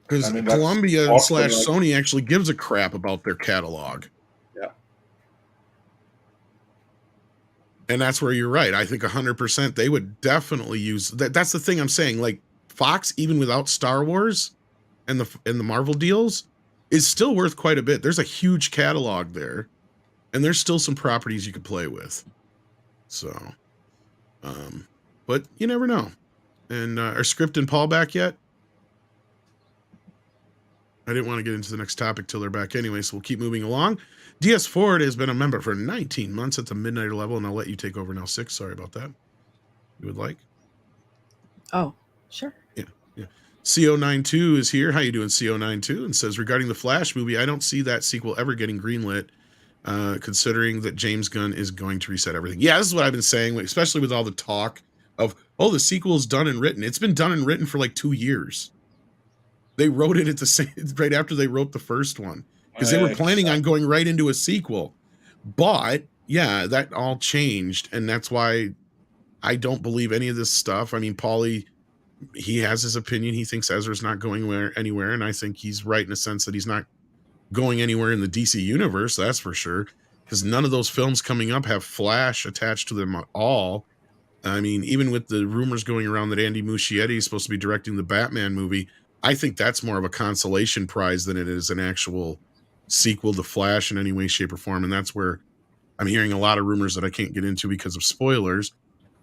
Because Columbia / Sony actually gives a crap about their catalog. Yeah. And that's where you're right. I think 100% they would definitely use that. That's the thing I'm saying. Like Fox, even without Star Wars and the Marvel deals, is still worth quite a bit. There's a huge catalog there, and there's still some properties you could play with. So, but you never know. And are Script and Paul back yet? I didn't want to get into the next topic till they're back anyway, so we'll keep moving along. DS Ford has been a member for 19 months at the Midnighter level, and I'll let you take over now, 6. Sorry about that. You would like? Oh, sure. Yeah. CO92 is here. How you doing, CO92? And says, regarding the Flash movie, I don't see that sequel ever getting greenlit, considering that James Gunn is going to reset everything. Yeah, this is what I've been saying, especially with all the talk of, the sequel is done and written. It's been done and written for like 2 years. They wrote it at the same right after they wrote the first one, because they were planning on going right into a sequel. But yeah, that all changed, and that's why I don't believe any of this stuff. I mean, Paulie, he has his opinion. He thinks Ezra's not going anywhere, and I think he's right in a sense that he's not going anywhere in the DC universe. That's for sure, because none of those films coming up have Flash attached to them at all. I mean, even with the rumors going around that Andy Muschietti is supposed to be directing the Batman movie, I think that's more of a consolation prize than it is an actual sequel to Flash in any way, shape, or form. And that's where I'm hearing a lot of rumors that I can't get into because of spoilers.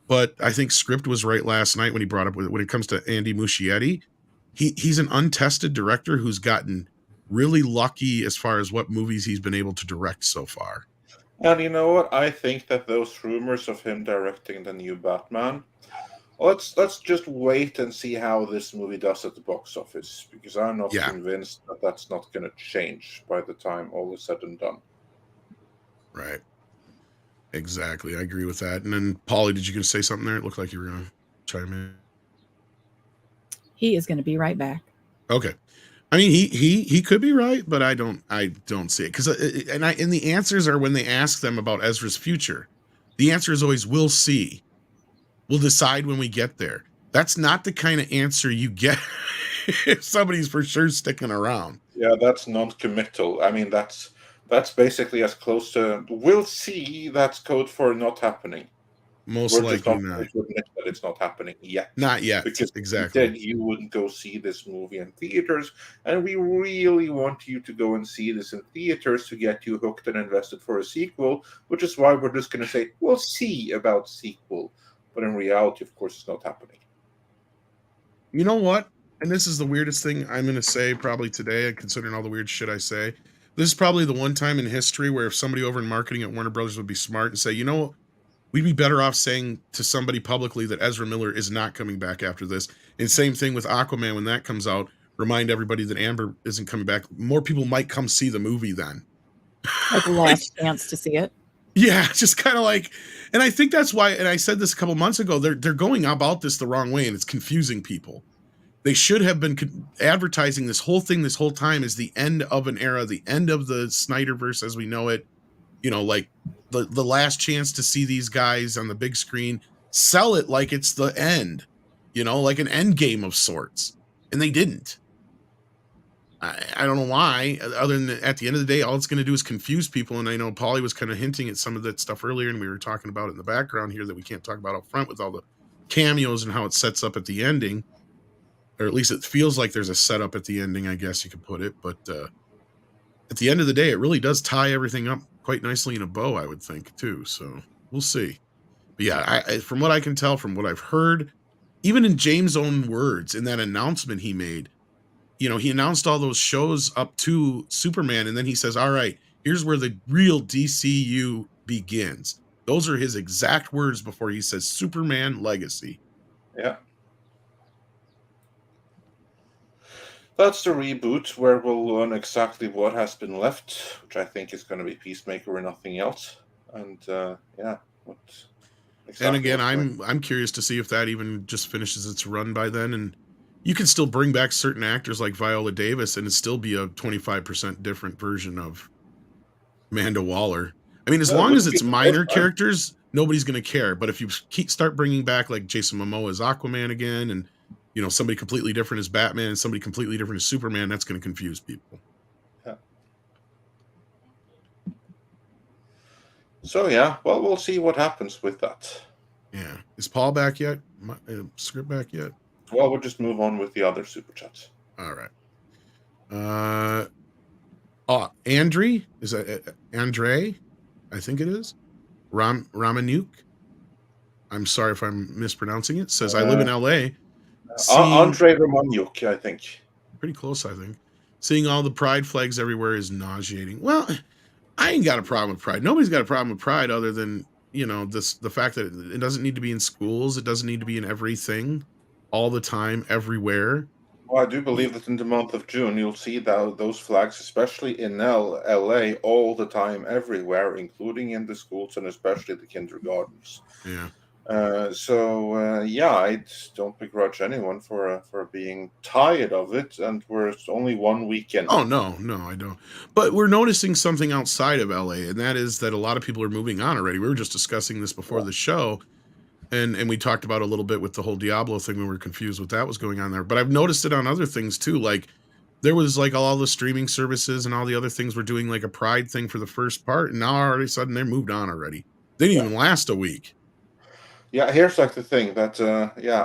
But I think Script was right last night when he brought up, when it comes to Andy Muschietti, he's an untested director who's gotten really lucky as far as what movies he's been able to direct so far. And you know what? I think that those rumors of him directing the new Batman, let's just wait and see how this movie does at the box office, because I'm not convinced that that's not going to change by the time all is said and done. Right. Exactly. I agree with that. And then, Paulie, did you going to say something there? It looked like you were going to chime in. He is going to be right back. Okay. I mean, he could be right, but I don't see it, because and the answers are when they ask them about Ezra's future. The answer is always, we'll see. We'll decide when we get there. That's not the kind of answer you get if somebody's for sure sticking around. Yeah, that's non-committal. I mean, that's basically as close to we'll see. That's code for not happening. Most likely not. To admit that it's not happening yet. Not yet. Because exactly. Then you wouldn't go see this movie in theaters, and we really want you to go and see this in theaters to get you hooked and invested for a sequel. Which is why we're just going to say we'll see about sequel. But in reality, of course, it's not happening. You know what? And this is the weirdest thing I'm going to say probably today, considering all the weird shit I say. This is probably the one time in history where if somebody over in marketing at Warner Brothers would be smart and say, you know, we'd be better off saying to somebody publicly that Ezra Miller is not coming back after this. And same thing with Aquaman when that comes out. Remind everybody that Amber isn't coming back. More people might come see the movie then. Like a last chance to see it. Yeah, just kind of like, and I think that's why, and I said this a couple months ago, they're going about this the wrong way, and it's confusing people. They should have been advertising this whole thing this whole time as the end of an era, the end of the Snyderverse as we know it, you know, like the last chance to see these guys on the big screen. Sell it like it's the end, you know, like an end game of sorts. And they didn't. I don't know why, other than at the end of the day, all it's going to do is confuse people. And I know Paulie was kind of hinting at some of that stuff earlier, and we were talking about it in the background here that we can't talk about up front with all the cameos and how it sets up at the ending, or at least it feels like there's a setup at the ending, I guess you could put it. But at the end of the day, it really does tie everything up quite nicely in a bow, I would think, too. So we'll see. But yeah, from what I can tell, from what I've heard, even in James' own words, in that announcement he made, you know, he announced all those shows up to Superman, and then he says, all right, here's where the real DCU begins. Those are his exact words before he says Superman Legacy. Yeah. That's the reboot where we'll learn exactly what has been left, which I think is going to be Peacemaker or nothing else. And yeah. Exactly, and again, I'm curious to see if that even just finishes its run by then, and you can still bring back certain actors like Viola Davis and it still be a 25% different version of Amanda Waller. I mean, as long as it's minor characters, nobody's going to care. But if you start bringing back like Jason Momoa as Aquaman again, and you know, somebody completely different as Batman and somebody completely different as Superman, that's going to confuse people. So yeah, well, we'll see what happens with that. Yeah. Is Paul back yet? Script back yet? Well, we'll just move on with the other super chats. All right. Andre? Is that Andre? I think it is. Ramanuk. I'm sorry if I'm mispronouncing it. Says I live in LA. Andre Romaniuk, I think. Pretty close, I think. Seeing all the pride flags everywhere is nauseating. Well, I ain't got a problem with pride. Nobody's got a problem with pride other than, the fact that it doesn't need to be in schools. It doesn't need to be in everything all the time, everywhere. Well, I do believe that in the month of June, you'll see those flags, especially in LA, all the time, everywhere, including in the schools and especially the kindergartens. Yeah. I don't begrudge anyone for being tired of it, and we're only one weekend. Oh, no, I don't. But we're noticing something outside of LA, and that is that a lot of people are moving on already. We were just discussing this before the show, and we talked about a little bit with the whole Diablo thing when we were confused what that was going on there. But I've noticed it on other things too. Like there was like all the streaming services and all the other things were doing like a pride thing for the first part, and now all of a sudden they moved on already. They didn't even last a week. Yeah, here's like the thing that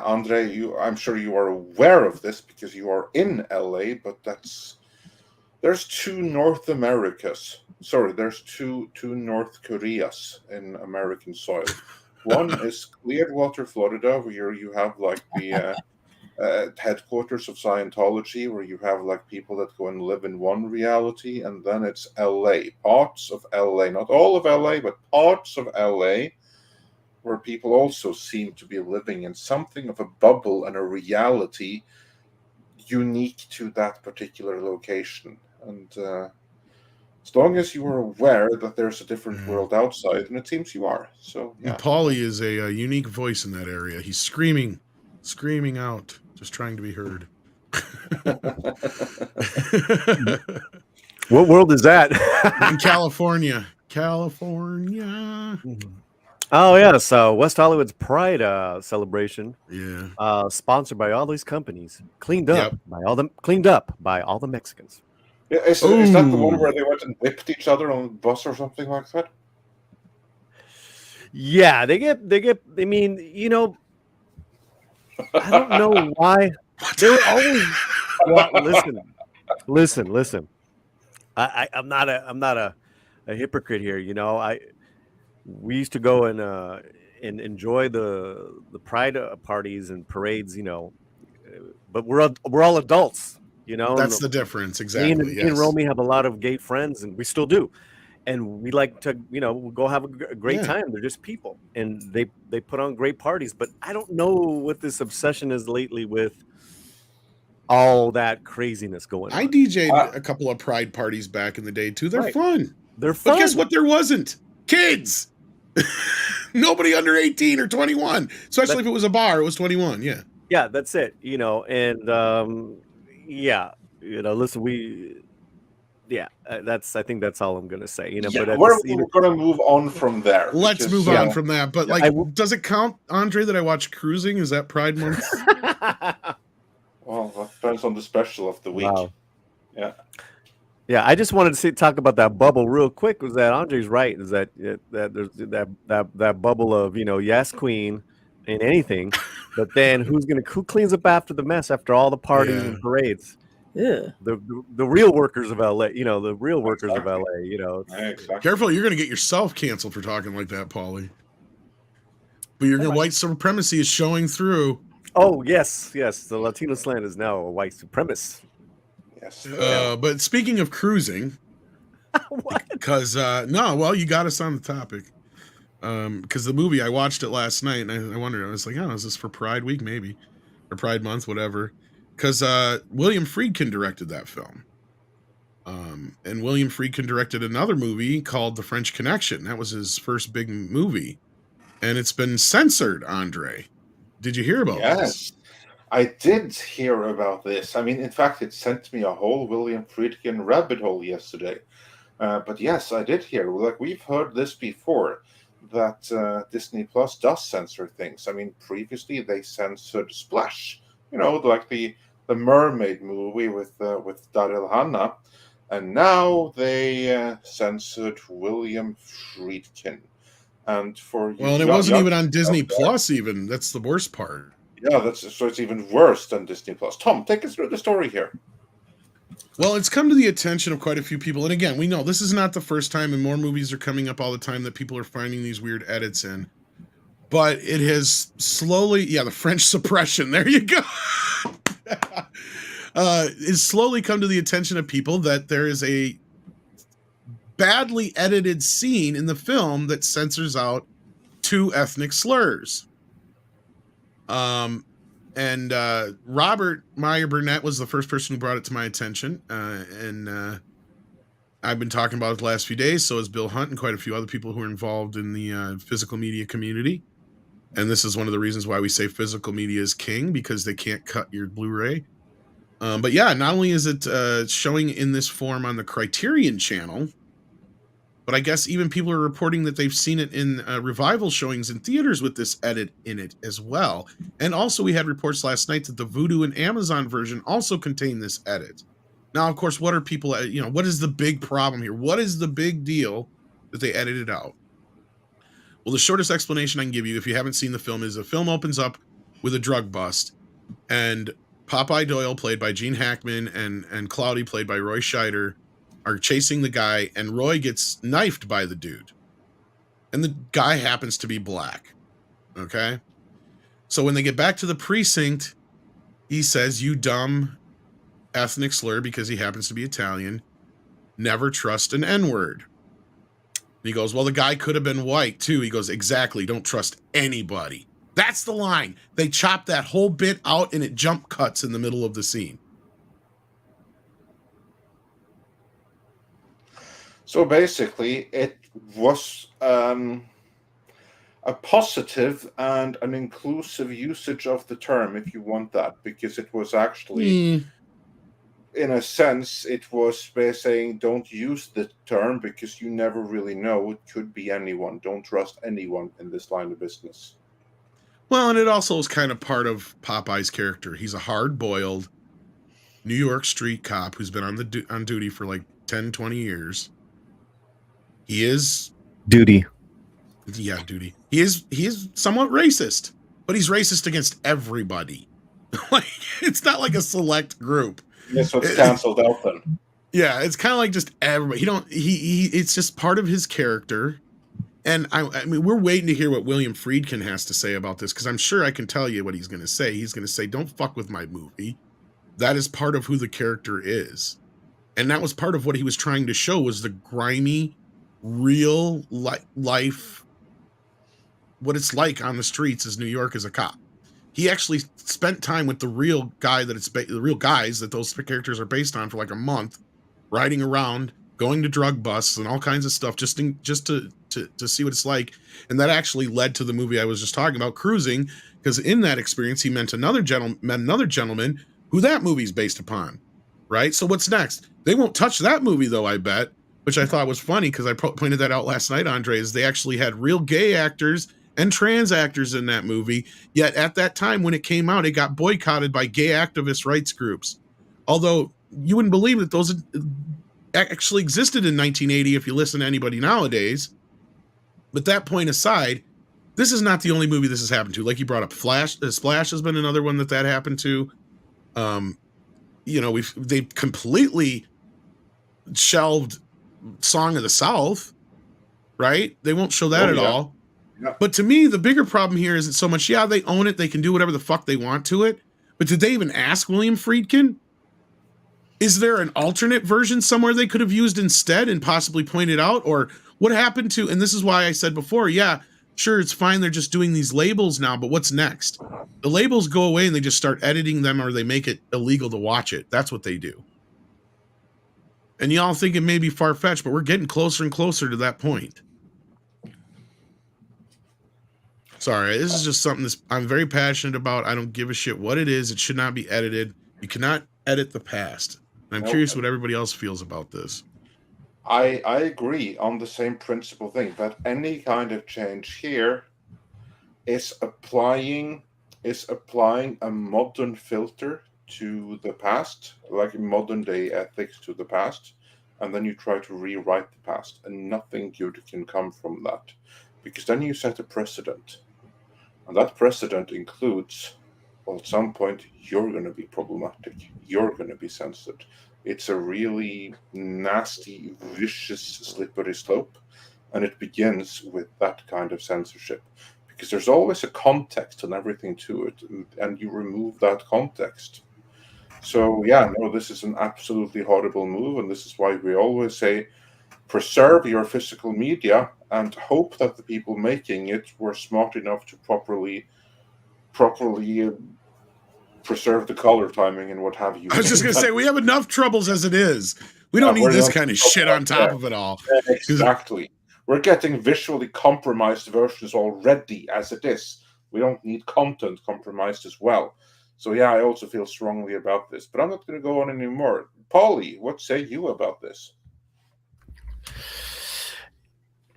Andre, I'm sure you are aware of this because you are in LA, but there's two North Americas. Sorry, there's two North Koreas in American soil. One is Clearwater, Florida, where you have like the headquarters of Scientology, where you have like people that go and live in one reality, and then it's LA, parts of LA, not all of LA, but parts of LA, where people also seem to be living in something of a bubble and a reality unique to that particular location. And as long as you are aware that there's a different world outside, and it seems you are. So, yeah. And Paulie is a unique voice in that area. He's screaming out, just trying to be heard. What world is that? In California. Oh yeah, so West Hollywood's Pride celebration. Yeah. Sponsored by all these companies, cleaned up by all the Mexicans. Yeah, is that the one where they went and whipped each other on the bus or something like that? Yeah, they get. I mean, I don't know why they were always. Well, listen. I'm not a hypocrite here. We used to go and enjoy the pride parties and parades. But we're all adults. That's the difference, exactly. Me and Romy have a lot of gay friends, and we still do. And we like to, go have a great time. They're just people, and they put on great parties. But I don't know what this obsession is lately with all that craziness going on. I DJ'd a couple of pride parties back in the day too. They're fun. They're fun. But guess what? There wasn't kids. Nobody under 18 or 21. Especially if it was a bar, it was 21. Yeah. Yeah, that's it. And listen, I think that's all I'm gonna say. But we're going to move on from there. Let's move on from that. But does it count, Andre, that I watch Cruising? Is that Pride Month? Well, that depends on the special of the week. Wow. Yeah. Yeah, I just wanted to talk about that bubble real quick. Was that Andre's right? Is that there's that bubble of yes, queen, in anything, but then who cleans up after the mess after all the parties and parades? Yeah. The real workers of LA, the real workers of LA, Exactly. Careful, you're gonna get yourself canceled for talking like that, Paulie. But white supremacy is showing through. Oh yes, the Latino slant is now a white supremacist. Yes. But speaking of cruising, because you got us on the topic. Because the movie, I watched it last night, and I wondered, I was like, is this for Pride Week, maybe, or Pride Month, whatever? Because William Friedkin directed that film, and William Friedkin directed another movie called The French Connection. That was his first big movie, and it's been censored. Andre, did you hear about this? I did hear about this. I mean, in fact, it sent me a whole William Friedkin rabbit hole yesterday. But yes, I did hear. We've heard this before, that Disney Plus does censor things. I mean, previously they censored Splash. Like the mermaid movie with Daryl Hannah. And now they censored William Friedkin. And for you, Well, and it wasn't even on Disney Plus. Even that's the worst part. Yeah, so it's even worse than Disney Plus. Tom, take us through the story here. Well, it's come to the attention of quite a few people, and again, we know this is not the first time, and more movies are coming up all the time that people are finding these weird edits in. But it has slowly, the French suppression. There you go. It's slowly come to the attention of people that there is a badly edited scene in the film that censors out 2 ethnic slurs. And Robert Meyer Burnett was the first person who brought it to my attention. And I've been talking about it the last few days. So has Bill Hunt and quite a few other people who are involved in the physical media community. And this is one of the reasons why we say physical media is king, because they can't cut your Blu-ray. But yeah, not only is it showing in this form on the Criterion channel, but I guess even people are reporting that they've seen it in revival showings in theaters with this edit in it as well. And also we had reports last night that the Vudu and Amazon version also contain this edit. Now, of course, what are people, what is the big problem here? What is the big deal that they edited out? Well, the shortest explanation I can give you, if you haven't seen the film, is the film opens up with a drug bust, and Popeye Doyle, played by Gene Hackman, and Cloudy, played by Roy Scheider, are chasing the guy, and Roy gets knifed by the dude. And the guy happens to be black. Okay? So when they get back to the precinct, he says, "You dumb ethnic slur," because he happens to be Italian. "Never trust an N-word." And he goes, "Well, the guy could have been white too." He goes, "Exactly. Don't trust anybody." That's the line. They chop that whole bit out and it jump cuts in the middle of the scene. So basically, it was a positive and an inclusive usage of the term, if you want that, because it was actually, in a sense, it was saying don't use the term because you never really know. It could be anyone. Don't trust anyone in this line of business. Well, and it also is kind of part of Popeye's character. He's a hard-boiled New York street cop who's been on duty for like 10, 20 years. He is duty. Yeah, duty. He is somewhat racist, but he's racist against everybody. Like, it's not like a select group. That's what's canceled out then. Yeah, it's kind of like just everybody. It's just part of his character. And I mean, we're waiting to hear what William Friedkin has to say about this, because I'm sure I can tell you what he's going to say. He's going to say, "Don't fuck with my movie." That is part of who the character is. And that was part of what he was trying to show, was the grimy, real life, what it's like on the streets as New York as a cop. He actually spent time with the real guy the real guys that those characters are based on for like a month, riding around, going to drug busts and all kinds of stuff just to see what it's like. And that actually led to the movie I was just talking about, Cruising, because in that experience he met another gentleman who that movie's based upon, right? So what's next? They won't touch that movie though, I bet, which I thought was funny because I pointed that out last night, Andre, is they actually had real gay actors and trans actors in that movie. Yet at that time when it came out, it got boycotted by gay activist rights groups. Although you wouldn't believe that those actually existed in 1980 if you listen to anybody nowadays. But that point aside, this is not the only movie this has happened to. Like you brought up, Splash has been another one that happened to. They've completely shelved Song of the South, right? They won't show that at all. Yeah. But to me, the bigger problem here isn't so much, they own it, they can do whatever the fuck they want to it. But did they even ask William Friedkin? Is there an alternate version somewhere they could have used instead and possibly pointed out? Or what happened to, and this is why I said before, sure, it's fine, they're just doing these labels now, but what's next? The labels go away and they just start editing them, or they make it illegal to watch it. That's what they do. And y'all think it may be far-fetched, but we're getting closer and closer to that point. Sorry, this is just something I'm very passionate about. I don't give a shit what it is. It should not be edited. You cannot edit the past. And I'm curious what everybody else feels about this. I agree on the same principle thing, but any kind of change here is applying a modern filter to the past, like modern day ethics to the past, and then you try to rewrite the past, and nothing good can come from that, because then you set a precedent, and that precedent includes, well, at some point you're going to be problematic, you're going to be censored. It's a really nasty, vicious, slippery slope, and it begins with that kind of censorship, because there's always a context and everything to it, and you remove that context. So yeah, no, this is an absolutely horrible move, and this is why we always say preserve your physical media and hope that the people making it were smart enough to properly preserve the color timing and what have you. I was just going to say, we have enough troubles as it is. We don't need this kind of shit on top of it all. Exactly. We're getting visually compromised versions already as it is. We don't need content compromised as well. So yeah, I also feel strongly about this, but I'm not going to go on anymore. Paulie, what say you about this?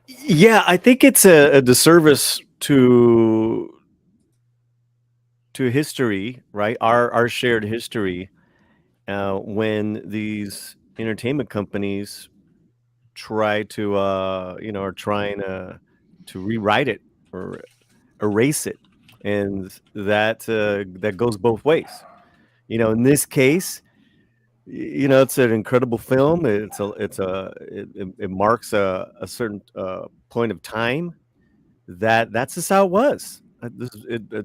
Yeah, I think it's a disservice to history, right? Our shared history, when these entertainment companies try to are trying to rewrite it or erase it, and that goes both ways. In this case, it's an incredible film. It marks a certain point of time that's just how it was. I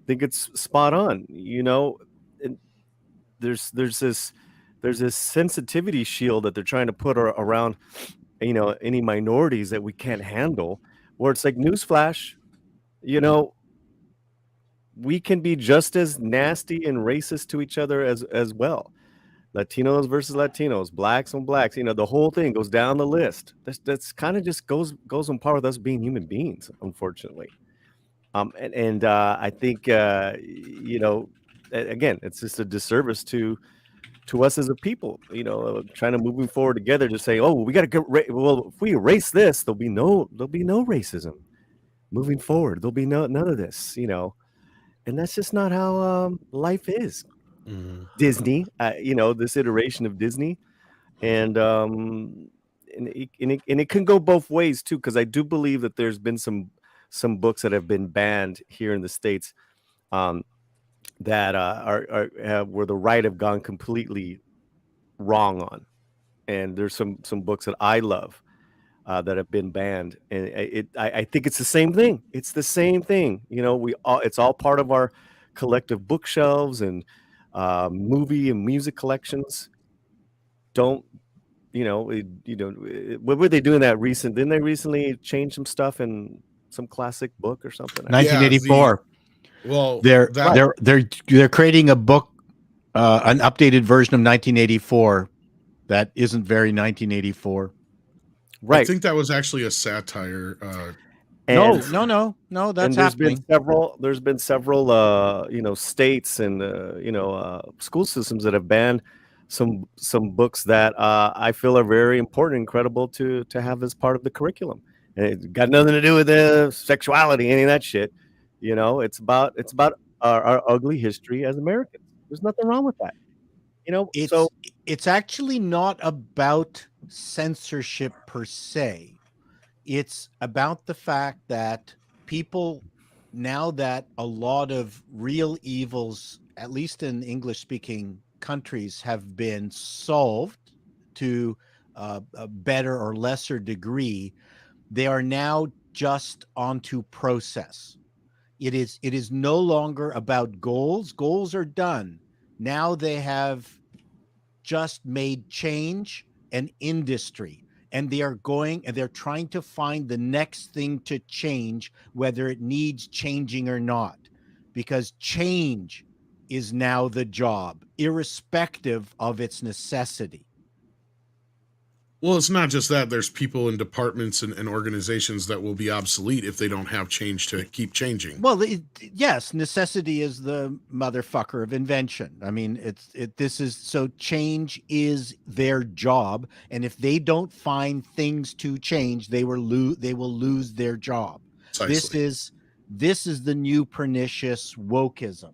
think it's spot on. And there's this sensitivity shield that they're trying to put around any minorities that we can't handle, where it's like, newsflash, we can be just as nasty and racist to each other as well. Latinos versus Latinos, blacks on blacks, the whole thing goes down the list. That's kind of just goes on par with us being human beings, unfortunately. I think again, it's just a disservice to us as a people, trying to moving forward together to say, oh, we got to get well, if we erase this, there'll be no racism moving forward. There'll be none of this, and that's just not how life is. Disney, this iteration of Disney, and it can go both ways too, because I do believe that there's been some books that have been banned here in the States, that where the right have gone completely wrong on, and there's some books that I love that have been banned, and I think it's the same thing. It's the same thing. It's all part of our collective bookshelves and movie and music collections. Don't what were they doing that recent? Didn't they recently change some stuff in some classic book or something? 1984. Well, they're creating a book, an updated version of 1984 that isn't very 1984. Right. I think that was actually a satire. No, that's happening. There's been several states and school systems that have banned some books that I feel are very important and credible to have as part of the curriculum. And it's got nothing to do with sexuality, any of that shit. It's about our ugly history as Americans. There's nothing wrong with that. It's actually not about censorship per se. It's about the fact that people, now that a lot of real evils, at least in English-speaking countries, have been solved to a better or lesser degree, they are now just onto process. It is no longer about goals. Goals are done. Now they have just made change an industry, and they're trying to find the next thing to change, whether it needs changing or not, because change is now the job, irrespective of its necessity. Well, it's not just that. There's people in departments and organizations that will be obsolete if they don't have change to keep changing. Well, yes, necessity is the motherfucker of invention. I mean, so change is their job, and if they don't find things to change, they will lose their job. Precisely. This is the new pernicious wokeism.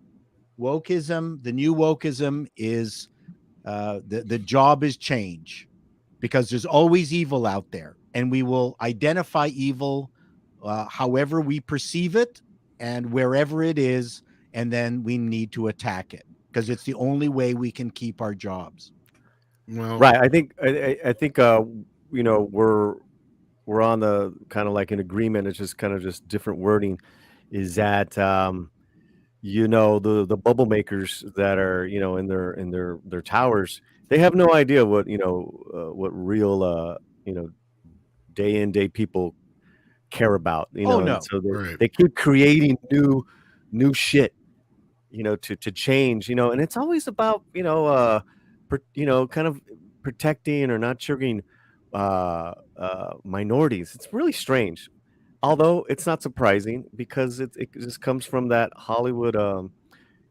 The new wokeism is the job is change. because there's always evil out there, and we will identify evil however we perceive it and wherever it is, and then we need to attack it because it's the only way we can keep our jobs. Well, Right. I think you know, we're on the kind of like an agreement. It's just kind of just different wording. Is that you know, the bubble makers that are, you know, in their towers, they have no idea what, you know, what real you know, day in day people care about, you know. Oh, no. And so Right. they keep creating new shit, you know, to change, you know, and it's always about, you know, kind of protecting or not triggering minorities. It's really strange, although it's not surprising because it just comes from that Hollywood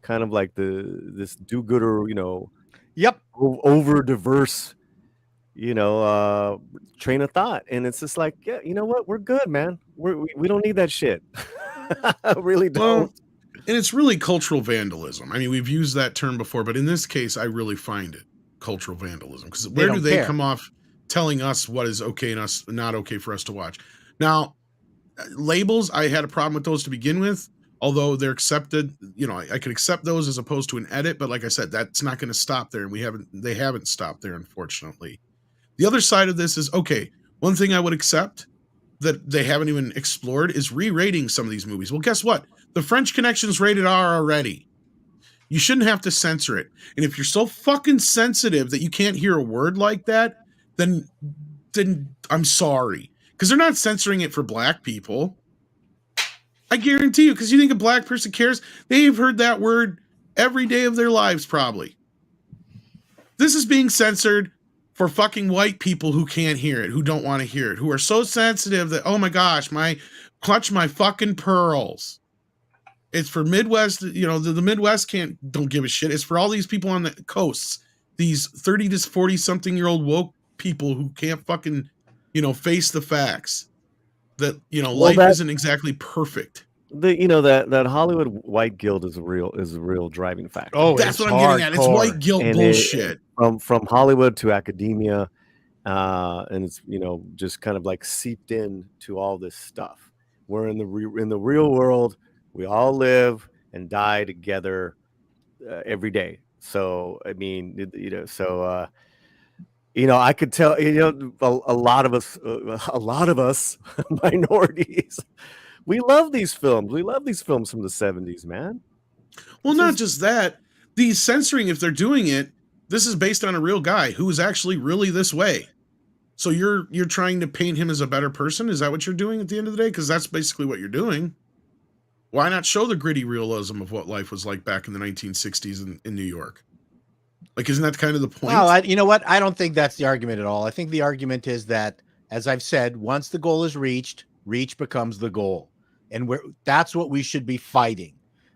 kind of like this do-gooder, you know, Yep. over diverse, you know, train of thought. And it's just like, yeah, you know what, we're good, man. We don't need that shit. I really don't. Well, and it's really cultural vandalism. I mean, we've used that term before, but in this case, I really find it cultural vandalism, because where do don't they care. come off telling us what is okay and us not okay for us to watch? Now, labels, I had a problem with those to begin with, although they're accepted. You know, I could accept those as opposed to an edit, but like I said, that's not going to stop there, and they haven't stopped there, unfortunately. The other side of this is, okay, one thing I would accept that they haven't even explored is re-rating some of these movies. Well, guess what? The French Connection's rated R already. You shouldn't have to censor it. And if you're so fucking sensitive that you can't hear a word like that, then I'm sorry. Because they're not censoring it for black people. I guarantee you, because you think a black person cares, they've heard that word every day of their lives, probably. This is being censored for fucking white people who can't hear it, who don't want to hear it, who are so sensitive that, oh my gosh, clutch my fucking pearls. It's for Midwest, you know, the Midwest don't give a shit. It's for all these people on the coasts, these 30 to 40 something year old woke people who can't fucking, you know, face the facts that, you know, life isn't exactly perfect. You know, that Hollywood white guilt is a real driving factor. Oh, that's what I'm getting at. It's white guilt bullshit. From Hollywood to academia, and it's, you know, just kind of like seeped in to all this stuff. We're in the real world. We all live and die together every day. So I mean, you know, so you know, I could tell, you know, a lot of us minorities, we love these films. We love these films from the 70s, man. Well, not just that. The censoring, if they're doing it, this is based on a real guy who is actually really this way. So you're trying to paint him as a better person? Is that what you're doing at the end of the day? Because that's basically what you're doing. Why not show the gritty realism of what life was like back in the 1960s in New York? Like, isn't that kind of the point? Well, you know what? I don't think that's the argument at all. I think the argument is that, as I've said, once the goal is reached, reach becomes the goal. And that's what we should be fighting.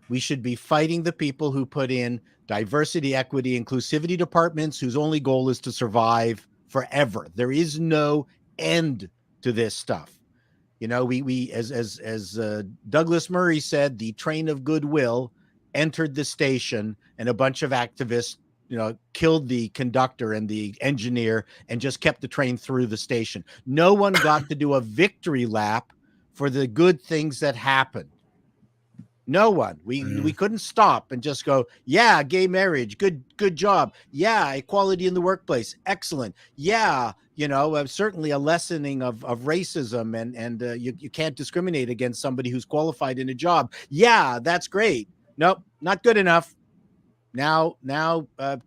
We should be fighting the people who put in diversity, equity, inclusivity departments whose only goal is to survive forever. There is no end to this stuff. You know, we as Douglas Murray said, the train of goodwill entered the station, and a bunch of activists, you know, killed the conductor and the engineer and just kept the train through the station. No one got to do a victory lap for the good things that happened. No one. We couldn't stop and just go, yeah, gay marriage, good job. Yeah, equality in the workplace, excellent. Yeah, you know, certainly a lessening of racism, and you can't discriminate against somebody who's qualified in a job. Yeah, that's great. Nope, not good enough. Now,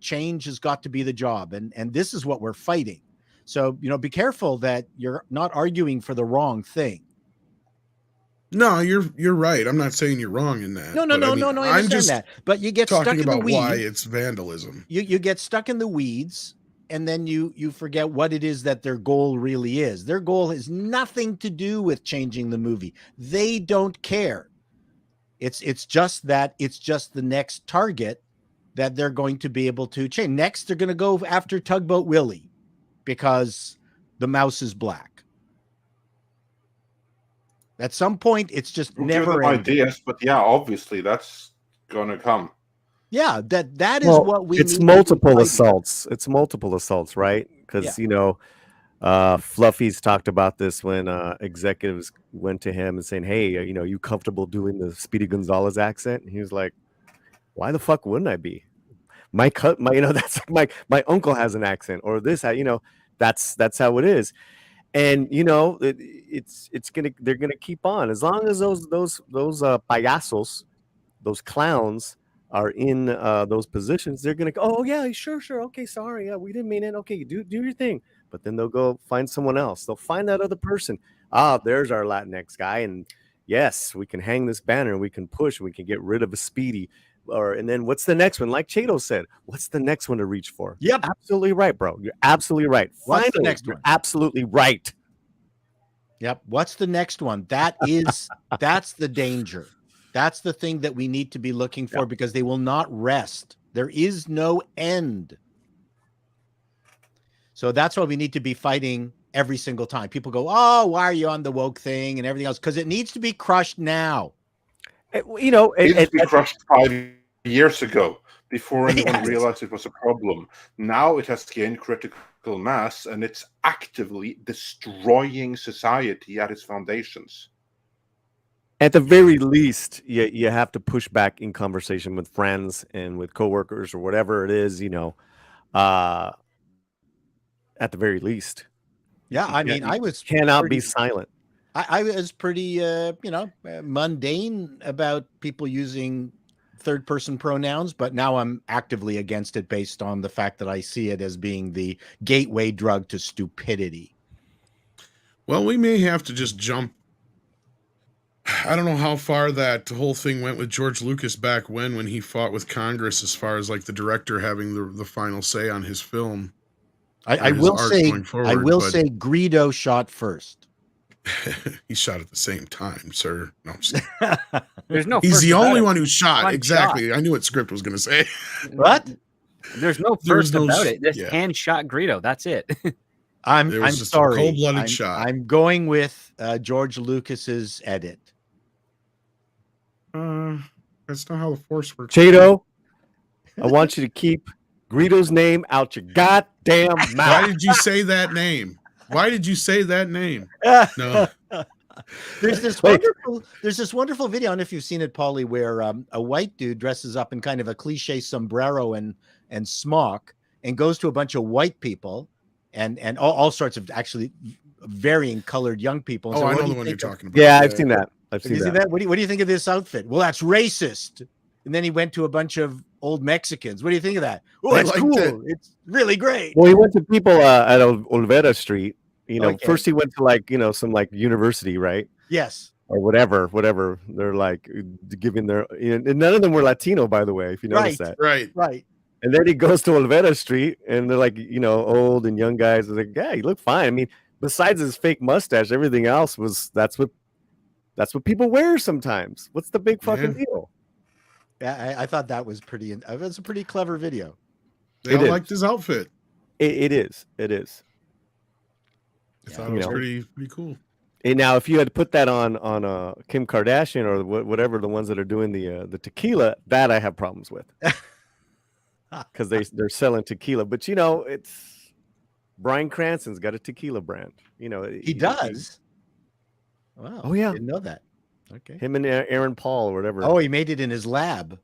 change has got to be the job, and this is what we're fighting. So, you know, be careful that you're not arguing for the wrong thing. No, you're right. I'm not saying you're wrong in that. No, I understand that. But you get stuck in the weeds. Why it's vandalism. You get stuck in the weeds, and then you forget what it is that their goal really is. Their goal has nothing to do with changing the movie. They don't care. It's just the next target that they're going to be able to change. Next, they're going to go after Tugboat Willie because the mouse is black. At some point, it's just never ideas, but yeah, obviously that's gonna come. Yeah, that is what we. It's multiple assaults. It's multiple assaults, right? because Fluffy's talked about this when executives went to him and saying, "Hey, you comfortable doing the Speedy Gonzalez accent?" And he was like, "Why the fuck wouldn't I be? My that's my uncle has an accent, or this, that's how it is." And they're gonna keep on as long as those payasos, those clowns are in those positions. They're gonna go, "Oh yeah, sure, okay, sorry, yeah, we didn't mean it. Okay, do your thing." But then they'll go find someone else. They'll find that other person. There's our Latinx guy, and yes, we can hang this banner, and we can push, and we can get rid of a Speedy. And then what's the next one? Like Chato said, what's the next one to reach for? Yep, absolutely right, bro. You're absolutely right. What's the next one? You're absolutely right. Yep. What's the next one? That's the danger. That's the thing that we need to be looking for, because they will not rest. There is no end. So that's why we need to be fighting every single time. People go, "Oh, why are you on the woke thing and everything else?" Because it needs to be crushed now. It needs to be crushed 5 years ago before anyone realized it was a problem. Now it has gained critical mass, and it's actively destroying society at its foundations. At the very least, you have to push back in conversation with friends and with coworkers or whatever it is, at the very least. Yeah, I mean, I cannot be silent. I was pretty, mundane about people using third-person pronouns, but now I'm actively against it based on the fact that I see it as being the gateway drug to stupidity. Well, we may have to just jump. I don't know how far that whole thing went with George Lucas back when he fought with Congress, as far as like the director having the final say on his film. I will say Greedo shot first. He shot at the same time, sir. No, I'm just There's no. He's the only one who shot. Exactly. I knew what script was going to say. What? There's no first about it. Just hand shot Greedo. That's it. I'm sorry. Cold-blooded shot. I'm going with George Lucas's edit. That's not how the Force works. Chato, I want you to keep Greedo's name out your goddamn mouth. Why did you say that name? Why did you say that name? No. There's this wonderful video. I don't know if you've seen it, Paulie, where a white dude dresses up in kind of a cliche sombrero and smock and goes to a bunch of white people and all sorts of actually varying colored young people. And I know the one you're talking about. Yeah, I've seen that. I've seen that. What do you think of this outfit? Well, that's racist. And then he went to a bunch of old Mexicans. What do you think of that? Oh, it's cool. It's really great. Well, he went to people at Olvera Street. First he went to some university, right? Yes. Or whatever. They're like giving their, and none of them were Latino, by the way, if you notice that. Right. And then he goes to Olvera Street, and they're like, old and young guys. They're like, yeah, you look fine. I mean, besides his fake mustache, everything else that's what people wear sometimes. What's the big fucking deal? Yeah, I thought that was it was a pretty clever video. They all liked his outfit. It is. I thought it was pretty cool. And now, if you had put that on Kim Kardashian or whatever, the ones that are doing the tequila, that I have problems with, because they're selling tequila. But it's Bryan Cranston's got a tequila brand. He does. Wow. Oh yeah, didn't know that. Okay. Him and Aaron Paul or whatever. Oh, he made it in his lab.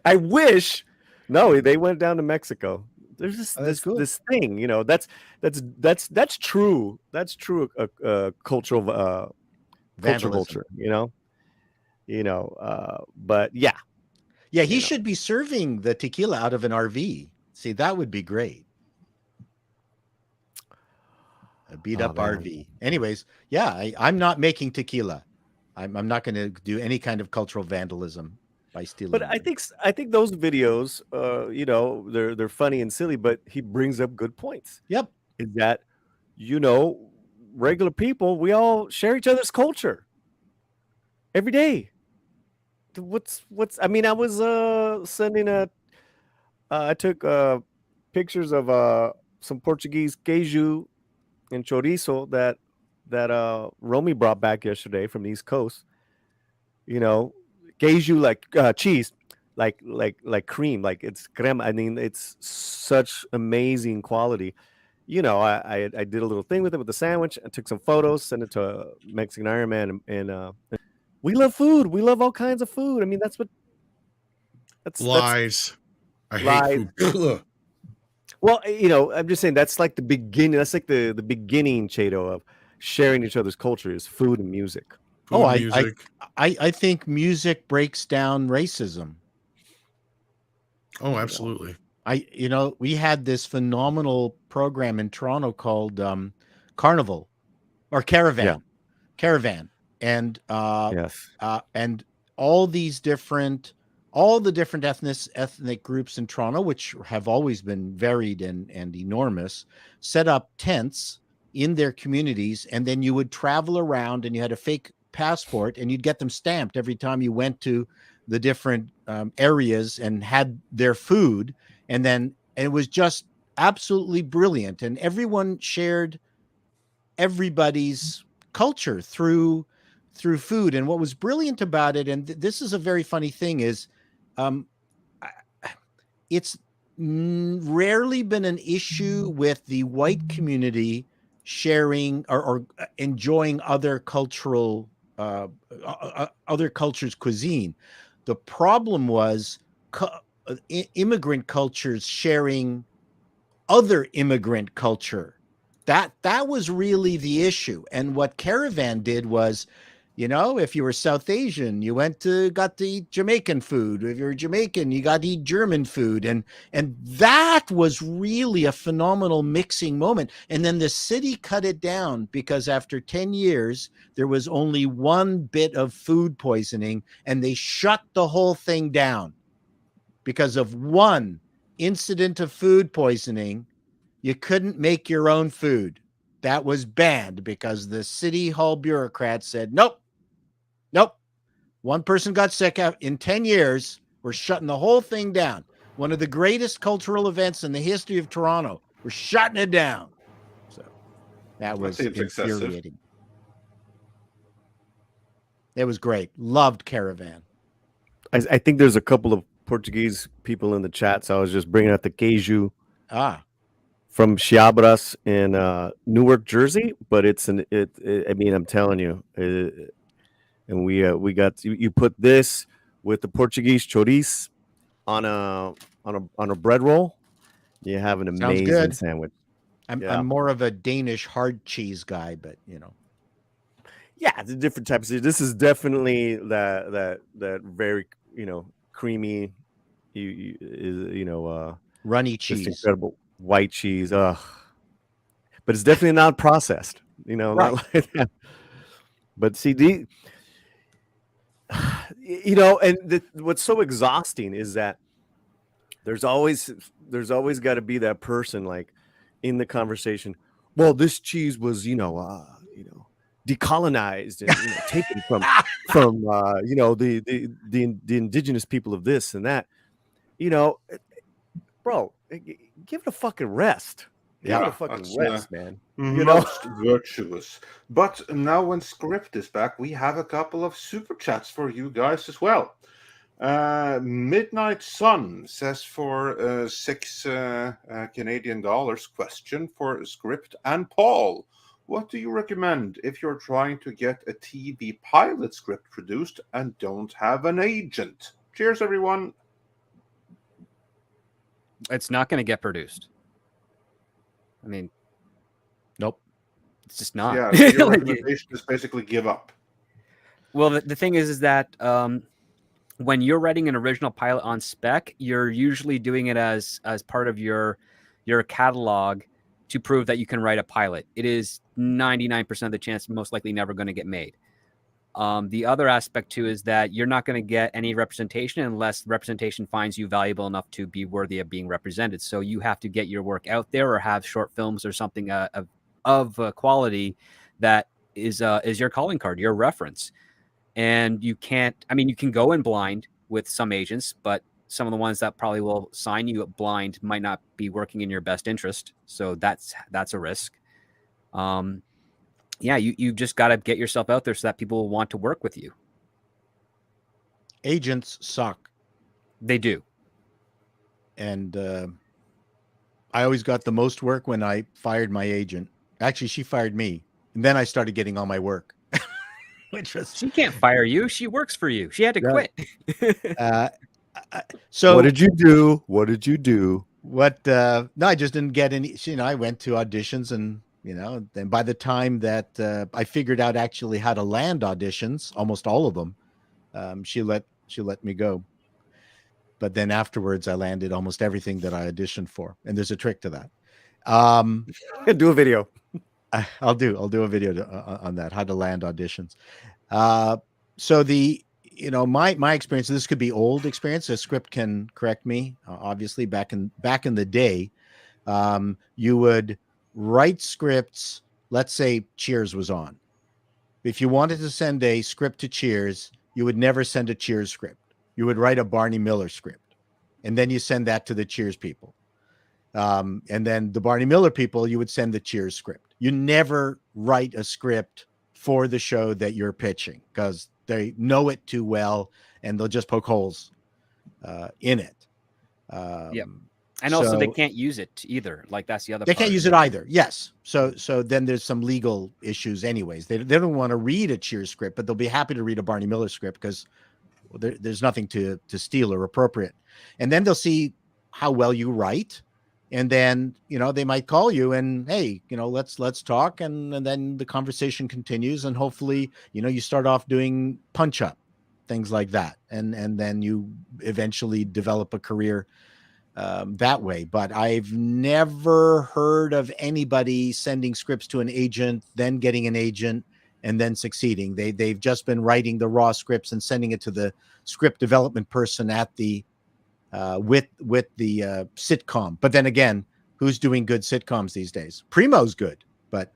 I wish. No, they went down to Mexico. There's this thing, that's true. That's true. Cultural culture, but yeah. He should be serving the tequila out of an RV. See, that would be great. A beat up RV. Anyways, I'm not making tequila. I'm not going to do any kind of cultural vandalism by stealing. But I think those videos, they're funny and silly, but he brings up good points. Yep. Is that, regular people, we all share each other's culture every day. I mean, I was sending I took pictures of some Portuguese queijo and chorizo that Romy brought back yesterday from the East Coast. Queijo, like cheese, like cream, like it's crema. I mean, it's such amazing quality. You know, I did a little thing with it with the sandwich. I took some photos, sent it to Mexican Iron Man, and we love food. We love all kinds of food. I mean, that's Lies. I hate lies. food. Ugh. Well, you know, I'm just saying that's like the beginning. That's like the beginning, Chato, of sharing each other's culture is food and music. Food, I music. I think music breaks down racism. Oh, absolutely. We had this phenomenal program in Toronto called Carnival or Caravan. Yeah. Caravan. And Yes. and all the different ethnic groups in Toronto, which have always been varied and enormous, set up tents in their communities, and then you would travel around and you had a fake passport and you'd get them stamped every time you went to the different areas and had their food. And it was just absolutely brilliant. And everyone shared everybody's culture through food. And what was brilliant about it, and this is a very funny thing, is it's rarely been an issue with the white community sharing or enjoying other cultures' cuisine. The problem was immigrant cultures sharing other immigrant culture. That was really the issue. And what Caravan did was, if you were South Asian, you got to eat Jamaican food. If you're Jamaican, you got to eat German food. And that was really a phenomenal mixing moment. And then the city cut it down because after 10 years, there was only one bit of food poisoning and they shut the whole thing down because of one incident of food poisoning. You couldn't make your own food. That was banned because the city hall bureaucrats said, nope. One person got sick in 10 years. We're shutting the whole thing down. One of the greatest cultural events in the history of Toronto. We're shutting it down. So that was infuriating. It was great. Loved Caravan. I think there's a couple of Portuguese people in the chat, so I was just bringing out the queijo. From Chiabras in Newark, Jersey, but I mean, I'm telling you, and we got you put this with the Portuguese chouriço on a bread roll, you have an amazing sandwich. I'm more of a Danish hard cheese guy, but yeah, it's a different type of cheese. This is definitely that very creamy, runny cheese, incredible. White cheese, but it's definitely not processed, right. Not like that. But see, and what's so exhausting is that there's always got to be that person like in the conversation. Well, this cheese was decolonized and taken from the indigenous people of this and that, bro. Give it a fucking rest. Give it a fucking rest, man. Most virtuous. But now when Script is back, we have a couple of super chats for you guys as well. Midnight Sun says for 6 Canadian dollars, question for Script and Paul. What do you recommend if you're trying to get a TV pilot script produced and don't have an agent? Cheers, everyone. It's not going to get produced. I mean, nope. It's just not. Yeah, your recommendation is basically give up. Well, the thing is that when you're writing an original pilot on spec, you're usually doing it as part of your catalog to prove that you can write a pilot. It is 99% of the chance most likely never going to get made. The other aspect too is that you're not going to get any representation unless representation finds you valuable enough to be worthy of being represented. So you have to get your work out there or have short films or something of quality that is your calling card, your reference. And you can't, you can go in blind with some agents, but some of the ones that probably will sign you blind might not be working in your best interest. So that's a risk. Yeah, you've just got to get yourself out there so that people will want to work with you. Agents suck. They do. And I always got the most work when I fired my agent. Actually, she fired me, and then I started getting all my work. Which was She can't fire you. She works for you. She had to Yeah. quit. so. What did you do? What did you do? No, I just didn't get any. I went to auditions, and then by the time that I figured out actually how to land auditions, almost all of them, she let me go. But then afterwards, I landed almost everything that I auditioned for, and there's a trick to that. Do a video. I'll do a video on that, how to land auditions. So my experience, this could be old experience. A script can correct me. Obviously, back in the day, you would write scripts. Let's say Cheers was on. If you wanted to send a script to Cheers, you would never send a Cheers script. You would write a Barney Miller script, and then you send that to the Cheers people. And then the Barney Miller people, you would send the Cheers script. You never write a script for the show that you're pitching because they know it too well, and they'll just poke holes in it. And also they can't use it either. Like that's the other. They can't use it either. Yes. So then there's some legal issues anyways. They don't want to read a Cheers script, but they'll be happy to read a Barney Miller script because there's nothing to steal or appropriate. And then they'll see how well you write. And then, they might call you and, hey, let's talk. And then the conversation continues. And hopefully, you start off doing punch up, things like that. And then you eventually develop a career that way. But I've never heard of anybody sending scripts to an agent, then getting an agent, and then succeeding. They've just been writing the raw scripts and sending it to the script development person at the with the sitcom. But then again, who's doing good sitcoms these days? Primo's good, but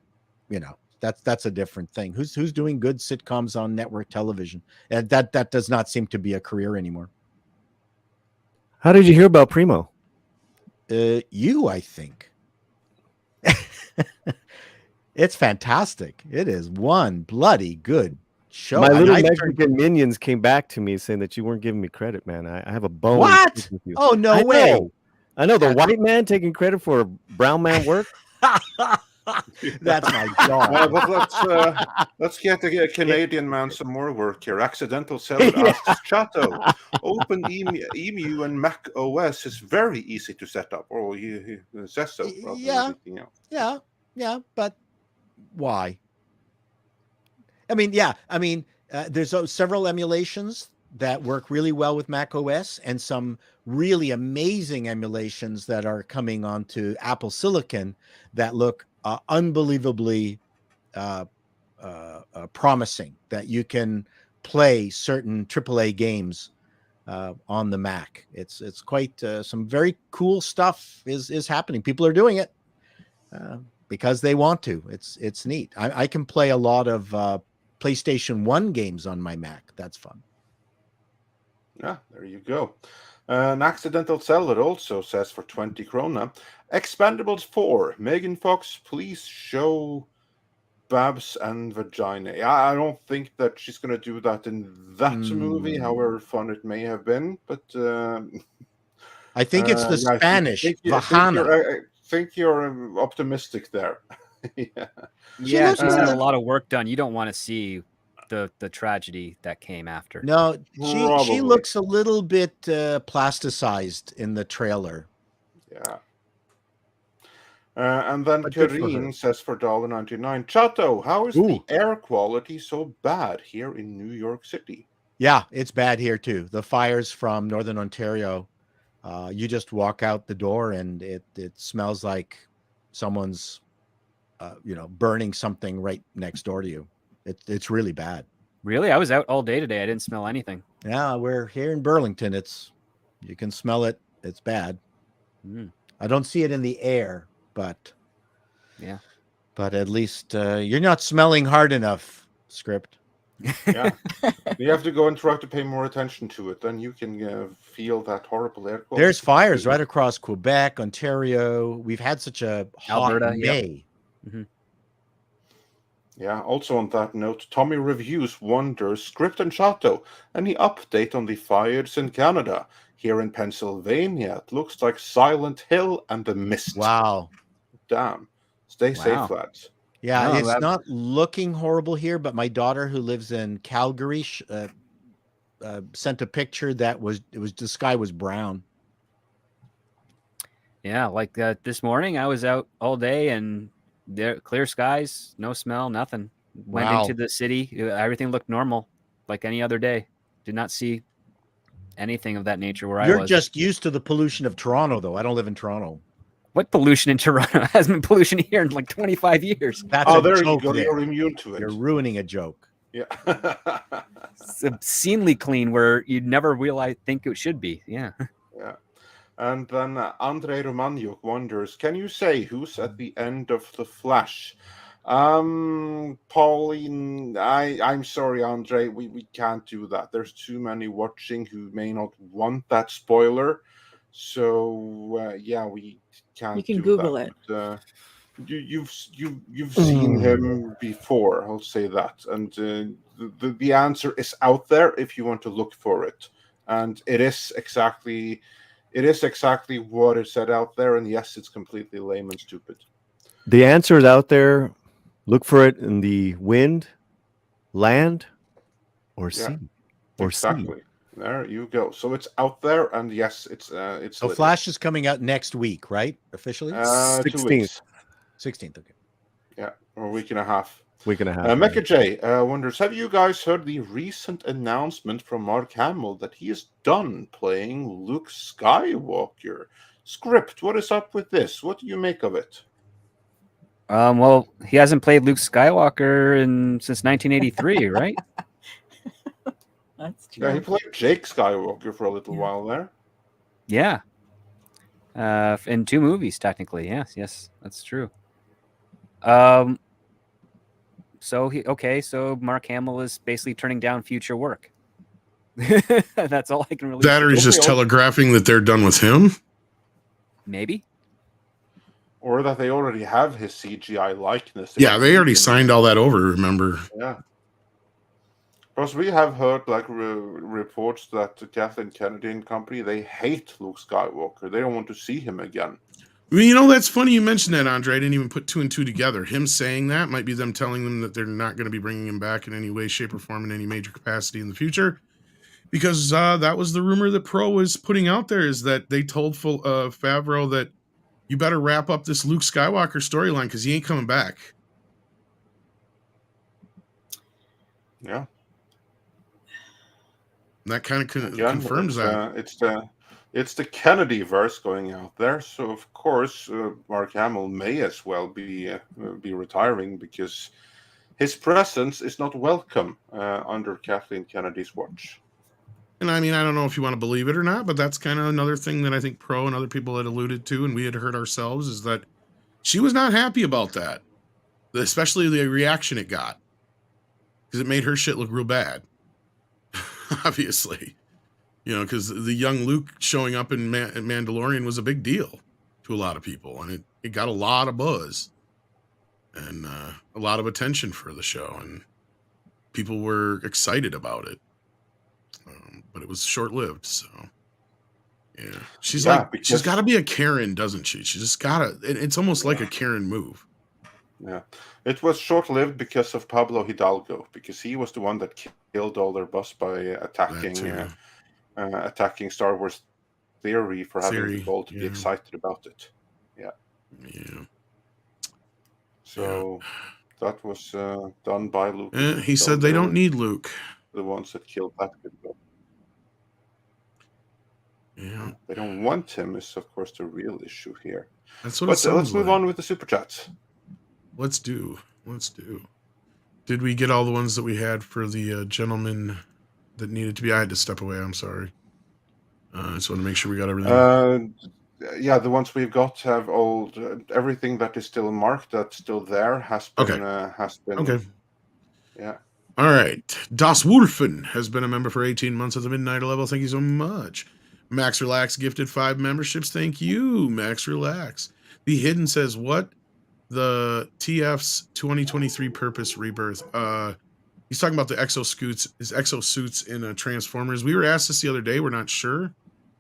that's a different thing. Who's doing good sitcoms on network television? And that does not seem to be a career anymore. How did you hear about Primo? You, I think. It's fantastic. It is one bloody good show. My little Mexican minions came back to me saying that you weren't giving me credit, man. I have a bone. What? Oh, no way. I know the white man taking credit for brown man work. That's my job. But let's get the Canadian man some more work here. Accidental Seller asks Chato, Open EMU and Mac OS is very easy to set up. Or he says so. Yeah, but why? There's several emulations that work really well with Mac OS and some really amazing emulations that are coming onto Apple Silicon that look unbelievably promising, that you can play certain AAA games on the Mac. It's quite some very cool stuff is happening. People are doing it because they want to. It's neat. I can play a lot of PlayStation 1 games on my Mac. That's fun. Yeah, there you go. An Accidental Seller also says for 20 krona, Expendables 4, Megan Fox, please show Babs and Vagina. Yeah, I don't think that she's going to do that in that movie, however fun it may have been. But I think it's the Spanish, Vagina. I think you're optimistic there. Yeah, she's had a lot of work done. You don't want to see the tragedy that came after. No, she looks a little bit plasticized in the trailer. Yeah. And then Karine says for $1.99, Chato, how is the air quality so bad here in New York City? Yeah, it's bad here too. The fires from Northern Ontario, you just walk out the door and it smells like someone's burning something right next door to you. It's really bad. Really? I was out all day today. I didn't smell anything. Yeah, we're here in Burlington. You can smell it. It's bad. I don't see it in the air, but yeah. But at least you're not smelling hard enough, script. Yeah. You have to go and try to pay more attention to it. Then you can feel that horrible air quality. There's fires right across Quebec, Ontario. We've had such a hot Alberta, May. Yep. Mm-hmm. Yeah, also on that note, Tommy Reviews wonders, Script and Chato, any update on the fires in Canada? Here in Pennsylvania, it looks like Silent Hill and the Mist. Wow. Damn. Stay safe, Wow. lads. Yeah, No, it's that- not looking horrible here, but my daughter who lives in Calgary sent a picture that the sky was brown. Yeah, like this morning I was out all day and there clear skies, no smell, nothing. Went Wow. into the city, everything looked normal, like any other day. Did not see anything of that nature where I You're was. just used to the pollution of Toronto, though. I don't live in Toronto. What pollution in Toronto? Hasn't been pollution here in like 25 years. That's Oh, a there you joke go. there. You're immune to it. You're ruining a joke. Yeah. It's obscenely clean where you'd never realize think it should be. Yeah. Yeah. And then Andre Romaniuk wonders, can you say who's at the end of The Flash? Pauline, I'm sorry, Andre, we can't do that. There's too many watching who may not want that spoiler. So yeah, we can't. You can do Google that. it. But, you've seen him before. I'll say that, and the answer is out there if you want to look for it, and it is exactly what it said out there. And yes, it's completely lame and stupid. The answer is out there. Look for it in the wind, land, or sea. Or Exactly. sea. There you go. So it's out there, and yes, it's So Flash is coming out next week, right? Officially? 2 16th. weeks. 16th, okay. Yeah, or a week and a half. Week and a half. Mecha J wonders, have you guys heard the recent announcement from Mark Hamill that he is done playing Luke Skywalker? Script, what is up with this? What do you make of it? Well, he hasn't played Luke Skywalker since 1983, right? That's true. Yeah, he played Jake Skywalker for a little while there. Yeah. In 2 movies, technically. Yes, that's true. So Mark Hamill is basically turning down future work. That's all I can really That or he's just telegraphing that they're done with him. maybe. Or that they already have his CGI likeness. Yeah, they already signed all that over, remember? Yeah. Because we have heard reports that Kathleen Kennedy and company, they hate Luke Skywalker. They don't want to see him again. I mean, you know, that's funny you mentioned that, Andre. I didn't even put 2 and 2 together. Him saying that might be them telling them that they're not going to be bringing him back in any way, shape, or form in any major capacity in the future. Because that was the rumor that Pro was putting out there, is that they told Favreau that you better wrap up this Luke Skywalker storyline because he ain't coming back. Yeah. And that kind of confirms that. It's the Kennedy verse going out there, so of course Mark Hamill may as well be retiring because his presence is not welcome under Kathleen Kennedy's watch. And I mean, I don't know if you want to believe it or not, but that's kind of another thing that I think Pro and other people had alluded to, and we had heard ourselves, is that she was not happy about that, especially the reaction it got, because it made her shit look real bad. Obviously, you know, because the young Luke showing up in Mandalorian was a big deal to a lot of people, and it got a lot of buzz and a lot of attention for the show, and people were excited about it. But it was short-lived, so yeah. She's got to be a Karen, doesn't she? She just gotta. It's almost like a Karen move. Yeah, it was short-lived because of Pablo Hidalgo, because he was the one that killed all their boss by attacking Star Wars Theory for having the goal to be excited about it. Yeah. Yeah. So that was done by Luke. He said they don't need Luke. The ones that killed that good guy. Yeah. They don't want him is, of course, the real issue here. That's what but it sounds let's move like. on with the super chats. Let's do. Did we get all the ones that we had for the gentleman that needed to be? I had to step away. I'm sorry. I just want to make sure we got everything. Yeah, the ones we've got have everything that is still marked, that's still there, has been. Okay. Yeah. All right. Das Wolfen has been a member for 18 months at the midnight level. Thank you so much. Max Relax gifted 5 memberships. Thank you, Max Relax. The Hidden says, what? The TF's 2023 Purpose Rebirth. He's talking about the exosuits in Transformers. We were asked this the other day. We're not sure.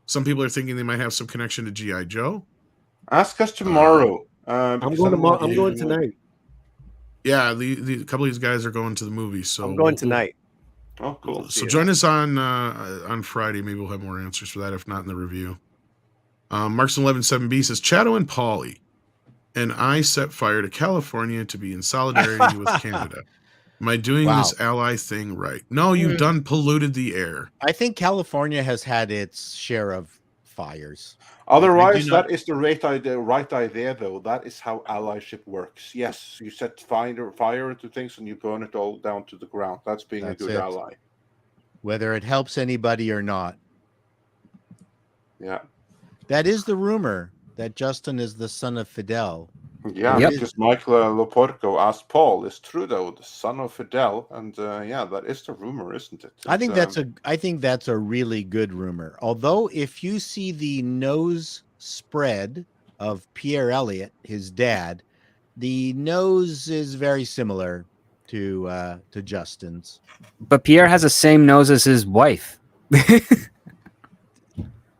Some people are thinking they might have some connection to G.I. Joe. Ask us tomorrow. I'm Because going tomorrow. I'm yeah. going tonight. Yeah, the couple of these guys are going to the movie. So I'm going tonight. Oh, cool. So join us on Friday. Maybe we'll have more answers for that, if not in the review. Markson117B says, Chato and Paulie and I set fire to California to be in solidarity with Canada. Am I doing this ally thing right? No, you've done polluted the air. I think California has had its share of fires. Otherwise, that is the right idea, though. That is how allyship works. Yes, you set fire to things and you burn it all down to the ground. That's being a good ally. Whether it helps anybody or not. Yeah. That is the rumor that Justin is the son of Fidel. Yeah, because Michael Loporco asked Paul, is Trudeau the son of Fidel? And yeah, that is the rumor, isn't it? I think that's a really good rumor. Although if you see the nose spread of Pierre Elliott, his dad, the nose is very similar to Justin's. But Pierre has the same nose as his wife.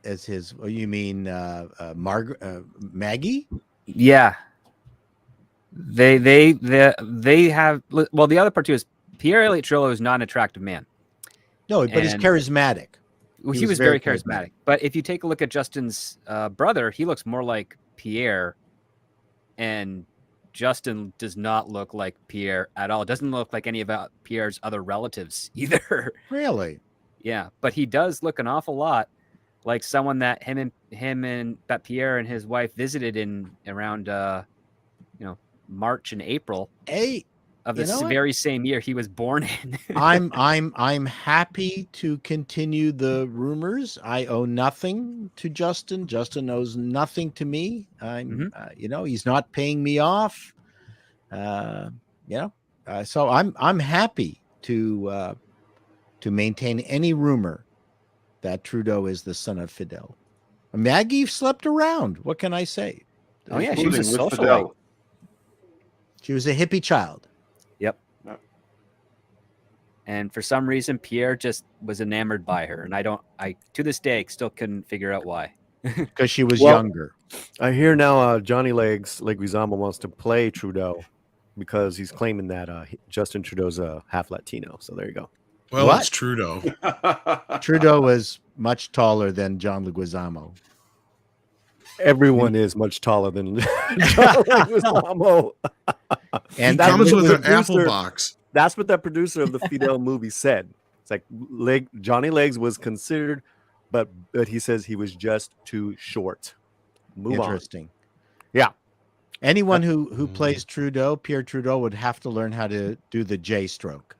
As his, you mean Maggie? Yeah. They have, well, the other part too is Pierre Elliott Trillo is not an attractive man. No, but he's charismatic. He was very charismatic. But if you take a look at Justin's brother, he looks more like Pierre, and Justin does not look like Pierre at all. Doesn't look like any of Pierre's other relatives either. Really? Yeah, but he does look an awful lot like someone that that Pierre and his wife visited in around March and April of this very same year he was born in. I'm happy to continue the rumors. I owe nothing to Justin. Justin owes nothing to me. He's not paying me off. So I'm happy to maintain any rumor that Trudeau is the son of Fidel. Maggie slept around. What can I say? Oh yeah, she was a socialite. She was a hippie child. Yep. And for some reason, Pierre just was enamored by her. And I to this day still couldn't figure out why. Because she was younger. I hear now Johnny Leguizamo wants to play Trudeau because he's claiming that Justin Trudeau's half Latino. So there you go. Well, it's Trudeau. Trudeau was much taller than John Leguizamo. Everyone is much taller than John Leguizamo. And that comes with an apple box. That's what that producer of the Fidel movie said. It's like Johnny Legs was considered, but he says he was just too short. Interesting. Yeah. Anyone who plays Trudeau, Pierre Trudeau, would have to learn how to do the J stroke.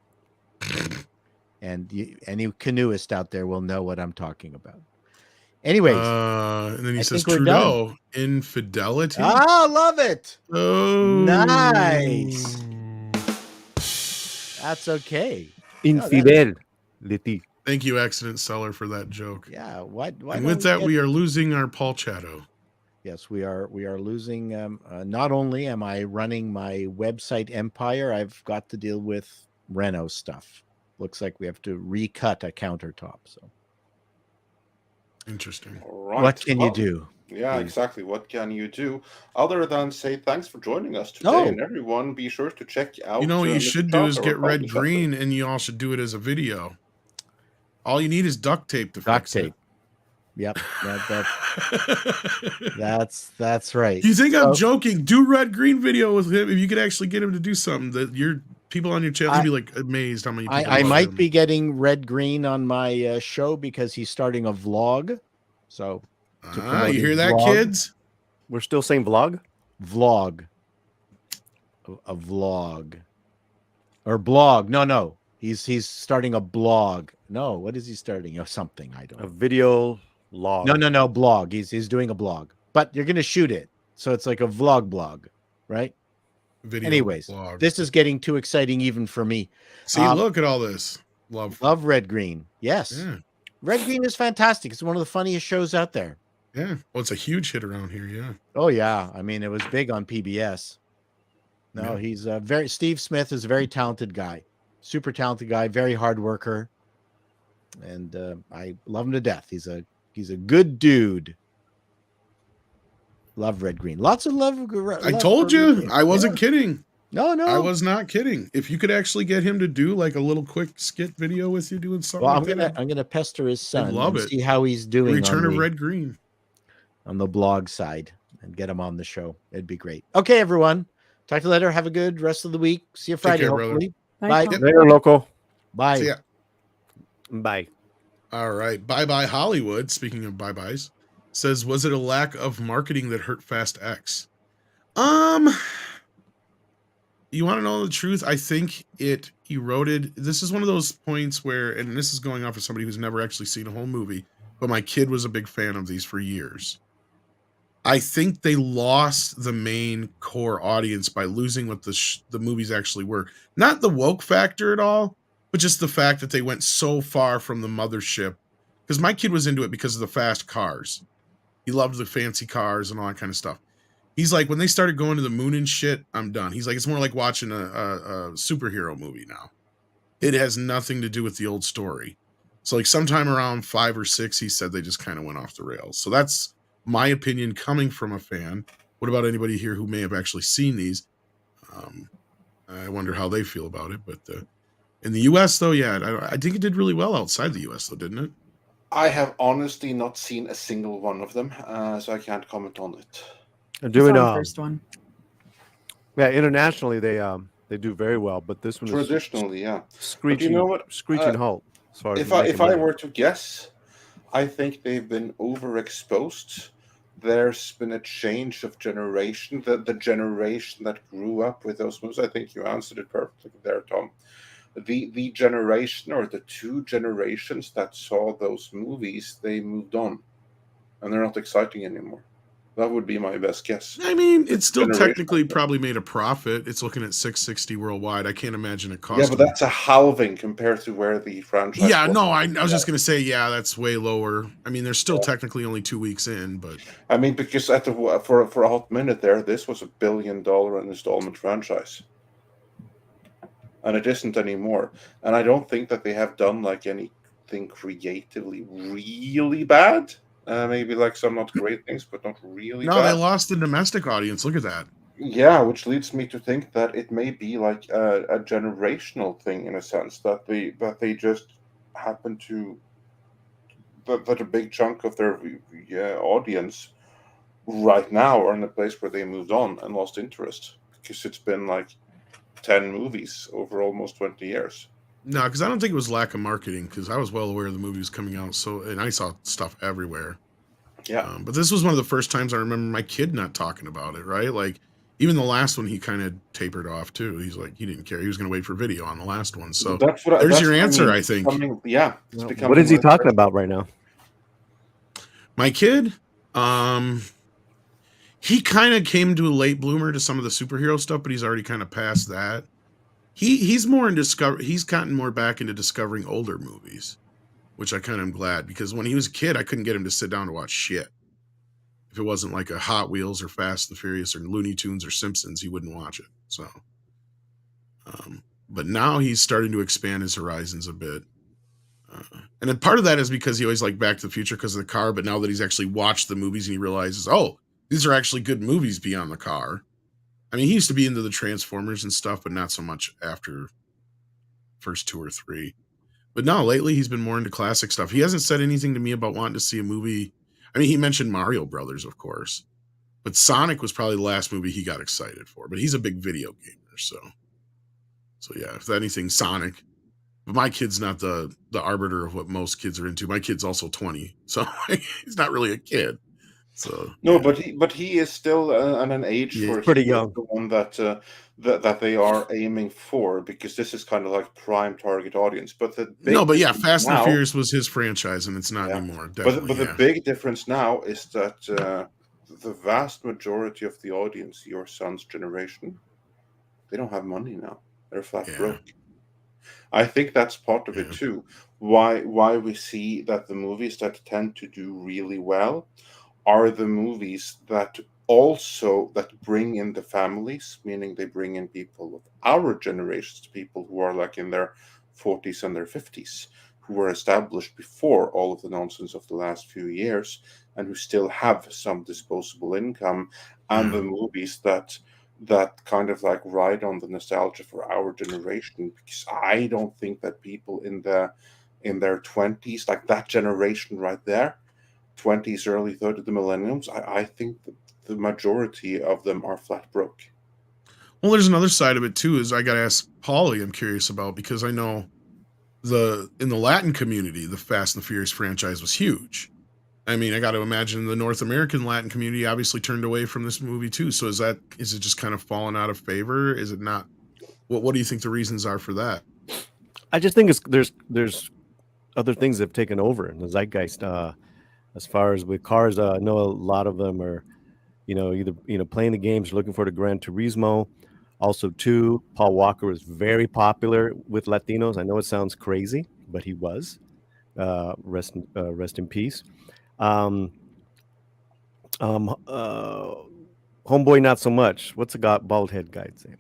And any canoeist out there will know what I'm talking about. Anyways, and then he says Trudeau infidelity. Ah, love it. Oh, nice. That's okay. Infidelity. Thank you, Accident Seller, for that joke. Yeah. Why and with that, we are losing our Paul Chato. Yes, we are losing. Not only am I running my website empire, I've got to deal with Reno stuff. Looks like we have to recut a countertop. So interesting. Right. What can you do? Yeah, exactly. What can you do other than say thanks for joining us today? And everyone, be sure to check out. You know what you should do is get red green, and you all should do it as a video. All you need is duct tape to fix it. Yep, that's right. You think I'm joking? Do red green video with him. If you could actually get him to do something, that your people on your channel would be like amazed how many people. I might be getting red green on my show because he's starting a vlog. So, you hear that, kids? We're still saying vlog. A vlog or blog. No. He's starting a blog. No, what is he starting? Something I don't. A video log. No, blog. He's doing a blog, but you're gonna shoot it, so it's like a blog, right? Video. Anyways, blog. This is getting too exciting even for me. See, look at all this. Love red green. Yes, red green is fantastic. It's one of the funniest shows out there. Yeah, well, it's a huge hit around here. Yeah. Oh yeah, I mean it was big on PBS. No, he's Steve Smith is a very talented guy, super talented guy, very hard worker. And I love him to death. He's a He's a good dude. Love Red Green. Lots of love. I told you, I wasn't kidding. No, I was not kidding. If you could actually get him to do like a little quick skit video with you doing something, well, like I'm gonna pester his son love and it. see how he's doing. Return of Red Green on the blog side and get him on the show. It'd be great. Okay, everyone. Talk to you later. Have a good rest of the week. See you Friday, care, hopefully. Bye. Bye. Later, local. Bye. See ya. Bye. All right. Bye Hollywood. Speaking of bye-byes, says, was it a lack of marketing that hurt Fast X? You want to know the truth? I think it eroded. This is one of those points where, and this is going off of somebody who's never actually seen a whole movie, but my kid was a big fan of these for years. I think they lost the main core audience by losing what the movies actually were. Not the woke factor at all, but just the fact that they went so far from the mothership. Because my kid was into it because of the fast cars. He loved the fancy cars and all that kind of stuff. He's like, when they started going to the moon and shit, I'm done. He's like, it's more like watching a superhero movie now. It has nothing to do with the old story. So like sometime around 5 or 6, he said they just kind of went off the rails. So that's my opinion coming from a fan. What about anybody here who may have actually seen these? I wonder how they feel about it. But in the U.S., though, yeah, I think it did really well outside the U.S., though, didn't it? I have honestly not seen a single one of them, so I can't comment on it. They're doing the first one. Yeah, internationally they do very well, but this one traditionally, yeah, screeching. You know what? Screeching halt. As far as if I were to guess, I think they've been overexposed. There's been a change of generation. The generation that grew up with those movies. I think you answered it perfectly there, Tom. The generation or the 2 generations that saw those movies, they moved on, and they're not exciting anymore. That would be my best guess. I mean, it's still technically probably made a profit. It's looking at $660 worldwide. I can't imagine it cost. Yeah, but that's a halving compared to where the franchise. Yeah, no, I was just gonna say, yeah, that's way lower. I mean, they're still technically only 2 weeks in, but I mean, because for a hot minute there, this was $1 billion installment franchise, and it isn't anymore. And I don't think that they have done like anything creatively really bad. Maybe like some not great things, but not really. No, bad. They lost the domestic audience. Look at that. Yeah, which leads me to think that it may be like a generational thing in a sense that they just happen to that a big chunk of their audience right now are in a place where they moved on and lost interest because it's been like 10 movies over almost 20 years. No, because I don't think it was lack of marketing, because I was well aware the movie was coming out, and I saw stuff everywhere. Yeah. But this was one of the first times I remember my kid not talking about it, right? Like, even the last one, he kind of tapered off, too. He's like, he didn't care. He was going to wait for video on the last one. So there's your answer, I think. What is he talking about right now? My kid? He kind of came to a late bloomer to some of the superhero stuff, but he's already kind of past that. He's more in he's gotten more back into discovering older movies, which I kind of am glad, because when he was a kid, I couldn't get him to sit down to watch shit. If it wasn't like a Hot Wheels or Fast and Furious or Looney Tunes or Simpsons, he wouldn't watch it. So, but now he's starting to expand his horizons a bit. And then part of that is because he always liked Back to the Future because of the car, but now that he's actually watched the movies and he realizes, oh, these are actually good movies beyond the car. I mean, he used to be into the Transformers and stuff, but not so much after first 2 or 3. But no, lately he's been more into classic stuff. He hasn't said anything to me about wanting to see a movie. I mean, he mentioned Mario Brothers, of course, but Sonic was probably the last movie he got excited for. But he's a big video gamer, so yeah, if anything, Sonic. But my kid's not the arbiter of what most kids are into. My kid's also 20, so he's not really a kid. So no, yeah. but he is still at an age where pretty young. The one that they are aiming for, because this is kind of like prime target audience. But Fast and Furious was his franchise, and it's not anymore. But the big difference now is that the vast majority of the audience, your son's generation, they don't have money now. They're flat broke. I think that's part of it too. Why we see that the movies that tend to do really well are the movies that bring in the families, meaning they bring in people of our generations, people who are like in their 40s and their 50s, who were established before all of the nonsense of the last few years, and who still have some disposable income, and the movies that kind of like ride on the nostalgia for our generation. Because I don't think that people in their 20s, like that generation right there, 20s, early 30s, the millennials, I think that the majority of them are flat broke. Well, there's another side of it too, is I got to ask Paulie, I'm curious about, because I know in the Latin community, the Fast and the Furious franchise was huge. I mean, I got to imagine the North American Latin community obviously turned away from this movie too. So is it just kind of fallen out of favor? Is it not? What do you think the reasons are for that? I just think there's other things that have taken over in the zeitgeist. As far as with cars, I know a lot of them are, either playing the games, looking for the Gran Turismo. Also, too, Paul Walker was very popular with Latinos. I know it sounds crazy, but he was. Rest in peace. Homeboy, not so much. What's the bald head guy's name?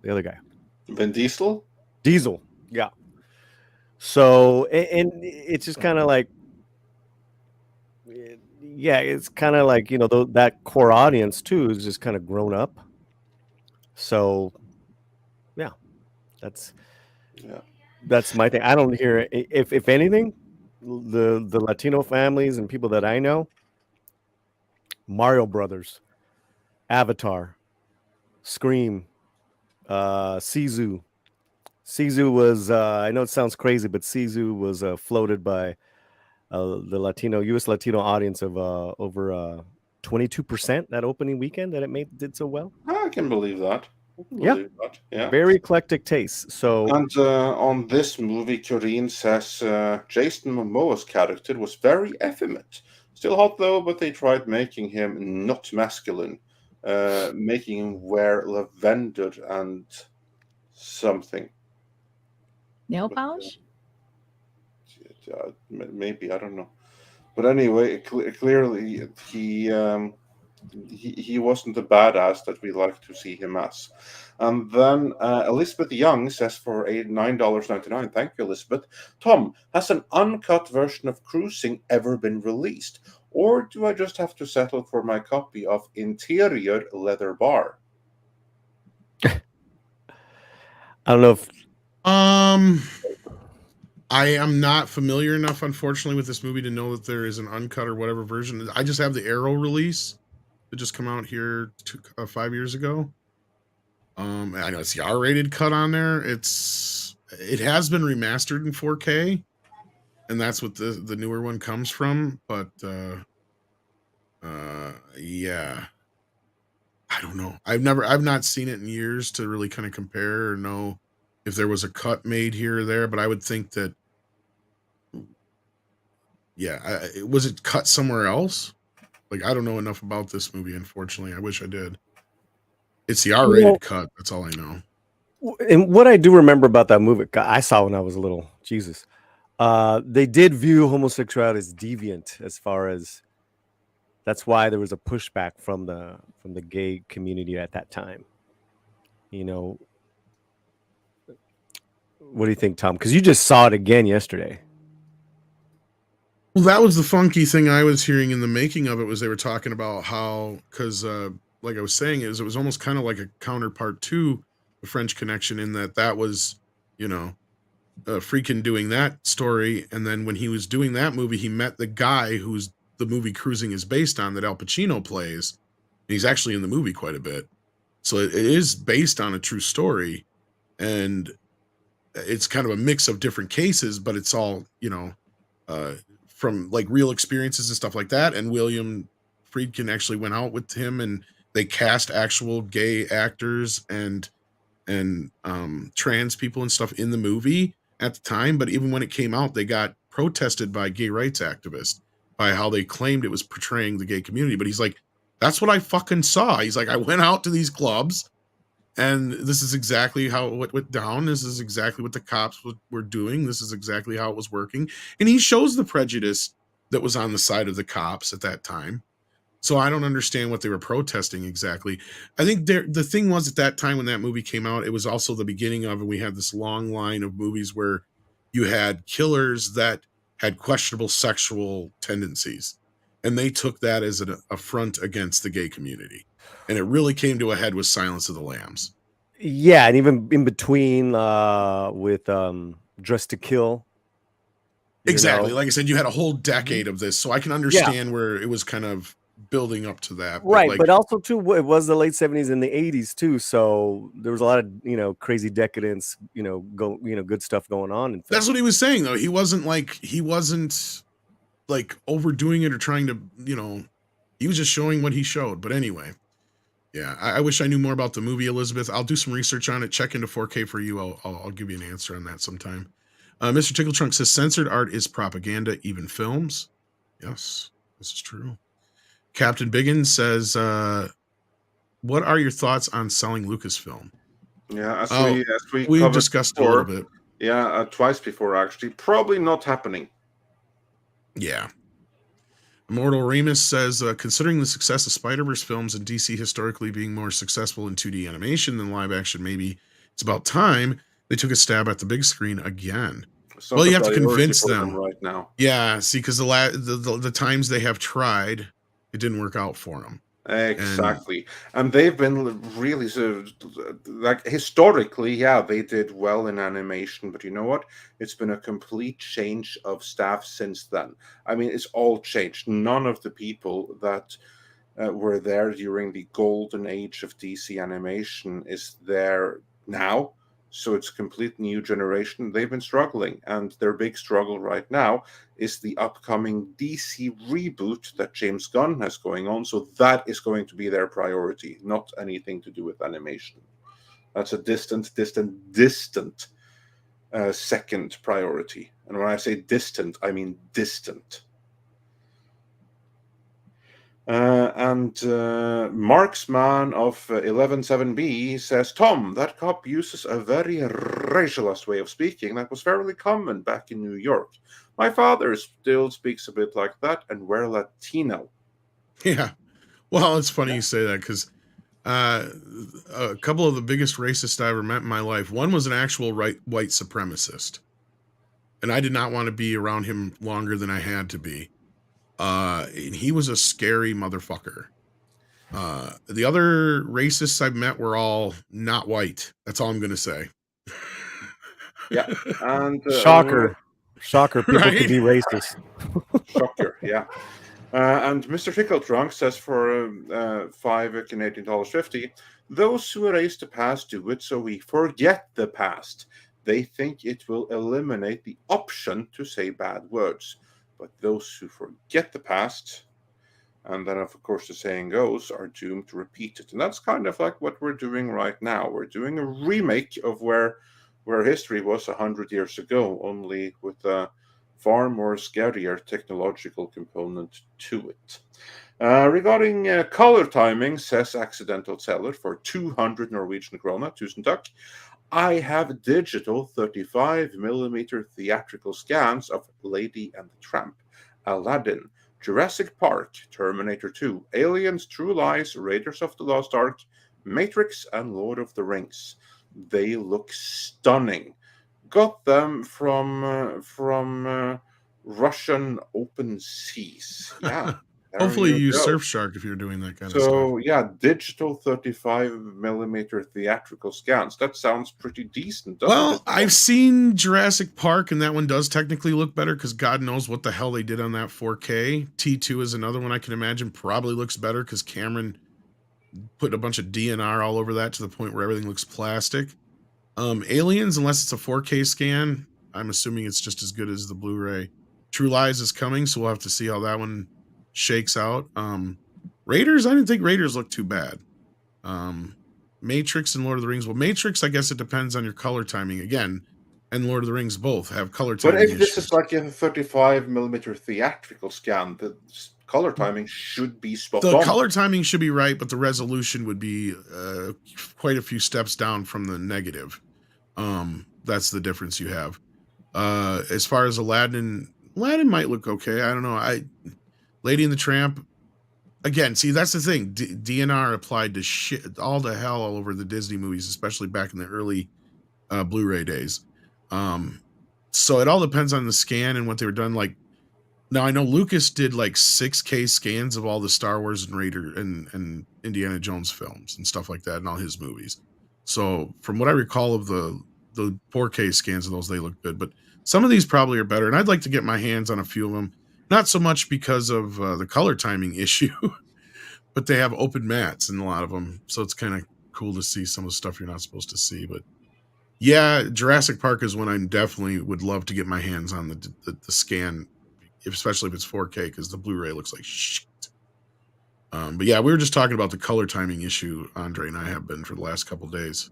The other guy, Vin Diesel. Diesel, yeah. So, and it's just kind of like, yeah, it's kind of like that core audience too is just kind of grown up. So, yeah, that's my thing. I don't hear, if anything, the Latino families and people that I know, Mario Brothers, Avatar, Scream, Sisu. Sisu was, I know it sounds crazy, but Sisu was floated by the U.S. Latino audience of over 22% that opening weekend that it did so well. I can believe that. Yeah. Very eclectic taste. So, and on this movie, Corinne says Jason Momoa's character was very effeminate. Still hot though, but they tried making him not masculine, making him wear lavender and something. Nail polish? Maybe, I don't know. But anyway, clearly he wasn't the badass that we like to see him as. And then Elizabeth Young says for $9.99, thank you, Elizabeth. Tom, has an uncut version of Cruising ever been released? Or do I just have to settle for my copy of Interior Leather Bar? I don't know if... I am not familiar enough, unfortunately, with this movie to know that there is an uncut or whatever version. I just have the Arrow release that just come out here 5 years ago. I know it's the R-rated cut on there. It has been remastered in 4K, and that's what the newer one comes from. But yeah, I don't know. I've not seen it in years to really kind of compare or know if there was a cut made here or there. But I would think that, yeah, was it cut somewhere else? Like, I don't know enough about this movie, unfortunately. I wish I did. It's the R-rated cut. That's all I know. And what I do remember about that movie, I saw when I was a little, Jesus. They did view homosexuality as deviant, as far as that's why there was a pushback from the gay community at that time. What do you think, Tom? Because you just saw it again yesterday. Well, that was the funky thing I was hearing in the making of it, was they were talking about how, because like I was saying, it was almost kind of like a counterpart to the French Connection, in that was, Freakin' doing that story. And then when he was doing that movie, he met the guy who's the movie Cruising is based on, that Al Pacino plays. And he's actually in the movie quite a bit. So it is based on a true story. And it's kind of a mix of different cases, but it's all, from like real experiences and stuff like that. And William Friedkin actually went out with him, and they cast actual gay actors and trans people and stuff in the movie at the time. But even when it came out, they got protested by gay rights activists by how they claimed it was portraying the gay community. But he's like, that's what I fucking saw. He's like, I went out to these clubs, and this is exactly how it went down. This is exactly what the cops were doing. This is exactly how it was working. And he shows the prejudice that was on the side of the cops at that time. So I don't understand what they were protesting exactly. I think the thing was, at that time when that movie came out, it was also the beginning of, and we had this long line of movies where, you had killers that had questionable sexual tendencies, and they took that as an affront against the gay community. And it really came to a head with Silence of the Lambs. Yeah, and even in between with Dress to Kill. Exactly. Like I said, you had a whole decade of this, so I can understand where it was kind of building up to that. Right, like, but also too, it was the late 70s and the 80s too, so there was a lot of crazy decadence, good stuff going on in film. That's what he was saying, though. He wasn't like overdoing it or trying to, he was just showing what he showed. But anyway, yeah, I wish I knew more about the movie, Elizabeth. I'll do some research on it. Check into 4K for you. I'll give you an answer on that sometime. Mr. Tickle Trunk says censored art is propaganda, even films. Yes, this is true. Captain Biggins says, what are your thoughts on selling Lucasfilm? Yeah, as we discussed before, a little bit. Yeah, twice before, actually. Probably not happening. Yeah. Immortal Remus says, considering the success of Spider-Verse films and DC historically being more successful in 2D animation than live action, maybe it's about time they took a stab at the big screen again. Well, you have to convince them right now. Yeah, see, because the times they have tried, it didn't work out for them. Exactly. And they've been really like historically, yeah, they did well in animation, but you know what? It's been a complete change of staff since then. I mean, it's all changed. None of the people that were there during the golden age of DC animation is there now. So it's a complete new generation. They've been struggling, and their big struggle right now is the upcoming DC reboot that James Gunn has going on. So that is going to be their priority, not anything to do with animation. That's a distant second priority. And when I say distant, I mean distant. Marksman of 117B says, Tom, that cop uses a very racialist way of speaking that was fairly common back in New York. My father still speaks a bit like that, and we're Latino. Yeah. Well, it's funny you say that, because a couple of the biggest racists I ever met in my life, one was an actual white supremacist, and I did not want to be around him longer than I had to be. And he was a scary motherfucker. The other racists I've met were all not white. That's all I'm going to say. Yeah. And Shocker. People right? can be racist. Shocker, yeah. And Mr. Tickle Trunk says for $5 Canadian $50, those who erase the past do it so we forget the past. They think it will eliminate the option to say bad words. But those who forget the past, and then, of course, the saying goes, are doomed to repeat it. And that's kind of like what we're doing right now. We're doing a remake of where history was 100 years ago, only with a far more scarier technological component to it. Regarding color timing, says Accidental Seller for 200 Norwegian krona, 1000 takk. I have digital 35mm theatrical scans of Lady and the Tramp, Aladdin, Jurassic Park, Terminator 2, Aliens, True Lies, Raiders of the Lost Ark, Matrix, and Lord of the Rings. They look stunning. Got them from Russian open seas. Yeah. Hopefully you use Surfshark if you're doing that kind of stuff. So, yeah, digital 35mm theatrical scans. That sounds pretty decent, doesn't it? Well, I've seen Jurassic Park, and that one does technically look better because God knows what the hell they did on that 4K. T2 is another one I can imagine probably looks better because Cameron put a bunch of DNR all over that to the point where everything looks plastic. Aliens, unless it's a 4K scan, I'm assuming it's just as good as the Blu-ray. True Lies is coming, so we'll have to see how that one shakes out. Raiders, I didn't think Raiders looked too bad. Matrix and Lord of the Rings. Well, Matrix, I guess it depends on your color timing again, and Lord of the Rings both have color timing. But if this is like a 35mm theatrical scan, the color timing should be spot on. The color timing should be right, but the resolution would be quite a few steps down from the negative. That's the difference you have. As far as Aladdin might look okay. I don't know. Lady and the Tramp, again, see, that's the thing. DNR applied to shit, all the hell all over the Disney movies, especially back in the early Blu-ray days. So it all depends on the scan and what they were done. Like, now I know Lucas did like 6K scans of all the Star Wars and Raider and Indiana Jones films and stuff like that and all his movies. So from what I recall of the 4K scans of those, they look good. But some of these probably are better. And I'd like to get my hands on a few of them. Not so much because of the color timing issue, but they have open mats in a lot of them. So it's kind of cool to see some of the stuff you're not supposed to see. But yeah, Jurassic Park is one I definitely would love to get my hands on the scan, especially if it's 4K, because the Blu-ray looks like shit. But yeah, we were just talking about the color timing issue, Andre and I have been for the last couple days.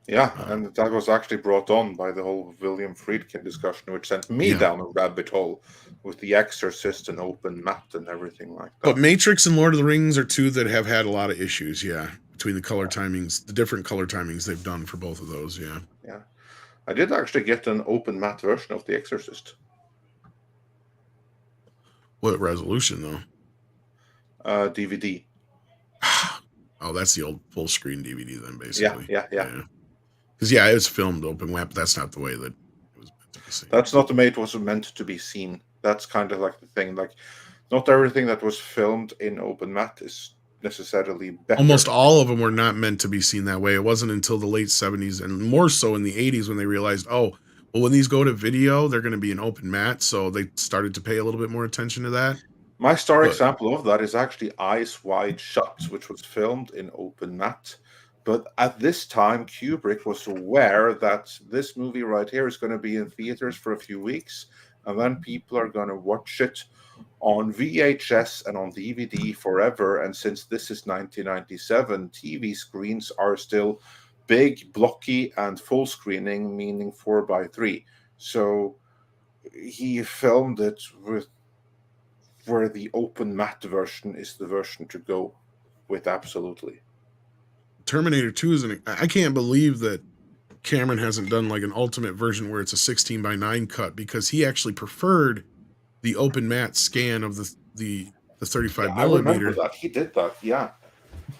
Yeah, and that was actually brought on by the whole William Friedkin discussion, which sent me down a rabbit hole with The Exorcist and open mat and everything like that. But Matrix and Lord of the Rings are two that have had a lot of issues, between the color timings, the different color timings they've done for both of those, Yeah. I did actually get an open mat version of The Exorcist. What resolution, though? DVD. Oh, that's the old full screen DVD then, basically. Yeah. Because it was filmed open web, but that's not the way that it was meant to be seen. That's not the way it was meant to be seen. That's kind of like the thing. Like, not everything that was filmed in open mat is necessarily better. Almost all of them were not meant to be seen that way. It wasn't until the late 70s and more so in the 80s when they realized, oh, well, when these go to video, they're going to be an open mat. So they started to pay a little bit more attention to that. My example of that is actually Eyes Wide Shut, which was filmed in open mat. But at this time, Kubrick was aware that this movie right here is going to be in theaters for a few weeks, and then people are going to watch it on VHS and on DVD forever. And since this is 1997, TV screens are still big, blocky, and full screening, meaning 4:3. So he filmed it with where the open mat version is the version to go with, absolutely. Terminator 2 is I can't believe that Cameron hasn't done like an ultimate version where it's a 16:9 cut, because he actually preferred the open mat scan of the 35 millimeter. I remember that. He did that, yeah.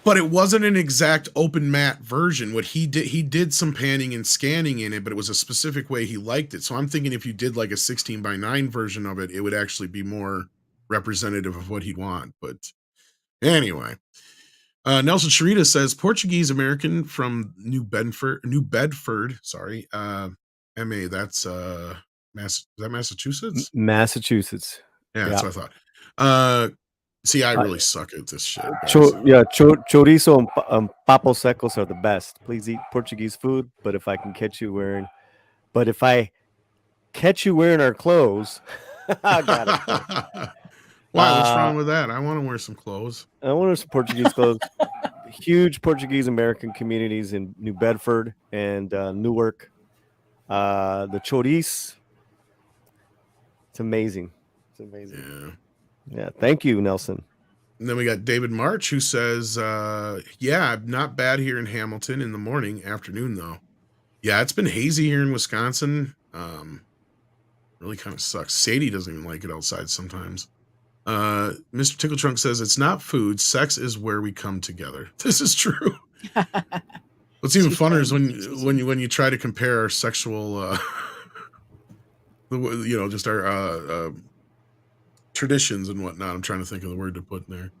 But it wasn't an exact open mat version. What he did some panning and scanning in it, but it was a specific way he liked it. So I'm thinking if you did like a 16:9 version of it, it would actually be more representative of what he'd want. But anyway, Nelson Sharita says Portuguese American from New Bedford. Sorry, MA. That's is that Massachusetts? Massachusetts. Yeah, that's what I thought. See, I really suck at this shit. Chorizo and papo secos are the best. Please eat Portuguese food. But if I catch you wearing our clothes, I got it. Why? What's wrong with that? I want to wear some clothes. I want to wear some Portuguese clothes. Huge Portuguese American communities in New Bedford and Newark. The chorizo, it's amazing. It's amazing. Yeah. Thank you, Nelson. And then we got David March, who says, not bad here in Hamilton in the morning, afternoon though. Yeah, it's been hazy here in Wisconsin. Really kind of sucks. Sadie doesn't even like it outside sometimes. Mr. Tickle Trunk says it's not food. Sex is where we come together. This is true. What's even funner is when you try to compare our sexual, just our traditions and whatnot. I'm trying to think of the word to put in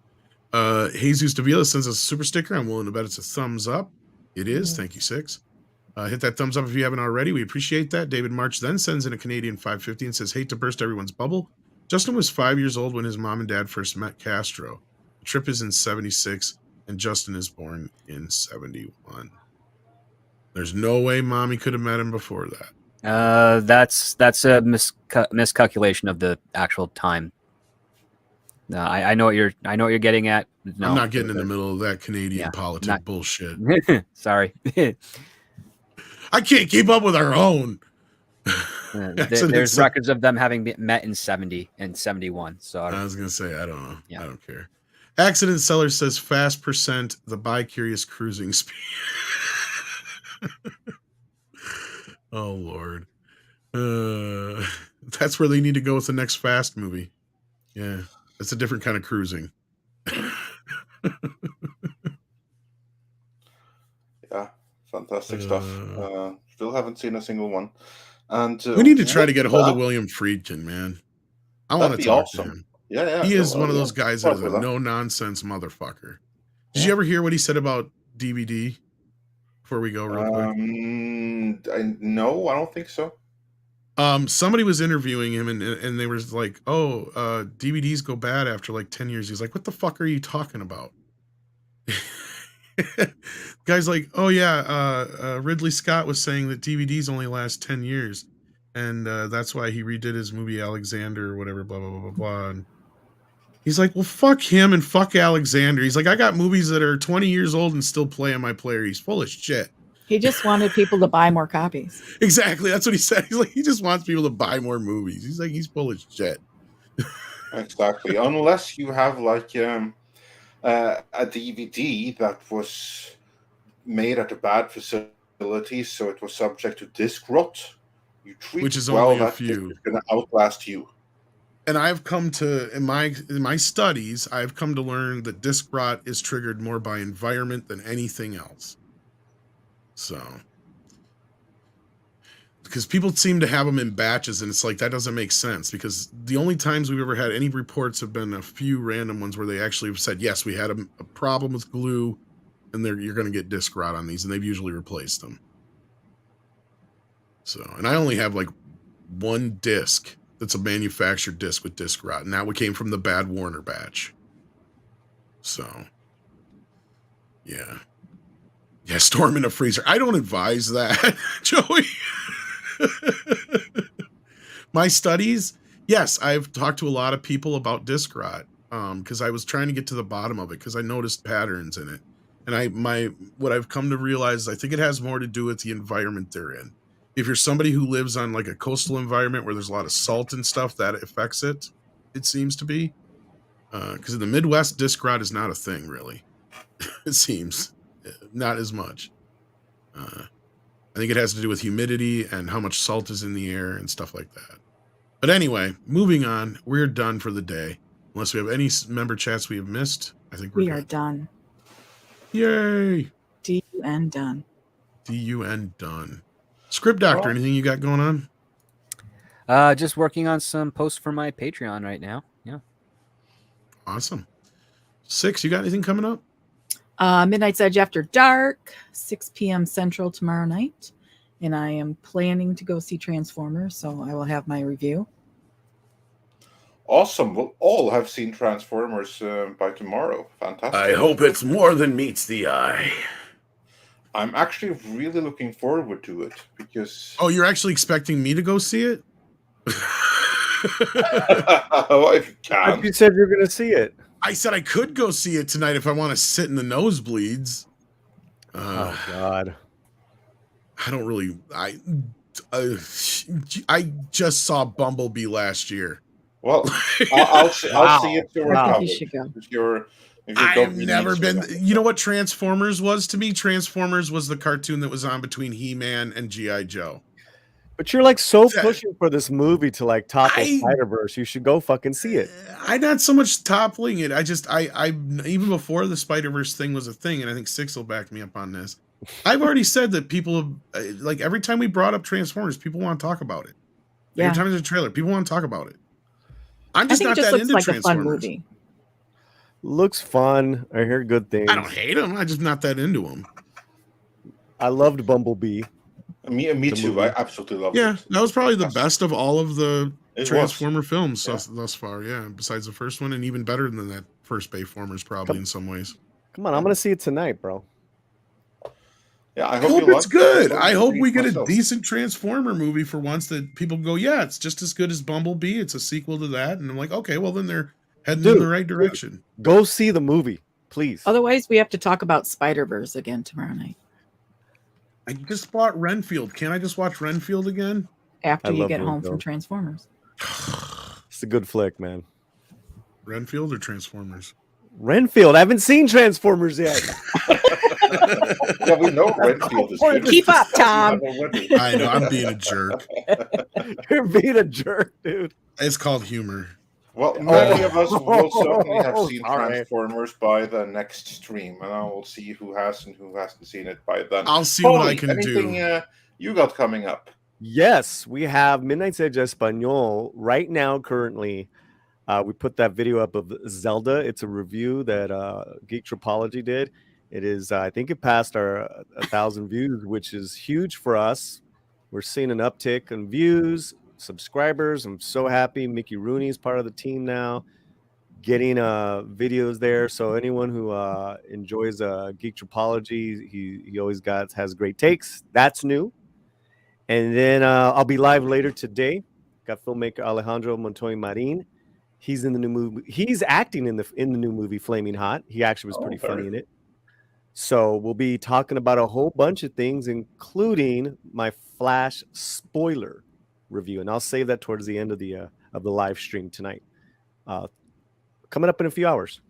there. Jesus Davila sends us a super sticker. I'm willing to bet it's a thumbs up. It is. Thank you, Six. Hit that thumbs up if you haven't already. We appreciate that. David March then sends in a Canadian 550 and says, hate to burst everyone's bubble. Justin was 5 years old when his mom and dad first met Castro. The trip is in 76, and Justin is born in 71. There's no way mommy could have met him before that. That's a miscalculation of the actual time. I know what you're getting at. No, I'm not getting in the middle of that Canadian bullshit. Sorry. I can't keep up with our own. There's records of them having met in 70 and 71. So I was gonna say I don't know. Yeah. I don't care. Accident Seller says fast percent the bi-curious cruising speed. Oh Lord. That's where they need to go with the next Fast movie. Yeah, it's a different kind of cruising. Yeah, fantastic stuff. Still haven't seen a single one. And We need to try to with get a hold of that, William Friedkin, man. I want that'd to be talk to awesome. him. Yeah. He is no, one of yeah, those guys that talk is a with him. no-nonsense motherfucker. Did Yeah. you ever hear what he said about DVD? Before we go real quick. No, I don't think so. Somebody was interviewing him and they were like, oh, DVDs go bad after like 10 years. He's like, what the fuck are you talking about? Guy's like, oh yeah, Ridley Scott was saying that DVDs only last 10 years. And that's why he redid his movie Alexander or whatever, blah, blah, blah, blah, blah. And he's like, well, fuck him and fuck Alexander. He's like, I got movies that are 20 years old and still play on my player. He's full of shit. He just wanted people to buy more copies. Exactly. That's what he said. He's like, he just wants people to buy more movies. He's like, he's full of shit. Exactly. Unless you have like a DVD that was made at a bad facility, so it was subject to disc rot. You treat Which is it well, only a that few. disc is going to outlast you. And I've come to, in my studies, I've come to learn that disc rot is triggered more by environment than anything else. So, because people seem to have them in batches, and it's like, that doesn't make sense, because the only times we've ever had any reports have been a few random ones where they actually have said, yes, we had a problem with glue, and you're going to get disc rot on these, and they've usually replaced them. So, and I only have like one disc that's a manufactured disc with disc rot, and that one came from the bad Warner batch. So, yeah. Yeah, store them in a freezer. I don't advise that, Joey. My studies, yes, I've talked to a lot of people about disc rot because I was trying to get to the bottom of it because I noticed patterns in it. And what I've come to realize is I think it has more to do with the environment they're in. If you're somebody who lives on like a coastal environment where there's a lot of salt and stuff, that affects it, it seems to be. Because in the Midwest, disc rot is not a thing, really. It seems. Not as much. I think it has to do with humidity and how much salt is in the air and stuff like that. But anyway, moving on. We're done for the day. Unless we have any member chats we have missed, I think we're We good. are done. Yay! DUN done. DUN done. Script Doctor, anything you got going on? Just working on some posts for my Patreon right now. Yeah. Awesome. 6, you got anything coming up? Midnight's Edge After Dark, 6 p.m. Central tomorrow night. And I am planning to go see Transformers, so I will have my review. Awesome. We'll all have seen Transformers by tomorrow. Fantastic. I hope it's more than meets the eye. I'm actually really looking forward to it because... Oh, you're actually expecting me to go see it? Oh, if you can. You said you're going to see it. I said I could go see it tonight if I want to sit in the nosebleeds. Oh, God. I don't really... I just saw Bumblebee last year. Well, I'll see it. I think you should go. I've never been... You know what Transformers was to me? Transformers was the cartoon that was on between He-Man and G.I. Joe. But you're like pushing for this movie to like topple Spider-Verse. You should go fucking see it. I'm not so much toppling it. I even before the Spider-Verse thing was a thing, and I think 6 will back me up on this. I've already said that people, like every time we brought up Transformers, people want to talk about it. Yeah. Every time there's a trailer, people want to talk about it. I'm just not that into like Transformers. A fun movie. Looks fun. I hear good things. I don't hate them. I'm just not that into them. I loved Bumblebee. Me too. I absolutely love it. Yeah, that was probably the best of all of the Transformer films thus far. Yeah, besides the first one, and even better than that first Bayformers, probably in some ways. Come on, I'm gonna see it tonight, bro. Yeah, I hope it's good. I hope we get a decent Transformer movie for once that people go, yeah, it's just as good as Bumblebee. It's a sequel to that, and I'm like, okay, well then they're heading in the right direction. Go see the movie, please. Otherwise, we have to talk about Spider-Verse again tomorrow night. I just bought Renfield. Can't I just watch Renfield again? After you get home from Transformers. It's a good flick, man. Renfield or Transformers? Renfield. I haven't seen Transformers yet. Yeah, we know Renfield is good. Keep up, Tom. I know, I'm being a jerk. You're being a jerk, dude. It's called humor. Well, many of us will certainly have seen Transformers by the next stream, and I will see who has and who hasn't seen it by then. I'll see what I can do. Anything you got coming up? Yes, we have Midnight's Edge Espanol right now. Currently, we put that video up of Zelda. It's a review that Geek Tropology did. It is, I think, it passed our 1,000 views, which is huge for us. We're seeing an uptick in views, subscribers. I'm so happy. Mickey Rooney is part of the team now, getting videos there. So anyone who enjoys Geek Tropology, he always has great takes. That's new. And then I'll be live later today. Got filmmaker Alejandro Montoya Marin. He's in the new movie. He's acting in the new movie Flaming Hot. He actually was pretty funny in it. So we'll be talking about a whole bunch of things, including my Flash spoiler review, and I'll save that towards the end of the live stream tonight. Coming up in a few hours.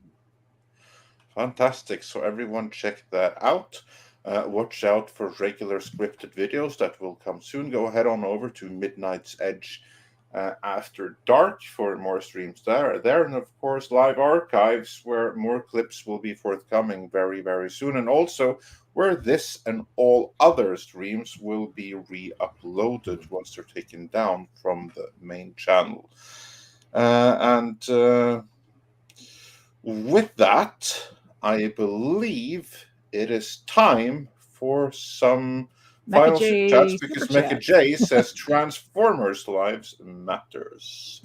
Fantastic. So everyone check that out. Watch out for regular scripted videos that will come soon. Go ahead on over to Midnight's Edge After Dark for more streams there. And of course, live archives where more clips will be forthcoming very, very soon. And also where this and all other streams will be re-uploaded once they're taken down from the main channel. With that, I believe it is time for some final chats because Mecha J says Transformers Lives Matters.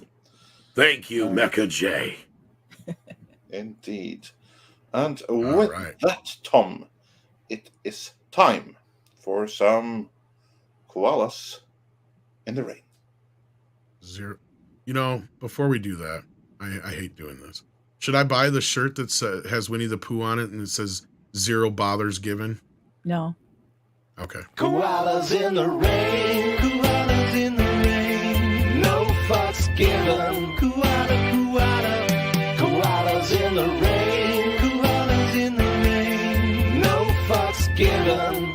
Thank you, Mecha J. Indeed. And with that, Tom, it is time for some koalas in the rain. Zero. You know, before we do that, I hate doing this. Should I buy the shirt that has Winnie the Pooh on it and it says "Zero bothers given"? No. Okay. Koalas in the rain, koalas in the rain, no fucks given. Koala, koala, koalas in the rain, koalas in the rain, no fucks given.